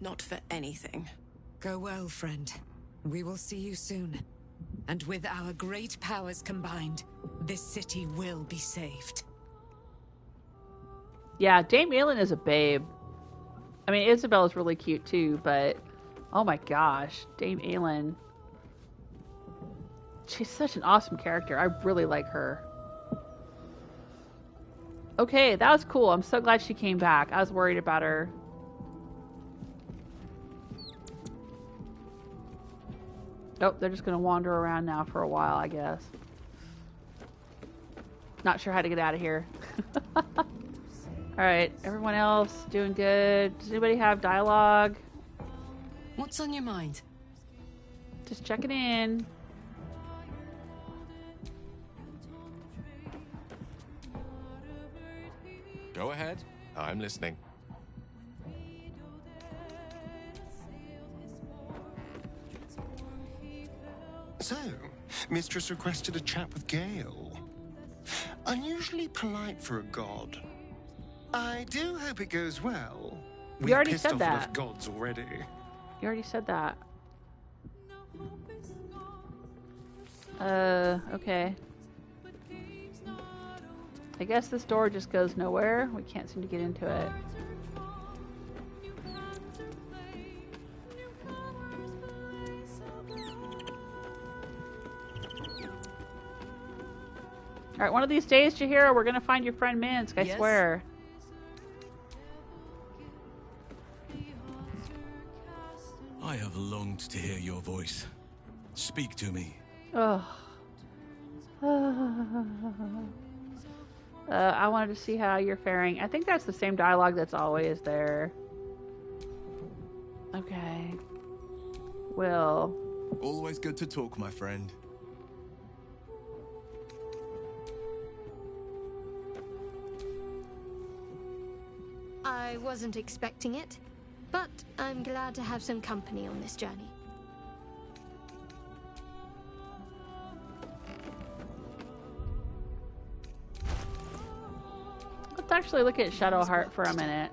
Not for anything. Go well, friend. We will see you soon. And with our great powers combined, this city will be saved. Yeah, Dame Aylin is a babe. I mean, Isobel is really cute too, but oh my gosh, Dame Aylin. She's such an awesome character. I really like her. Okay, that was cool. I'm so glad she came back. I was worried about her. Oh, they're just going to wander around now for a while, I guess. Not sure how to get out of here. Alright, everyone else doing good. Does anybody have dialogue? What's on your mind? Just checking in. Go ahead. I'm listening. Mistress requested a chat with Gale. Unusually polite for a god. I do hope it goes well. You already pissed said off that. Enough gods already. You already said that. Okay. I guess this door just goes nowhere. We can't seem to get into it. Alright, one of these days, Chihiro, we're gonna find your friend Minsk, I swear. I have longed to hear your voice. Speak to me. Oh. I wanted to see how you're faring. I think that's the same dialogue that's always there. Okay. Will. Always good to talk, my friend. I wasn't expecting it, but I'm glad to have some company on this journey. Let's actually look at Shadowheart for a minute.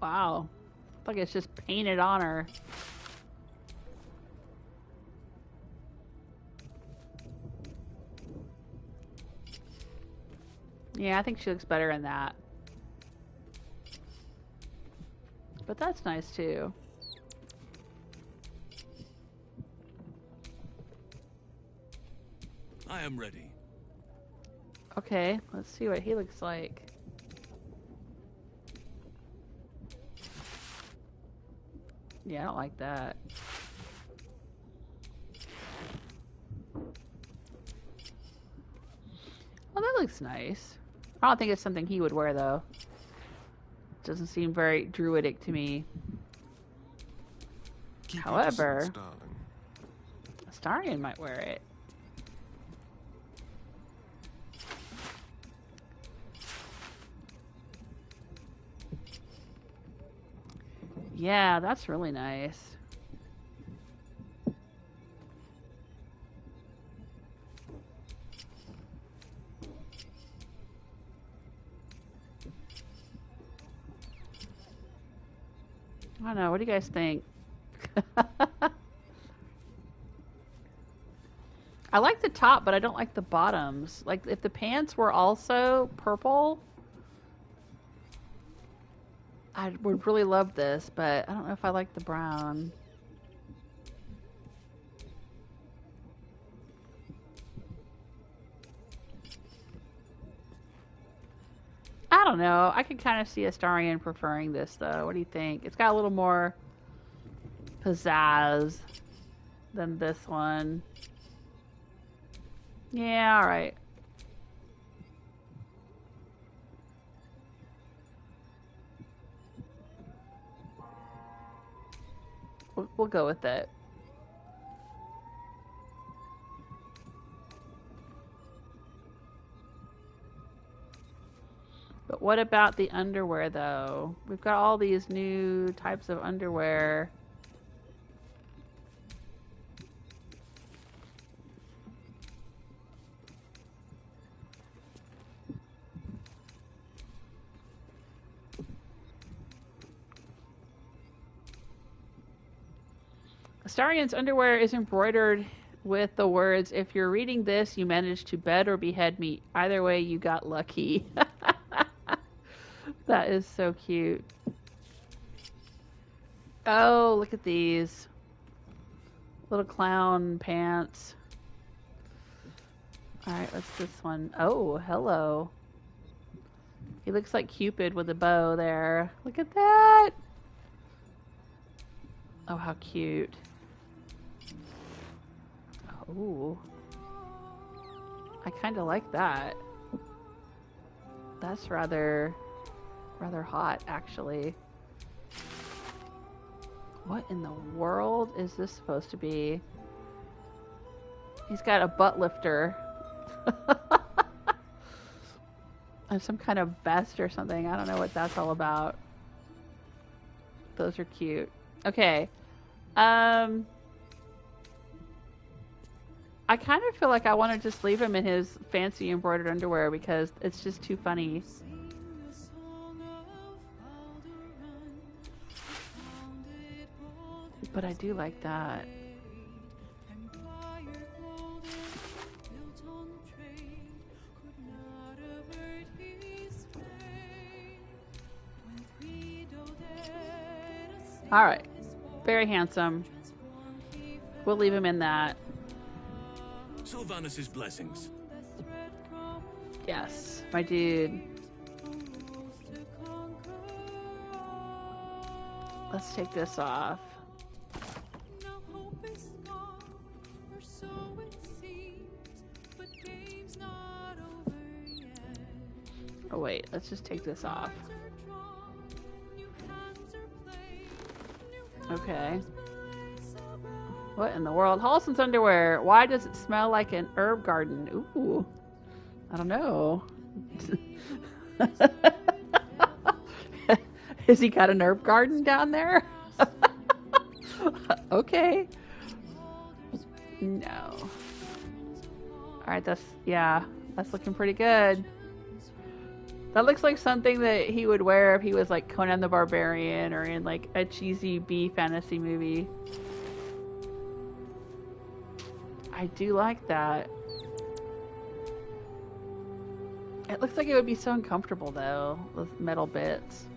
Wow. Looks like it's just painted on her. Yeah, I think she looks better in that. But that's nice too. I am ready. Okay, let's see what he looks like. Yeah, I don't like that. Oh, that looks nice. I don't think it's something he would wear, though. Doesn't seem very druidic to me. However, Astarion might wear it. Yeah, that's really nice. I don't know. What do you guys think? I like the top, but I don't like the bottoms. Like, if the pants were also purple, I would really love this, but I don't know if I like the brown. I don't know. I could kind of see Astarion preferring this, though. What do you think? It's got a little more pizzazz than this one. Yeah, alright. We'll go with it. But what about the underwear, though? We've got all these new types of underwear. Astarion's underwear is embroidered with the words, "If you're reading this, you managed to bed or behead me. Either way, you got lucky." That is so cute. Oh, look at these. Little clown pants. Alright, what's this one? Oh, hello. He looks like Cupid with a bow there. Look at that! Oh, how cute. Oh. I kind of like that. That's rather hot, actually. What in the world is this supposed to be? He's got a butt lifter. There's some kind of vest or something. I don't know what that's all about. Those are cute. Okay. I kind of feel like I want to just leave him in his fancy embroidered underwear because it's just too funny. But I do like that. Alright. Very handsome. We'll leave him in that. Sylvanus' blessings. Yes, my dude. Let's take this off. Oh wait, let's just take this off. Okay. What in the world? Halson's underwear. Why does it smell like an herb garden? Ooh. I don't know. Has he got an herb garden down there? Okay. No. Alright, that's looking pretty good. That looks like something that he would wear if he was like Conan the Barbarian or in like a cheesy B fantasy movie. I do like that. It looks like it would be so uncomfortable though, those metal bits.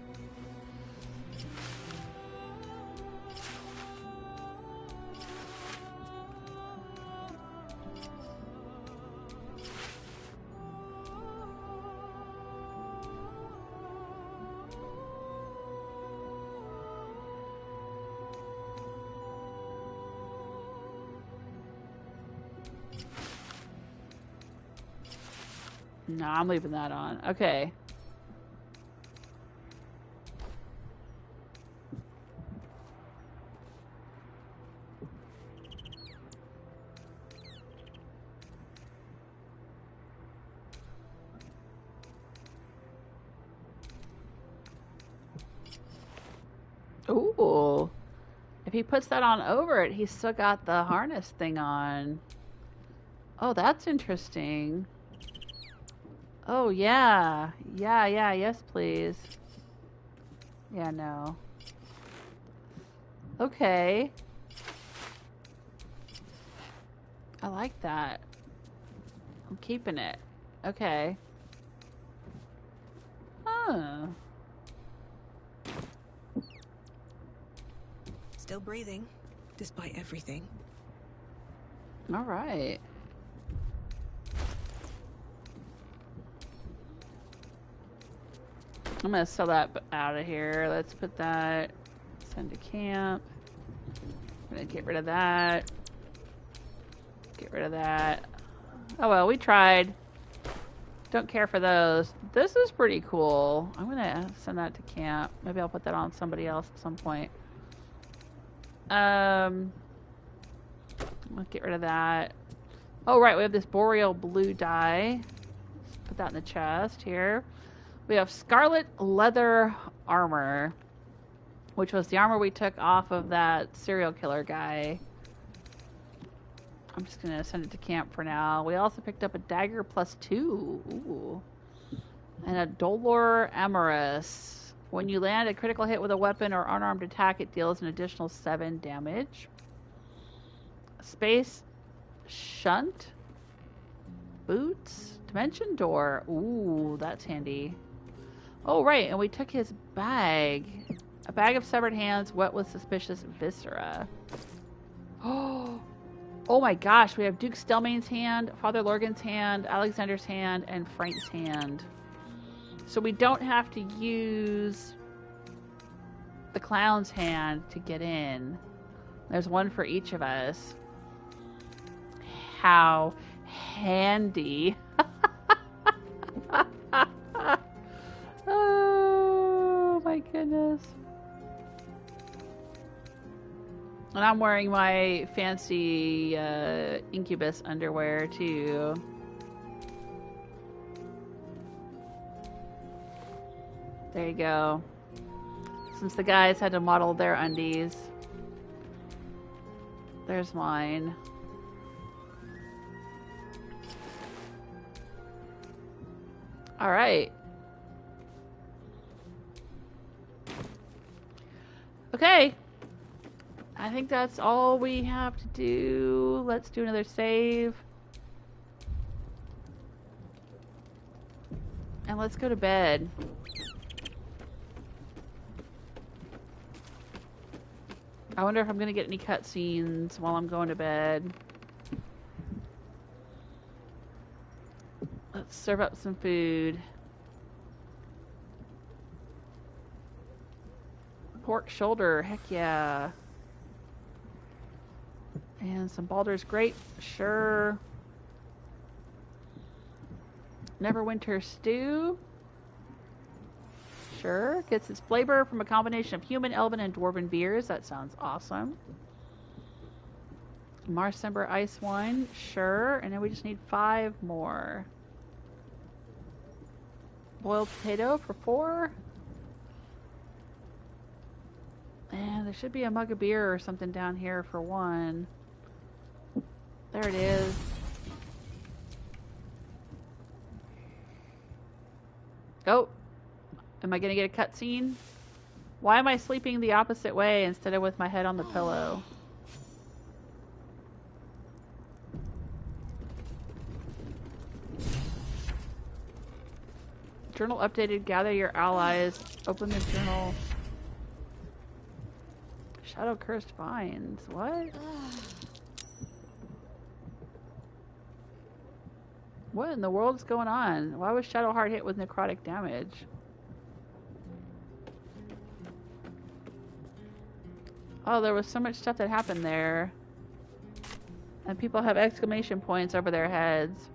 No, I'm leaving that on. Okay. Ooh. If he puts that on over it, he's still got the harness thing on. Oh, that's interesting. Oh, yeah. Yeah, yes, please. Yeah, no. Okay. I like that. I'm keeping it. Okay. Huh. Still breathing, despite everything. All right. I'm gonna sell that out of here. Let's put that, send to camp. I'm gonna get rid of that. Get rid of that. Oh well, we tried. Don't care for those. This is pretty cool. I'm gonna send that to camp. Maybe I'll put that on somebody else at some point. Let's get rid of that. Oh right, we have this boreal blue dye. Let's put that in the chest here. We have scarlet leather armor, which was the armor we took off of that serial killer guy. I'm just gonna send it to camp for now. We also picked up a dagger +2. Ooh. And a Dolor Amorous. When you land a critical hit with a weapon or unarmed attack, it deals an additional 7 damage. Space Shunt. Boots. Dimension Door. Ooh, that's handy. Oh, right, and we took his bag. A bag of severed hands wet with suspicious viscera. Oh my gosh, we have Duke Stelmane's hand, Father Lorgan's hand, Alexander's hand, and Frank's hand. So we don't have to use the clown's hand to get in. There's one for each of us. How handy. Oh my goodness. And I'm wearing my fancy incubus underwear too. There you go. Since the guys had to model their undies. There's mine. All right. Okay. I think that's all we have to do. Let's do another save. And let's go to bed. I wonder if I'm going to get any cutscenes while I'm going to bed. Let's serve up some food. Pork shoulder, heck yeah. And some Baldur's grape, sure. Neverwinter stew. Sure. Gets its flavor from a combination of human, elven, and dwarven beers. That sounds awesome. Marsember ice wine. Sure. And then we just need 5 more. Boiled potato for 4. And there should be a mug of beer or something down here for 1. There it is. Oh. Am I going to get a cutscene? Why am I sleeping the opposite way instead of with my head on the pillow? Journal updated. Gather your allies. Open the journal. Shadow cursed vines. What? What in the world is going on? Why was Shadowheart hit with necrotic damage? Oh, there was so much stuff that happened there. And people have exclamation points over their heads.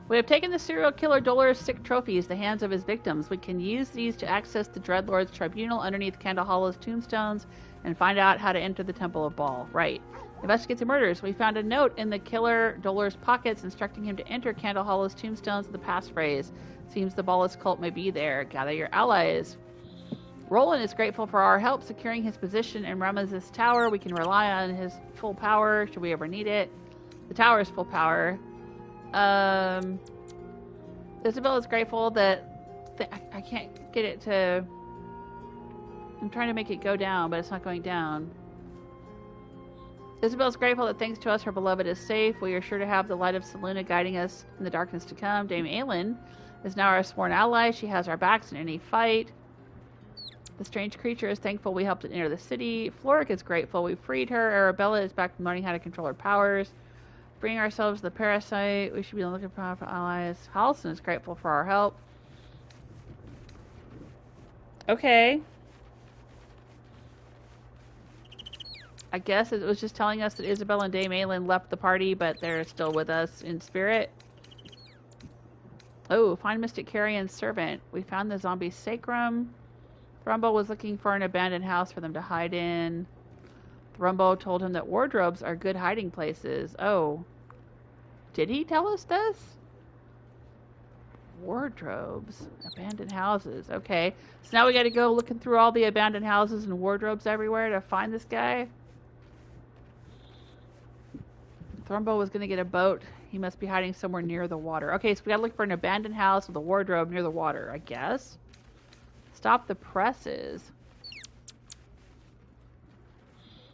We have taken the serial killer Dolor's sick trophies, the hands of his victims. We can use these to access the Dreadlord's tribunal underneath Candle Hollow's tombstones and find out how to enter the Temple of Baal. Right. Investigate the murders. We found a note in the killer Dolor's pockets instructing him to enter Candle Hollow's tombstones with the passphrase. Seems the Ballist cult may be there. Gather your allies. Roland is grateful for our help securing his position in Ramesses Tower. We can rely on his full power should we ever need it. The tower's full power. Isabel is grateful that I can't get it to... I'm trying to make it go down, but it's not going down. Isabel's grateful that thanks to us, her beloved is safe. We are sure to have the light of Selûne guiding us in the darkness to come. Dame Aylin is now our sworn ally. She has our backs in any fight. The strange creature is thankful we helped it enter the city. Floric is grateful we freed her. Arabella is back from learning how to control her powers. Bring ourselves the parasite. We should be looking for allies. Halson is grateful for our help. Okay. I guess it was just telling us that Isabel and Dame Aylin left the party, but they're still with us in spirit. Oh, find Mystic Carrion's servant. We found the zombie Sacrum. Thrumbo was looking for an abandoned house for them to hide in. Thrumbo told him that wardrobes are good hiding places. Oh. Did he tell us this? Wardrobes. Abandoned houses. Okay. So now we gotta go looking through all the abandoned houses and wardrobes everywhere to find this guy. Thrumbo was gonna get a boat. He must be hiding somewhere near the water. Okay, so we gotta look for an abandoned house with a wardrobe near the water, I guess. Stop the presses.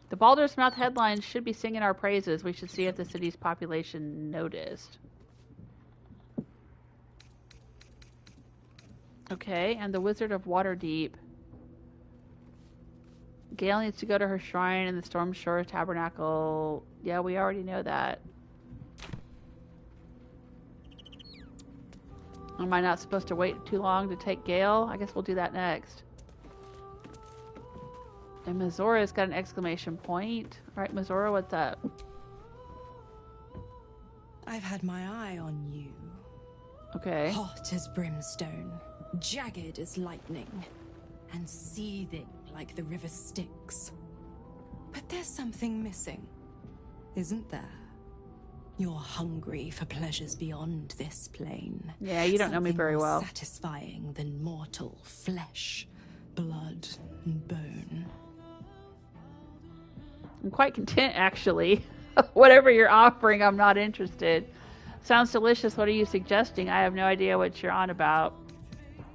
The Baldur's Mouth headlines should be singing our praises. We should see if the city's population noticed. Okay, and the Wizard of Waterdeep. Gale needs to go to her shrine in the Storm Shore Tabernacle. Yeah, we already know that. Am I not supposed to wait too long to take Gale? I guess we'll do that next. And Mizora's got an exclamation point. Alright, Mizora, what's up? I've had my eye on you. Okay. Hot as brimstone, jagged as lightning, and seething like the river Styx. But there's something missing, isn't there? You're hungry for pleasures beyond this plane. Yeah, you don't know me very well. More satisfying than mortal flesh, blood, and bone. I'm quite content, actually. Whatever you're offering, I'm not interested. Sounds delicious. What are you suggesting? I have no idea what you're on about.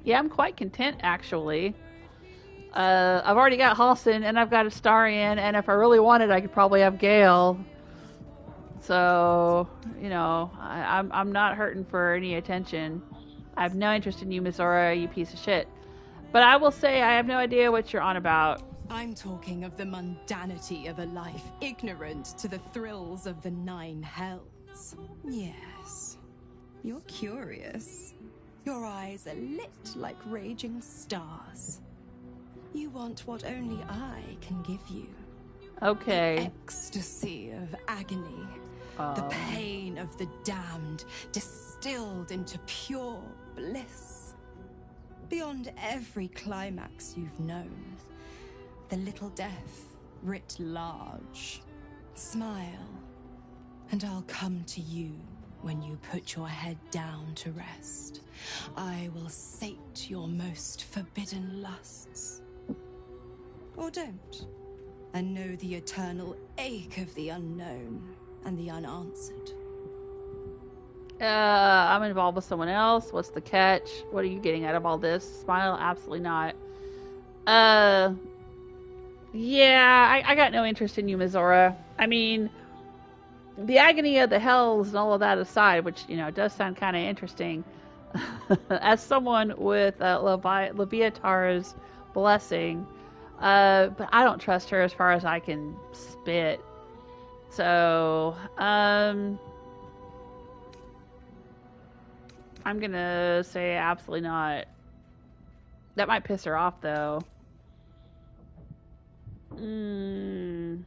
Yeah, I'm quite content, actually. I've already got Halsin, and I've got Astarion, and if I really wanted, I could probably have Gale. So, you know, I'm not hurting for any attention. I have no interest in you, Mizora, you piece of shit. But I will say I have no idea what you're on about. I'm talking of the mundanity of a life ignorant to the thrills of the 9 hells. Yes, you're curious. Your eyes are lit like raging stars. You want what only I can give you. Okay. The ecstasy of agony. The pain of the damned, distilled into pure bliss. Beyond every climax you've known. The little death writ large. Smile, and I'll come to you when you put your head down to rest. I will sate your most forbidden lusts. Or don't, and know the eternal ache of the unknown and the unanswered. I'm involved with someone else. What's the catch? What are you getting out of all this? Smile? Absolutely not. Yeah, I got no interest in you, Mizora. I mean, the agony of the hells and all of that aside, which, you know, does sound kind of interesting. As someone with Leviatar's blessing, but I don't trust her as far as I can spit. So, I'm gonna say absolutely not. That might piss her off, though. I'm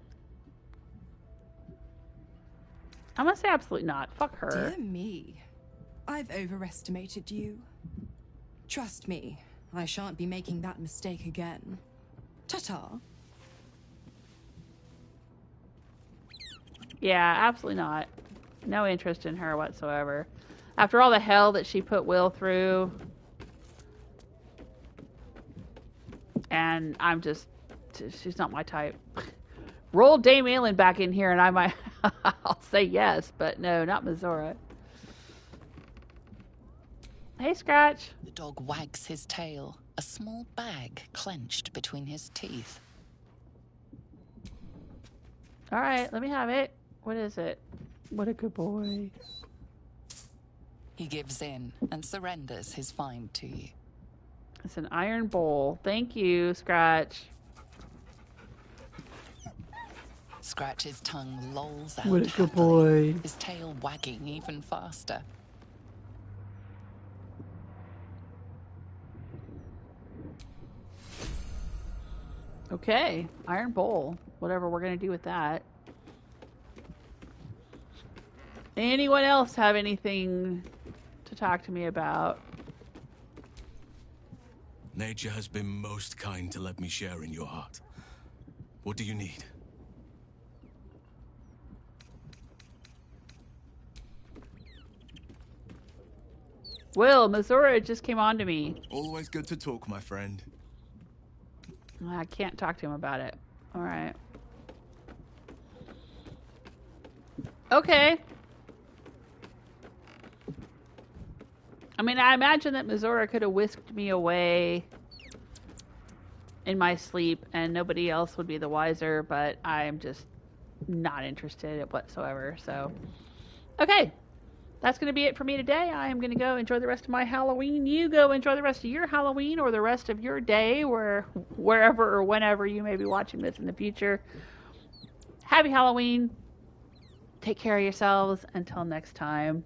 gonna say absolutely not. Fuck her. Dear me. I've overestimated you. Trust me, I shan't be making that mistake again. Ta-ta. Yeah, absolutely not. No interest in her whatsoever. After all the hell that she put Will through. And I'm just... she's not my type. Roll Dame Aylin back in here and I might... I'll say yes, but no, not Mizora. Hey, Scratch. The dog wags his tail, a small bag clenched between his teeth. Alright, let me have it. What is it? What a good boy. He gives in and surrenders his find to you. It's an iron bowl. Thank you, Scratch. Scratch's tongue lolls out. What a good boy. His tail wagging even faster. Okay, iron bowl. Whatever we're gonna do with that. Anyone else have anything to talk to me about? Nature has been most kind to let me share in your heart. What do you need? Will, Mizora just came on to me. Always good to talk, my friend. I can't talk to him about it. Alright. Okay. I mean, I imagine that Mizora could have whisked me away in my sleep and nobody else would be the wiser, but I'm just not interested whatsoever, so. Okay. That's going to be it for me today. I am going to go enjoy the rest of my Halloween. You go enjoy the rest of your Halloween or the rest of your day, wherever or whenever you may be watching this in the future. Happy Halloween. Take care of yourselves. Until next time.